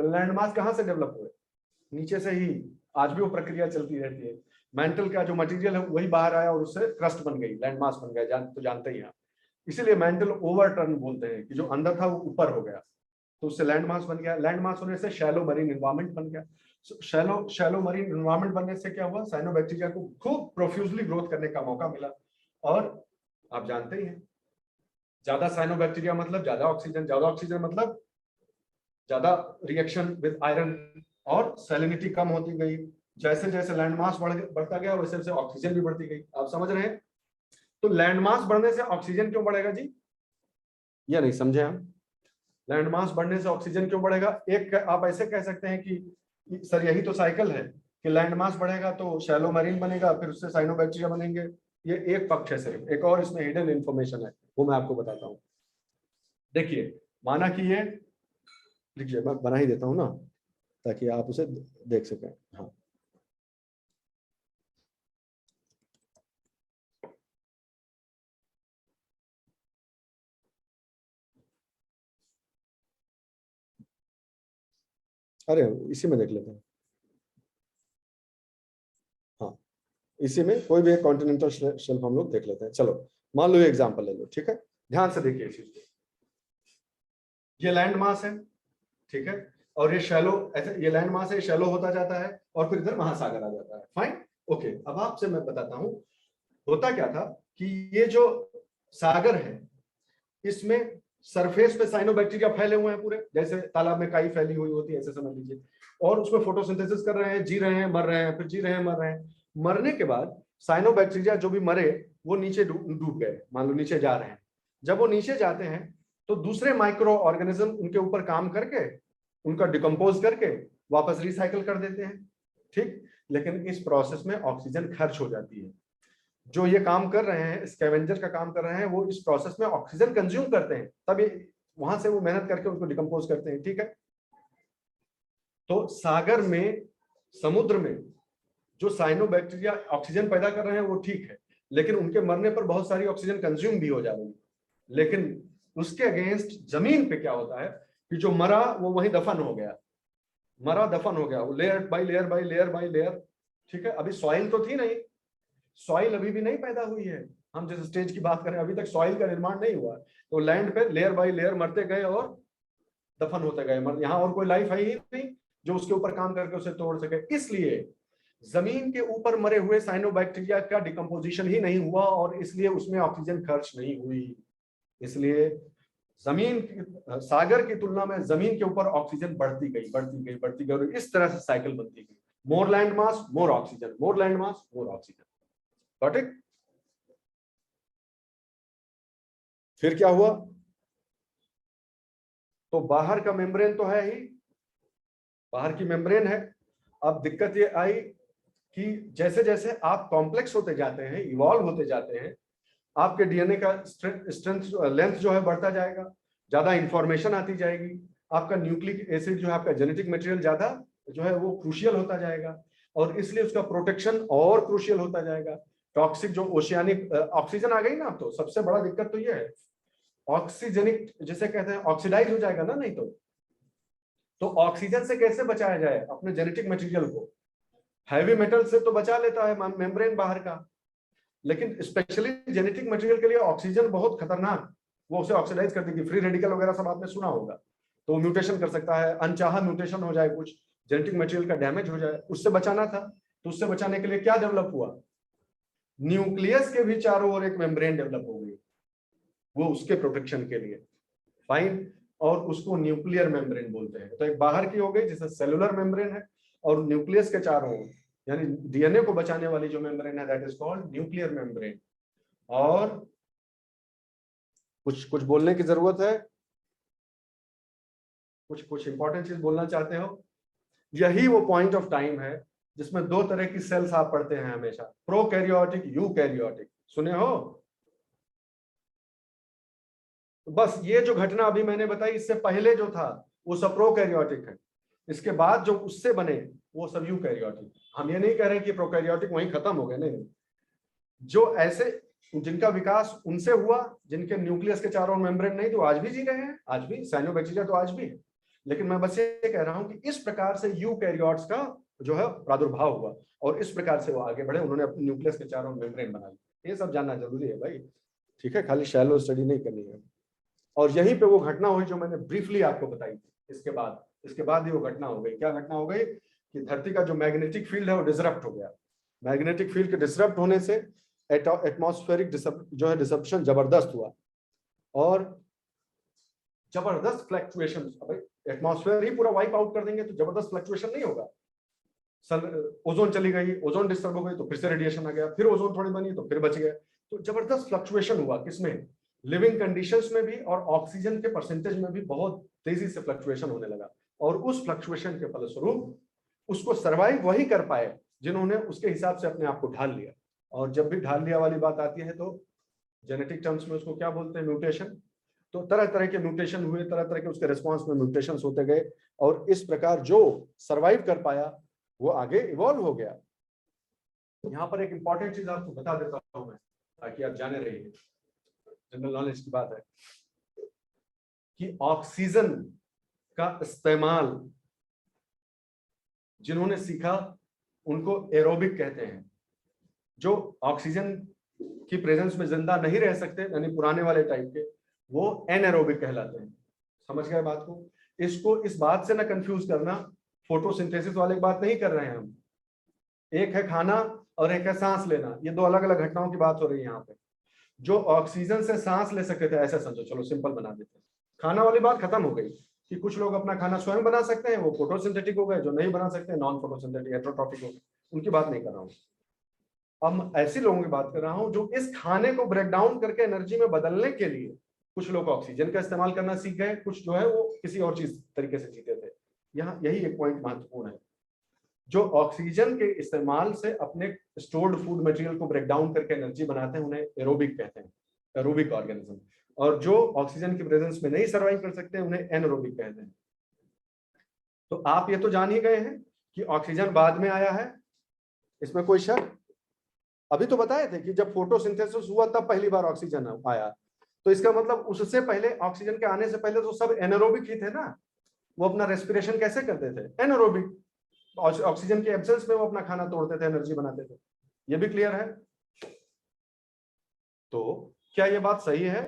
लैंडमास कहां से डेवलप हुए, नीचे से ही, आज भी वो प्रक्रिया चलती रहती है, मेंटल का जो मटेरियल है वही बाहर आया और उससे क्रस्ट बन गई, लैंडमास बन गया, तो जानते ही हैं। इसीलिए मेंटल ओवरटर्न बोलते हैं कि जो अंदर था वो ऊपर हो गया, तो उससे लैंडमास बन गया, लैंडमास होने से शैलो मरीन एनवायरमेंट बन गया। शैलो मरीन एनवायरमेंट बनने से क्या हुआ, साइनोबैक्टीरिया को खूब प्रोफ्यूजली ग्रोथ करने का मौका मिला, और आप जानते ही हैं ज्यादा साइनोबैक्टीरिया मतलब ज्यादा ऑक्सीजन मतलब ज्यादा रिएक्शन विद आयरन, और सैलिनिटी कम होती गई, जैसे जैसे लैंड मास बढ़ता गया वैसे वैसे ऑक्सीजन भी बढ़ती गई, आप समझ रहे हैं। तो लैंड मास बढ़ने से ऑक्सीजन क्यों बढ़ेगा जी, या नहीं समझे हम? लैंड मास बढ़ने से ऑक्सीजन क्यों बढ़ेगा? एक आप ऐसे कह सकते हैं कि सर यही तो साइकिल है कि लैंड मास बढ़ेगा तो शैलो मरीन बनेगा, फिर उससे साइनोबैक्टीरिया बनेंगे। ये एक पक्ष है, सिर्फ एक और इसमें हिडन इंफॉर्मेशन है, वो मैं आपको बताता हूँ। देखिए, माना कि ये, लिखिए मैं बना ही देता हूँ ना ताकि आप उसे देख सकें। हाँ, अरे इसी में देख लेते हैं। हाँ, इसी में कोई भी एक कॉन्टिनेंटल शेल्फ हम लोग देख लेते हैं। चलो मान लो ये एग्जांपल ले लो, ठीक है, ध्यान से देखिए इस चीज को। ये लैंड मास है, ठीक है, और ये शैलो, ऐसे ये लैंड मास है, शैलो होता जाता है और फिर इधर महासागर आ जाता है। Fine, okay. अब आपसे मैं बताता हूं होता क्या था कि ये जो सागर है इसमें सरफेस पे साइनोबैक्टीरिया फैले हुए हैं पूरे, जैसे तालाब में काई फैली हुई होती है, ऐसे समझ लीजिए, और उसमें फोटोसिंथेसिस कर रहे हैं, जी रहे हैं, मर रहे हैं, फिर जी रहे हैं, मर रहे हैं। मरने के बाद साइनोबैक्टीरिया जो भी मरे वो नीचे डूब गए, मान लो नीचे जा रहे हैं। जब वो नीचे जाते हैं तो दूसरे माइक्रो ऑर्गेनिज्म उनके ऊपर काम करके उनका डिकम्पोज करके वापस रिसाइकल कर देते हैं, ठीक। लेकिन इस प्रोसेस में ऑक्सीजन खर्च हो जाती है। जो ये काम कर रहे हैं, स्कैवेंजर का काम कर रहे हैं, वो इस प्रोसेस में ऑक्सीजन कंज्यूम करते हैं, तब ये वहां से वो मेहनत करके उसको डिकम्पोज करते हैं, ठीक है। तो सागर में, समुद्र में जो साइनोबैक्टीरिया ऑक्सीजन पैदा कर रहे हैं वो ठीक है, लेकिन उनके मरने पर बहुत सारी ऑक्सीजन कंज्यूम भी हो जा रही है। लेकिन उसके अगेंस्ट जमीन पे क्या होता है कि जो मरा वो वहीं दफन हो गया, मरा दफन हो गया, वो layer by layer by layer by layer, ठीक है। अभी सॉइल तो थी नहीं, सॉइल अभी भी नहीं पैदा हुई है। हम जिस स्टेज की बात करें अभी तक सॉइल का निर्माण नहीं हुआ, तो लैंड पे लेयर बाय लेयर मरते गए और दफन होते गए। यहाँ और कोई लाइफ है ही नहीं जो उसके ऊपर काम करके उसे तोड़ सके। इसलिए जमीन के ऊपर मरे हुए साइनोबैक्टीरिया का डिकम्पोजिशन ही नहीं हुआ और इसलिए उसमें ऑक्सीजन खर्च नहीं हुई। इसलिए जमीन, सागर की तुलना में जमीन के ऊपर ऑक्सीजन बढ़ती गई, बढ़ती गई, बढ़ती गई, और इस तरह से साइकिल बनती गई। मोर land mass, more oxygen, more land mass, more oxygen. Got it? फिर क्या हुआ? तो बाहर का मेम्ब्रेन तो है ही, बाहर की मेम्ब्रेन है। अब दिक्कत ये आई कि जैसे जैसे आप कॉम्प्लेक्स होते जाते हैं, इवॉल्व होते जाते हैं, आपके डीएनए का स्ट्रेंथ लेंथ जो है बढ़ता जाएगा, ज्यादा इंफॉर्मेशन आती जाएगी, आपका न्यूक्लिक एसिड जो है, आपका जेनेटिक मटेरियल ज्यादा जो है वो क्रूशियल होता जाएगा, और इसलिए उसका प्रोटेक्शन और क्रूशियल होता जाएगा। टॉक्सिक जो ओशियानिक ऑक्सीजन आ गई ना, तो सबसे बड़ा दिक्कत तो ये है, ऑक्सीजनिक जिसे कहते हैं, ऑक्सीडाइज हो जाएगा ना, नहीं तो ऑक्सीजन से कैसे बचाया जाए अपने जेनेटिक मटेरियल को? हैवी मेटल से तो बचा लेता है मेम्ब्रेन बाहर का, लेकिन स्पेशली जेनेटिक मटेरियल के लिए ऑक्सीजन बहुत खतरनाक, वो उसे ऑक्सीडाइज कर देगी। फ्री रेडिकल वगैरह सब आपने सुना होगा, तो वो म्यूटेशन कर सकता है, अनचाहा म्यूटेशन हो जाए, कुछ जेनेटिक मटेरियल का डैमेज हो जाए, उससे बचाना था। तो उससे बचाने के लिए क्या डेवलप हुआ? न्यूक्लियस के भी चारों ओर एक मेम्ब्रेन डेवलप हो गई, वो उसके प्रोटेक्शन के लिए। फाइन, और उसको न्यूक्लियर मेम्ब्रेन बोलते हैं। तो एक बाहर की हो गई जिसे सेलुलर मेम्ब्रेन है, और न्यूक्लियस के चारों ओर यानी डीएनए को बचाने वाली जो मेम्ब्रेन है, that is called nuclear membrane. और कुछ कुछ बोलने की जरूरत है, कुछ कुछ इंपॉर्टेंट चीज बोलना चाहते हो? यही वो पॉइंट ऑफ टाइम है जिसमें दो तरह की सेल्स आप पढ़ते हैं हमेशा, प्रोकैरियोटिक, यूकैरियोटिक, सुने हो? बस ये जो घटना अभी मैंने बताई, इससे पहले जो था वो सब प्रोकैरियोटिक है, इसके बाद जो उससे बने वो सब यूकैरियोटिक। हम ये नहीं कह रहे कि प्रोकैरियोटिक वहीं खत्म हो गए, नहीं। जो ऐसे जिनका विकास उनसे हुआ, जिनके न्यूक्लियस के चारों मेम्ब्रेन नहीं, तो आज भी जी रहे हैं, आज भी साइनोबैक्टीरिया तो आज भी है। लेकिन मैं बस ये कह रहा हूं कि इस प्रकार से यूकैरियोट्स का जो है प्रादुर्भाव हुआ, और इस प्रकार से वो आगे बढ़े, उन्होंने अपने न्यूक्लियस के चारों मेम्ब्रेन बना ली। ये सब जानना जरूरी है भाई, ठीक है, खाली शैलो स्टडी नहीं करनी है। और यहीं पे वो घटना हुई जो मैंने ब्रीफली आपको बताई थी। इसके बाद ही वो घटना हो गई। क्या घटना हो गई कि धरती का जो मैग्नेटिक फील्ड है वो डिसरप्ट हो गया। मैग्नेटिक फील्ड के डिसरप्ट होने से एटमॉस्फेरिक जो है डिसरप्शन जबरदस्त हुआ, और जबरदस्त फ्लक्चुएशन। एटमॉस्फेयर ही पूरा वाइप आउट कर देंगे तो जबरदस्त फ्लक्चुएशन नहीं होगा? ओजोन चली गई, ओजोन डिस्टर्ब हो गई तो फिर से रेडिएशन आ गया, फिर ओजोन थोड़ी बनी तो फिर बच गए। तो जबरदस्त फ्लक्चुएशन हुआ किसमें, लिविंग कंडीशंस में भी, और ऑक्सीजन के परसेंटेज में भी बहुत तेजी से फ्लक्चुएशन होने लगा। और उस फ्लक्चुएशन के फलस्वरूप उसको सर्वाइव वही कर पाए जिन्होंने उसके हिसाब से अपने आप को ढाल लिया। और जब भी ढाल लिया वाली बात आती है तो जेनेटिक टर्म्स में उसको क्या बोलते हैं, म्यूटेशन। तो तरह तरह के म्यूटेशन हुए, तरह तरह के उसके रिस्पॉन्स में म्यूटेशंस होते गए, और इस प्रकार जो सर्वाइव कर पाया वो आगे इवॉल्व हो गया। यहाँ पर एक इंपॉर्टेंट चीज आपको बता देता हूं मैं, ताकि आप जाने रहिए, जनरल नॉलेज की बात है, कि ऑक्सीजन का इस्तेमाल जिन्होंने सीखा उनको एरोबिक कहते हैं। जो ऑक्सीजन की प्रेजेंस में जिंदा नहीं रह सकते, यानी पुराने वाले टाइप के, वो एनएरोबिक कहलाते हैं। समझ गए बात को? इसको इस बात से ना कंफ्यूज करना, फोटोसिंथेसिस वाले की बात नहीं कर रहे हैं हम। एक है खाना और एक है सांस लेना, ये दो अलग अलग घटनाओं की बात हो रही है यहाँ पे। जो ऑक्सीजन से सांस ले सकते थे, ऐसा समझो, चलो सिंपल बना देते हैं, खाना वाली बात खत्म हो गई कि कुछ लोग अपना खाना स्वयं बना सकते हैं, वो फोटोसिंथेटिक हो गए, जो नहीं बना सकते नॉन फोटोसिंथेटिक हेटेरोट्रॉफिक हो गए, उनकी बात नहीं कर रहा हूँ। अब ऐसे लोगों की बात कर रहा हूं जो इस खाने को ब्रेक डाउन करके एनर्जी में बदलने के लिए, कुछ लोग ऑक्सीजन का इस्तेमाल करना सीख गए, कुछ जो है वो किसी और चीज तरीके से जीते थे। यहाँ यही एक पॉइंट महत्वपूर्ण है, जो ऑक्सीजन के इस्तेमाल से अपने स्टोर्ड फूड मटेरियल को ब्रेक डाउन करके एनर्जी बनाते हैं, उन्हें एरोबिक कहते हैं, एरोबिक ऑर्गेनिज्म। और जो ऑक्सीजन की प्रेजेंस में नहीं सर्वाइव कर सकते, उन्हें एनएरोबिक कहते हैं। तो आप ये तो जान ही गए हैं कि ऑक्सीजन बाद में आया है, इसमें कोई शक? अभी तो बताए थे कि जब फोटोसिंथेसिस हुआ तब पहली बार ऑक्सीजन आया, तो इसका मतलब उससे पहले, ऑक्सीजन के आने से पहले तो सब एनारोबिक ही थे ना। वो अपना रेस्पिरेशन कैसे करते थे? एनारोबिक। ऑक्सीजन के एब्सेंस में वो अपना खाना तोड़ते थे, एनर्जी बनाते थे। ये भी क्लियर है? तो क्या ये बात सही है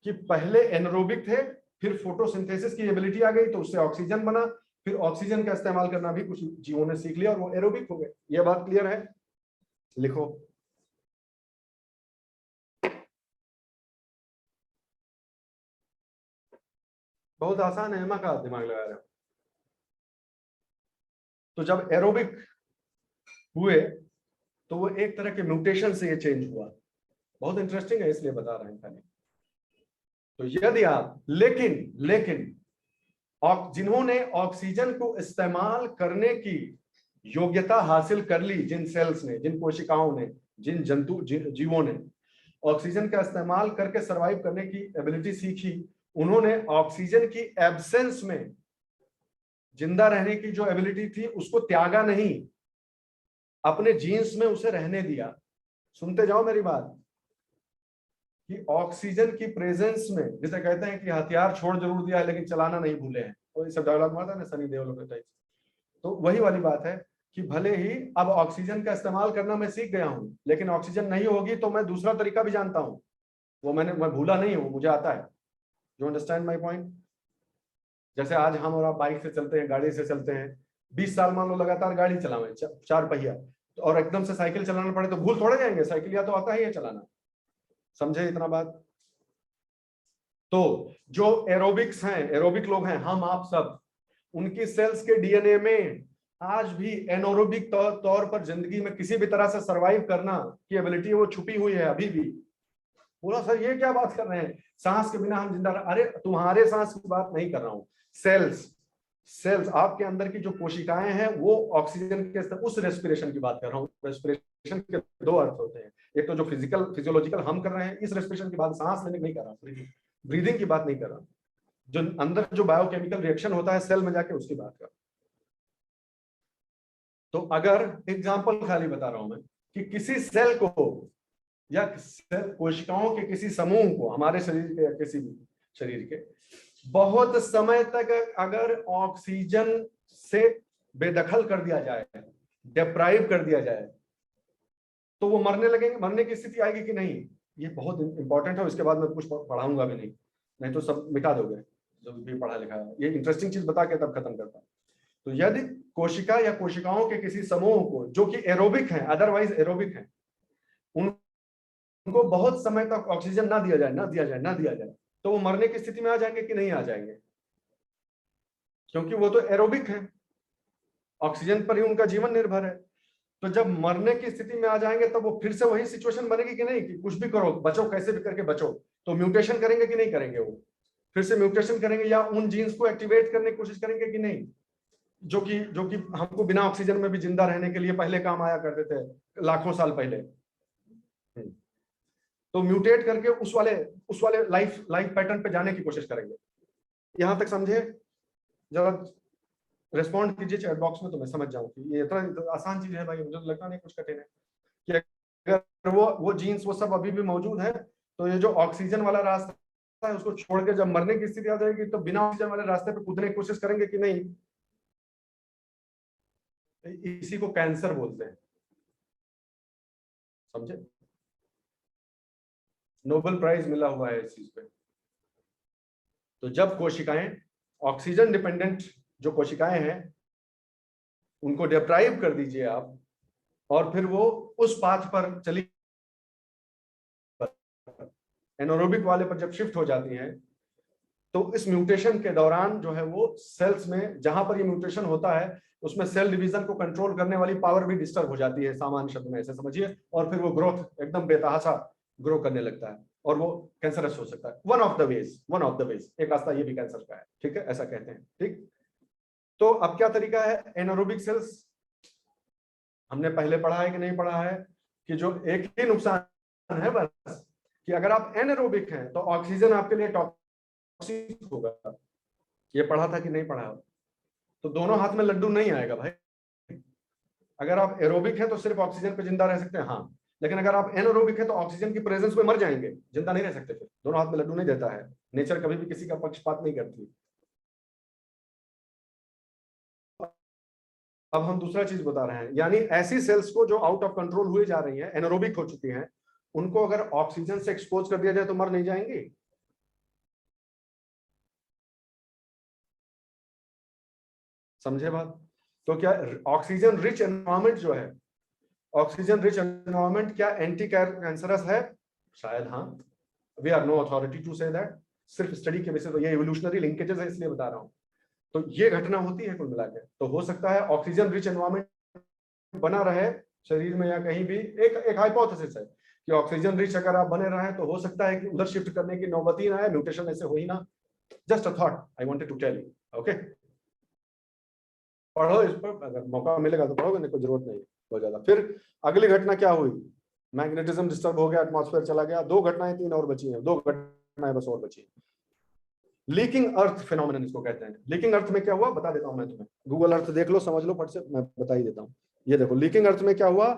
कि पहले एनारोबिक थे, फिर फोटोसिंथेसिस की एबिलिटी आ गई तो उससे ऑक्सीजन बना, फिर ऑक्सीजन का इस्तेमाल करना भी कुछ जीवों ने सीख लिया और वो एरोबिक हो गए? ये बात क्लियर है? लिखो। बहुत आसान है, का दिमाग लगा रहे हो। तो जब एरोबिक हुए तो वो एक तरह के म्यूटेशन से ये चेंज हुआ। बहुत इंटरेस्टिंग है, इसलिए बता रहे हैं खाली। तो यदि आप लेकिन जिन्होंने ऑक्सीजन को इस्तेमाल करने की योग्यता हासिल कर ली, जिन सेल्स ने, जिन कोशिकाओं ने, जिन जंतु जीवों ने ऑक्सीजन का इस्तेमाल करके सरवाइव करने की एबिलिटी सीखी, उन्होंने ऑक्सीजन की एब्सेंस में जिंदा रहने की जो एबिलिटी थी उसको त्यागा नहीं, अपने जीन्स में उसे रहने दिया। सुनते जाओ मेरी बात, कि ऑक्सीजन की प्रेजेंस में, जिसे कहते हैं कि हथियार छोड़ जरूर दिया है लेकिन चलाना नहीं भूले हैं, तो ये सब डायलॉग मारता है ना सनी देओल के टाइप। तो वही वाली बात है कि भले ही अब ऑक्सीजन का इस्तेमाल करना मैं सीख गया हूं, लेकिन ऑक्सीजन नहीं होगी तो मैं दूसरा तरीका भी जानता हूं, वो मैं भूला नहीं हूं, मुझे आता है। You understand my point? जैसे आज हम और आप बाइक से चलते हैं, गाड़ी से चलते हैं, 20 साल मान लो लगातार गाड़ी चलावें, चार पहिया, तो और एकदम से साइकिल चलाना पड़े तो भूल थोड़े जाएंगे, साइकिल या तो आता ही है चलाना। समझे इतना बात? तो जो एरोबिक्स हैं, एरोबिक लोग हैं, हम आप सब, उनकी सेल्स के डीएनए में आज भी एनोरोबिक तौर पर जिंदगी में किसी भी तरह से सरवाइव करना की एबिलिटी वो छुपी हुई है अभी भी। बोला सर ये क्या बात कर रहे हैं, सांस के बिना हम जिंदा अरे तुम्हारे सांस की बात नहीं कर रहा हूं, सेल्स आपके अंदर की जो कोशिकाएं हैं वो ऑक्सीजन के उस रेस्पिरेशन की बात कर रहा हूं। रेस्पिरेशन के दो अर्थ होते हैं, एक तो जो फिजियोलॉजिकल हम कर रहे हैं, इस रेस्पिरेशन की बात सांस लेने नहीं कर रहा, ब्रीदिंग की बात नहीं कर रहा, जो अंदर जो बायोकेमिकल रिएक्शन होता है सेल में जाके उसकी बात कर। तो अगर एग्जांपल खाली बता रहा हूं मैं कि किसी सेल को या कोशिकाओं के किसी समूह को, हमारे शरीर के या किसी भी शरीर के, बहुत समय तक अगर ऑक्सीजन से बेदखल कर दिया जाए, डिप्राइव कर दिया जाए, तो वो मरने लगेंगे, मरने की स्थिति आएगी कि नहीं? ये बहुत इंपॉर्टेंट है, इसके बाद मैं कुछ पढ़ाऊंगा भी नहीं तो सब मिटा दोगे जो भी पढ़ा लिखा है। ये इंटरेस्टिंग चीज बता के तब खत्म करता हूं। तो यदि कोशिका या कोशिकाओं के किसी समूह को, जो कि एरोबिक हैं, अदरवाइज एरोबिक हैं, उनको बहुत समय तक ऑक्सीजन ना दिया जाए, तो वो मरने की स्थिति में आ जाएंगे कि नहीं आ जाएंगे? क्योंकि वो तो एरोबिक है, ऑक्सीजन पर ही उनका जीवन निर्भर है। तो जब मरने की स्थिति में आ जाएंगे तब वो फिर से वही सिचुएशन बनेगी कि नहीं, कि कुछ भी करो, बचो, कैसे भी करके बचो। तो म्यूटेशन करेंगे कि नहीं करेंगे, वो फिर से म्यूटेशन करेंगे या उन जीन्स को एक्टिवेट करने की कोशिश करेंगे कि नहीं, जो कि हमको बिना ऑक्सीजन में भी जिंदा रहने के लिए पहले काम आया करते थे लाखों साल पहले। तो म्यूटेट करके उस वाले लाइफ पैटर्न पे जाने की कोशिश करेंगे। यहां तक समझे? जरा रिस्पॉन्ड कीजिए चैट बॉक्स में, तो मैं समझ जाऊं कि ये इतना आसान चीज है भाई, मुझे तो लगता नहीं कुछ कठिन है। कि अगर वो जीन्स वो सब अभी भी मौजूद है, तो ये जो ऑक्सीजन वाला रास्ता है उसको छोड़ के जब मरने की स्थिति आ जाएगी तो बिना ऑक्सीजन वाले रास्ते पे कूदने की कोशिश करेंगे कि नहीं। इसी को कैंसर बोलते हैं, समझे? नोबेल प्राइज मिला हुआ है इस चीज पे। तो जब कोशिकाएं ऑक्सीजन डिपेंडेंट जो कोशिकाएं हैं उनको डिप्राइव कर दीजिए आप, और फिर वो उस पाथ पर चली एनारोबिक वाले पर जब शिफ्ट हो जाती हैं, तो इस म्यूटेशन के दौरान जो है वो सेल्स में जहां पर ये म्यूटेशन होता है उसमें सेल डिवीजन को कंट्रोल करने वाली पावर भी डिस्टर्ब हो जाती है, सामान्य शब्द में ऐसे समझिए, और फिर वो ग्रोथ एकदम बेतहाशा ग्रो करने लगता है और वो कैंसरस हो सकता है। वन ऑफ द वेज एक रास्ता ये भी कैंसर का है, ठीक है, ऐसा कहते हैं। ठीक, तो अब क्या तरीका है एनारोबिक सेल्स, हमने पहले पढ़ा है कि नहीं पढ़ा है, कि जो एक ही नुकसान है बस, कि अगर आप एनारोबिक हैं तो ऑक्सीजन आपके लिए टॉक्सिक होगा। ये पढ़ा था कि नहीं पढ़ा? तो दोनों हाथ में लड्डू नहीं आएगा भाई। अगर आप एरोबिक हैं तो सिर्फ ऑक्सीजन पे जिंदा रह सकते हैं, हाँ, लेकिन अगर आप एनारोबिक हैं तो ऑक्सीजन की प्रेजेंस में मर जाएंगे, जिंदा नहीं रह सकते। फिर दोनों हाथ में लड्डू नहीं देता है, नेचर कभी भी किसी का पक्षपात नहीं करती। अब हम दूसरा चीज बता रहे हैं, यानी ऐसी सेल्स को जो आउट ऑफ कंट्रोल हुए जा रही हैं, एनारोबिक हो चुकी हैं, उनको अगर ऑक्सीजन से एक्सपोज कर दिया जाए तो मर नहीं जाएंगी। समझे बात? तो क्या ऑक्सीजन रिच एनवायरमेंट जो है, ऑक्सीजन रिच एनवायरमेंट क्या एंटी कैंसरस है? शायद हाँ, we are no authority to say that, सिर्फ स्टडी के बेसिस पर, ये इवोल्यूशनरी लिंकेजेस है इसलिए बता रहा हूं। तो ये घटना होती है कुल मिलाकर। तो हो सकता है ऑक्सीजन रिच एनवायरमेंट बना रहे शरीर में या कहीं भी, एक हाइपोथेसिस है कि ऑक्सीजन रिच अगर आप बने रहे तो हो सकता है कि उधर शिफ्ट करने की नौबत ही ना आए, म्यूटेशन ऐसे हो ही ना। Just a thought I wanted to tell you. Okay, पढ़ो इस पर, अगर मौका मिलेगा तो पढ़ोगे, नहीं कोई जरूरत नहीं बहुत ज्यादा। फिर अगली घटना क्या हुई, मैग्नेटिज्म डिस्टर्ब हो गया, एटमॉस्फेयर चला गया। दो घटनाएं, तीन और बची हैं, दो घटनाएं बस और बची हैं। लीकिंग अर्थ फिनोमेनन इसको कहते हैं। लीकिंग अर्थ में क्या हुआ बता देता हूं मैं तुम्हें, गूगल अर्थ देख लो, समझ लो फट से, मैं बता ही देता हूं। ये देखो, लीकिंग अर्थ में क्या हुआ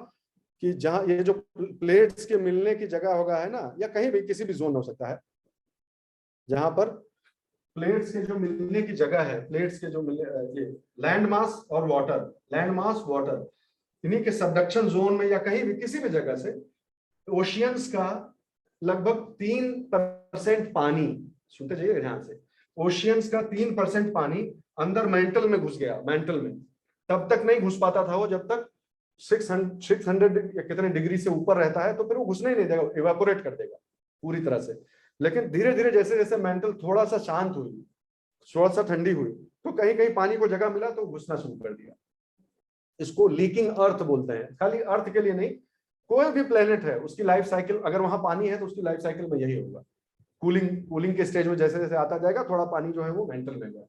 कि जहां ये जो प्लेट्स के मिलने की जगह होगा है ना, या कहीं भी किसी भी जोन में हो सकता है, जहां पर प्लेट्स के जो मिलने की जगह है, प्लेट्स के जो मिलने, ये लैंड मास और वाटर, लैंड मास वाटर, इन्हीं के सबडक्शन जोन में या कहीं भी किसी भी जगह से ओशियंस का लगभग 3% पानी, सुनते जाइए ध्यान से, ओशियंस का 3% पानी अंदर मेंटल में घुस गया। मेंटल में तब तक नहीं घुस पाता था वो जब तक 600 या कितने डिग्री से ऊपर रहता है, तो फिर वो घुसने ही नहीं देगा, इवेपोरेट कर देगा पूरी तरह से। लेकिन धीरे धीरे जैसे जैसे मेंटल थोड़ा सा शांत हुई, थोड़ा सा ठंडी हुई, तो कहीं कहीं पानी को जगह मिला तो घुसना शुरू कर दिया। इसको लीकिंग अर्थ बोलते हैं। खाली अर्थ के लिए नहीं, कोई भी प्लेनेट है उसकी लाइफ साइकिल, अगर वहां पानी है तो उसकी लाइफ साइकिल में यही होगा। कूलिंग के स्टेज में जैसे जैसे आता जाएगा, थोड़ा पानी जो है वो मेंटल में गया।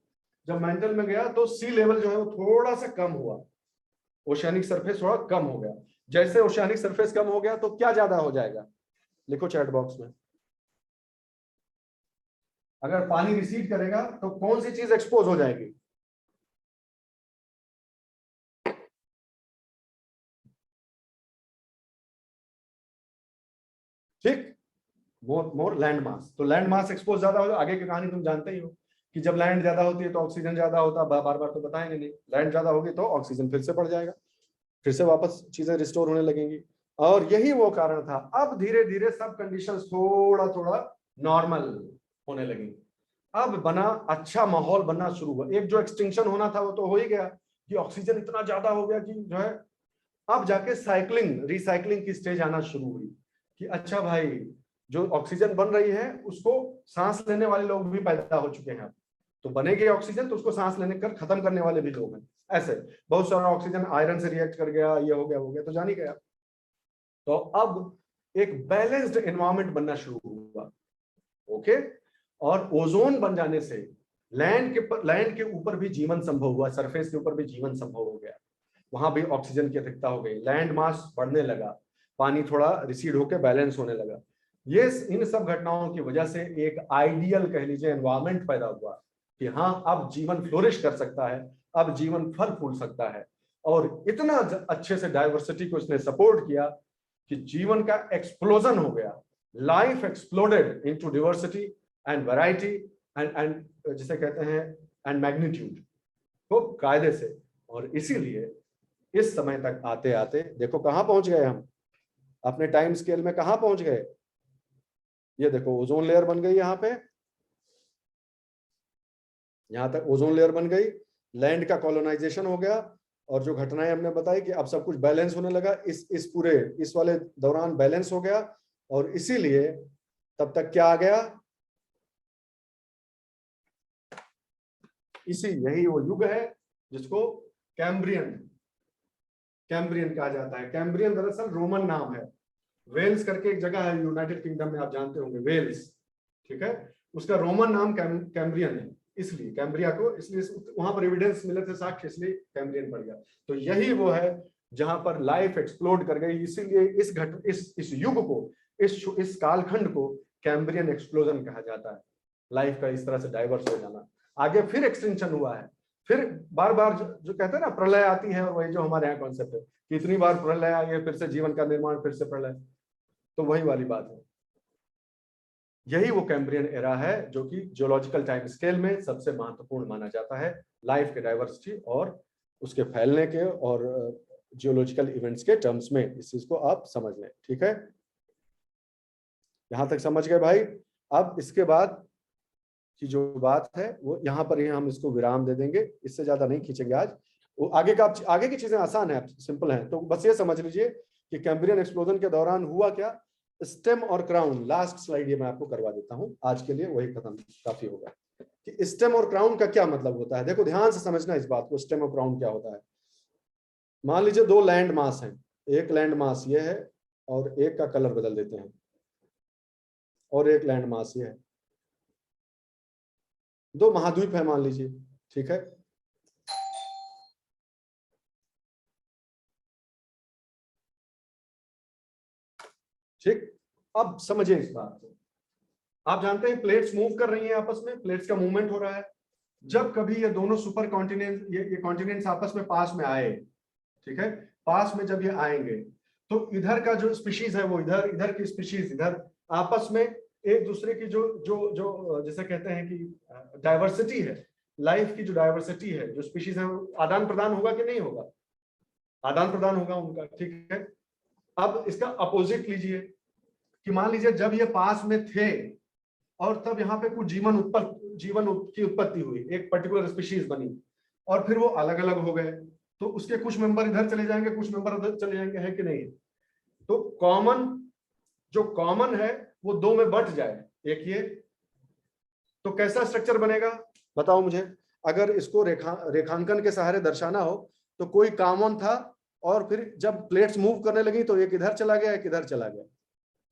जब मेंटल में गया तो सी लेवल जो है वो थोड़ा सा कम हुआ, ओशियानिक सरफेस थोड़ा कम हो गया। जैसे ओशियानिक सरफेस कम हो गया तो क्या ज्यादा हो जाएगा, लिखो चैट बॉक्स में। अगर पानी रिसीड करेगा तो कौन सी चीज एक्सपोज हो जाएगी? ठीक, मोर लैंड मास। तो लैंड मास एक्सपोज ज्यादा हो, आगे की कहानी तुम जानते ही हो कि जब लैंड ज्यादा होती है तो ऑक्सीजन ज्यादा होता है। बार बार तो बताएंगे नहीं, लैंड ज्यादा होगी तो ऑक्सीजन फिर से बढ़ जाएगा, फिर से वापस चीजें रिस्टोर होने लगेंगी। और यही वो कारण था। अब धीरे धीरे सब कंडीशंस थोड़ा थोड़ा नॉर्मल होने लगी। अब बना अच्छा माहौल बनना शुरू हुआ। एक जो एक्सटिंक्शन होना था वो तो हो ही गया, कि ऑक्सीजन इतना ज्यादा हो गया कि जो है, अब जाके साइक्लिंग रिसाइकलिंग की स्टेज आना शुरू हुई कि अच्छा भाई, जो ऑक्सीजन बन रही है उसको सांस लेने वाले लोग भी पैदा हो चुके हैं। तो बनेगी ऑक्सीजन, तो उसको सांस लेने कर खत्म करने वाले भी लोग हैं। ऐसे बहुत सारा ऑक्सीजन आयरन से रिएक्ट कर गया, ये हो गया, तो जान ही गया। तो अब एक बैलेंस्ड एनवायरनमेंट बनना शुरू हुआ, ओके। और ओजोन बन जाने से लैंड के ऊपर भी जीवन संभव हुआ, सरफेस के ऊपर भी जीवन संभव हो गया, वहां भी ऑक्सीजन की अधिकता हो गई, लैंड मास बढ़ने लगा, पानी थोड़ा रिसीड होकर बैलेंस होने लगा। ये इन सब घटनाओं की वजह से एक आइडियल कह लीजिए एनवायरनमेंट पैदा हुआ कि हाँ अब जीवन फ्लोरिश कर सकता है, अब जीवन फल फूल सकता है। और इतना अच्छे से डाइवर्सिटी को इसने सपोर्ट किया कि जीवन का एक्सप्लोजन हो गया, life exploded into diversity and variety and जिसे कहते हैं एंड मैग्नीट्यूड, खूब कायदे से। और इसीलिए इस समय तक आते आते देखो कहां पहुंच गए हम, अपने टाइम स्केल में कहां पहुंच गए। ये देखो ओजोन लेयर बन गई, यहां पे यहां तक ओजोन लेयर बन गई, लैंड का कॉलोनाइजेशन हो गया, और जो घटनाएं हमने बताई कि अब सब कुछ बैलेंस होने लगा, इस पूरे इस वाले दौरान बैलेंस हो गया। और इसीलिए तब तक क्या आ गया, यही वो युग है जिसको कैम्ब्रियन कहा जाता है। कैम्ब्रियन दरअसल रोमन नाम है, वेल्स करके एक जगह है यूनाइटेड किंगडम में, आप जानते होंगे वेल्स, ठीक है, उसका रोमन नाम कैम्ब्रियन है, इसलिए कैम्ब्रिया को, इसलिए वहां पर एविडेंस मिले थे, साक्ष्य, इसलिए कैम्ब्रियन पड़ गया। तो यही वो है जहां पर लाइफ एक्सप्लोड कर गई, इसीलिए इस युग को, इस कालखंड को कैम्ब्रियन एक्सप्लोजन कहा जाता है, लाइफ का इस तरह से डाइवर्स हो जाना। आगे फिर एक्सटेंशन हुआ है, फिर बार बार जो कहते हैं ना प्रलय आती है, और वही जो हमारे यहाँ कॉन्सेप्ट है कि इतनी बार प्रलय आई है, फिर से जीवन का निर्माण, फिर से प्रलय, तो वही वाली बात है। यही वो कैम्ब्रियन एरा है जो कि जियोलॉजिकल टाइम स्केल में सबसे महत्वपूर्ण माना जाता है, लाइफ के डाइवर्सिटी और उसके फैलने के और जियोलॉजिकल इवेंट्स के टर्म्स में। इस चीज को आप समझ लें, ठीक है, यहां तक समझ गए भाई। अब इसके बाद की जो बात है वो यहाँ पर ही हम इसको विराम दे देंगे, इससे ज्यादा नहीं खींचेंगे आज। वो आगे की चीजें आसान है, सिंपल है, तो बस ये समझ लीजिए कि कैम्ब्रियन एक्सप्लोजन के दौरान हुआ क्या। स्टेम और क्राउन, लास्ट स्लाइड ये मैं आपको करवा देता हूं, आज के लिए वही खत्म काफी होगा कि स्टेम और क्राउन का क्या मतलब होता है। देखो ध्यान से समझना इस बात को, स्टेम और क्राउन क्या होता है। मान लीजिए दो लैंड मास हैं, एक लैंड मास ये है और एक का कलर बदल देते हैं, और एक लैंड मास ये है, दो महाद्वीप है मान लीजिए, ठीक है, ठीक। अब समझिए इस बात को, आप जानते हैं प्लेट्स मूव कर रही हैं आपस में, प्लेट्स का मूवमेंट हो रहा है। जब कभी ये दोनों सुपर कॉन्टिनेंट, ये कॉन्टिनेंट्स आपस में पास में आए, ठीक है, पास में जब ये आएंगे तो इधर का जो स्पीशीज है वो इधर, इधर की स्पीशीज इधर, आपस में एक दूसरे की जो जो जो जैसे कहते हैं कि डाइवर्सिटी है, लाइफ की जो डाइवर्सिटी है, जो स्पीशीज है, आदान प्रदान होगा कि नहीं होगा, आदान प्रदान होगा उनका, ठीक है। अब इसका अपोजिट लीजिए कि मान लीजिए जब ये पास में थे और तब यहाँ पे कुछ जीवन की उत्पत्ति हुई, एक पर्टिकुलर स्पीशीज बनी, और फिर वो अलग अलग हो गए, तो उसके कुछ मेंबर इधर चले जाएंगे, कुछ मेंबर उधर चले जाएंगे, है कि नहीं। तो जो कॉमन है वो दो में बट जाए, एक ये, तो कैसा स्ट्रक्चर बनेगा बताओ मुझे। अगर इसको रेखांकन के सहारे दर्शाना हो तो कोई कॉमन था, और फिर जब प्लेट्स मूव करने लगी तो एक इधर चला गया, एक इधर चला गया,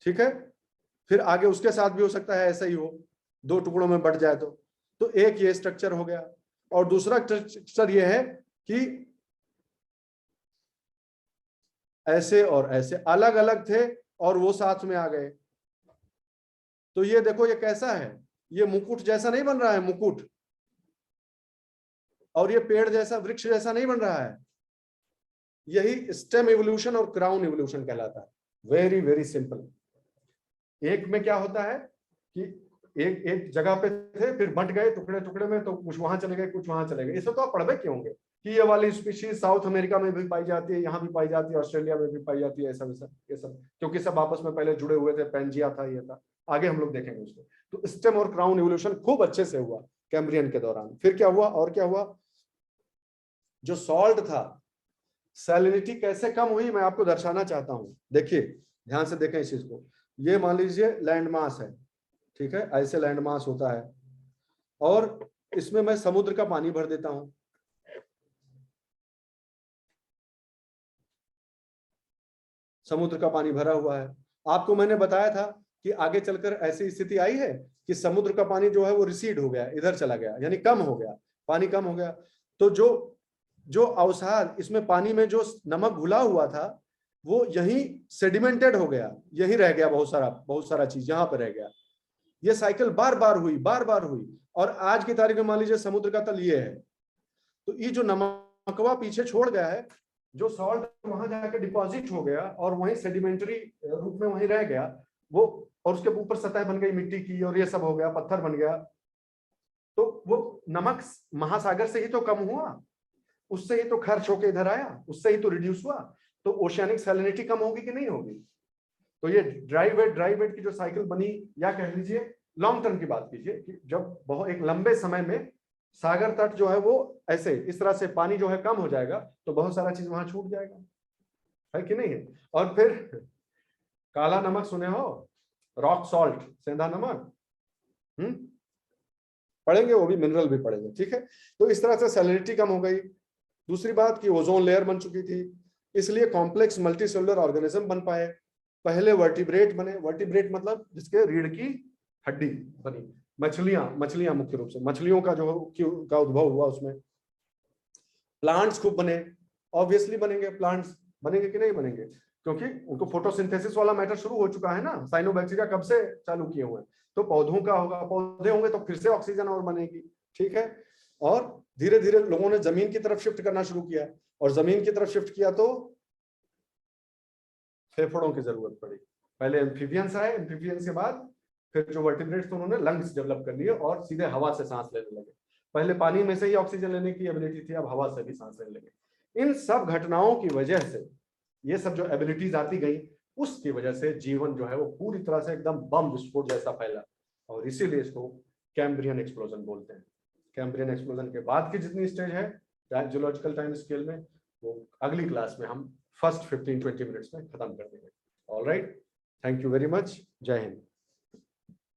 ठीक है। फिर आगे उसके साथ भी हो सकता है ऐसा ही हो, दो टुकड़ों में बट जाए तो एक ये स्ट्रक्चर हो गया। और दूसरा स्ट्रक्चर ये है कि ऐसे और ऐसे अलग अलग थे और वो साथ में आ गए। तो ये देखो ये कैसा है, ये मुकुट जैसा नहीं बन रहा है, मुकुट, और ये पेड़ जैसा, वृक्ष जैसा नहीं बन रहा है। यही स्टेम इवोल्यूशन और क्राउन इवोल्यूशन कहलाता है। Very very simple. एक में क्या होता है कि एक जगह पे थे, फिर बंट गए टुकड़े टुकड़े में, तो कुछ वहां चले गए, कुछ वहां चले गए। इसे तो आप पढ़ के होंगे कि ये वाली स्पीशीज साउथ अमेरिका में भी पाई जाती है, यहाँ भी पाई जाती है, ऑस्ट्रेलिया में भी पाई जाती है, ऐसा वैसा ये सब, क्योंकि सब आपस में पहले जुड़े हुए थे, पेंजिया था, ये था, आगे हम लोग देखेंगे उसको। तो स्टेम और क्राउन इवोल्यूशन खूब अच्छे से हुआ कैम्ब्रियन के दौरान। फिर क्या हुआ, और क्या हुआ, जो सॉल्ट था, सैलिनिटी कैसे कम हुई मैं आपको दर्शाना चाहता हूं। देखिए ध्यान से देखें इस चीज को। ये मान लीजिए लैंड मास है, ठीक है, ऐसे लैंड मास होता है, और इसमें मैं समुद्र का पानी भर देता हूं, समुद्र का पानी भरा हुआ है। आपको मैंने बताया था कि आगे चलकर ऐसी स्थिति आई है कि समुद्र का पानी जो है वो रिसीड हो गया, इधर चला गया, यानी कम हो गया, पानी कम हो गया। तो जो जो अवसाद इसमें पानी में जो नमक घुला हुआ था वो यहीं सेडिमेंटेड हो गया, यहीं रह गया, बहुत सारा चीज यहां पर रह गया। ये साइकिल बार बार हुई, और आज की तारीख में मान लीजिए समुद्र का तल ये है, तो ये जो नमकवा पीछे छोड़ गया है, जो सॉल्ट वहां जाकर डिपॉजिट हो गया और वहीं सेडिमेंटरी रूप में वहीं रह गया वो, और उसके ऊपर सतह बन गई मिट्टी की और ये सब हो गया, पत्थर बन गया। तो वो नमक महासागर से ही तो कम हुआ, उससे ही तो खर्च होकर इधर आया, उससे ही तो रिड्यूस हुआ। तो ओशियानिक सैलिनिटी कम होगी कि नहीं होगी? तो ये ड्राई वेट की जो साइकिल बनी, या कह लीजिए लॉन्ग टर्म की बात कीजिए कि जब बहुत एक लंबे समय में सागर तट जो है वो ऐसे इस तरह से पानी जो है कम हो जाएगा तो बहुत सारा चीज वहां छूट जाएगा, है कि नहीं है? और फिर काला नमक सुने हो, रॉक सॉल्ट, सेंधा नमक, पढ़ेंगे, वो भी मिनरल भी पढ़ेंगे, ठीक है। तो इस तरह से सैलिनिटी कम हो गई। दूसरी बात कि ओजोन लेयर बन चुकी थी, इसलिए कॉम्प्लेक्स मल्टीसेलुलर ऑर्गेनिज्म बन पाए। पहले वर्टिब्रेट बने, वर्टिब्रेट मतलब जिसके रीढ़ की हड्डी बनी, मछलियां मुख्य रूप से मछलियों का जो का उद्भव हुआ उसमें। प्लांट्स खूब बने, ऑब्वियसली बनेंगे, प्लांट्स बनेंगे कि नहीं बनेंगे, क्योंकि उनको फोटोसिंथेसिस वाला मैटर शुरू हो चुका है ना, साइनोबैक्टीरिया कब से चालू किए हुए हैं, तो पौधों का होगा, पौधे होंगे तो फिर से ऑक्सीजन और बनेगी, ठीक है। और धीरे धीरे लोगों ने जमीन की तरफ शिफ्ट करना शुरू किया, और जमीन की तरफ शिफ्ट किया तो फेफड़ों की जरूरत पड़ी। पहले एम्फीबियंस आए, एम्फीबियंस के बाद फिर जो वर्टिब्रेट्स थे उन्होंने लंग्स डेवलप कर लिए और सीधे हवा से सांस लेने लगे। पहले पानी में से ही ऑक्सीजन लेने की एबिलिटी थी, अब हवा से भी सांस लेने लगे। इन सब घटनाओं की वजह से ये सब जो एबिलिटीज आती गई, उसकी वजह से जीवन जो है वो पूरी तरह से एकदम बम विस्फोट जैसा फैला, और इसीलिए इसको कैम्ब्रियन एक्सप्लोजन बोलते हैं। कैम्ब्रियन एक्सप्लोजन के बाद की जितनी स्टेज है जियोलॉजिकल टाइम स्केल में, वो अगली क्लास में हम फर्स्ट 15-20 मिनट्स में खत्म कर देंगे। All right, thank you very much, जय हिंद।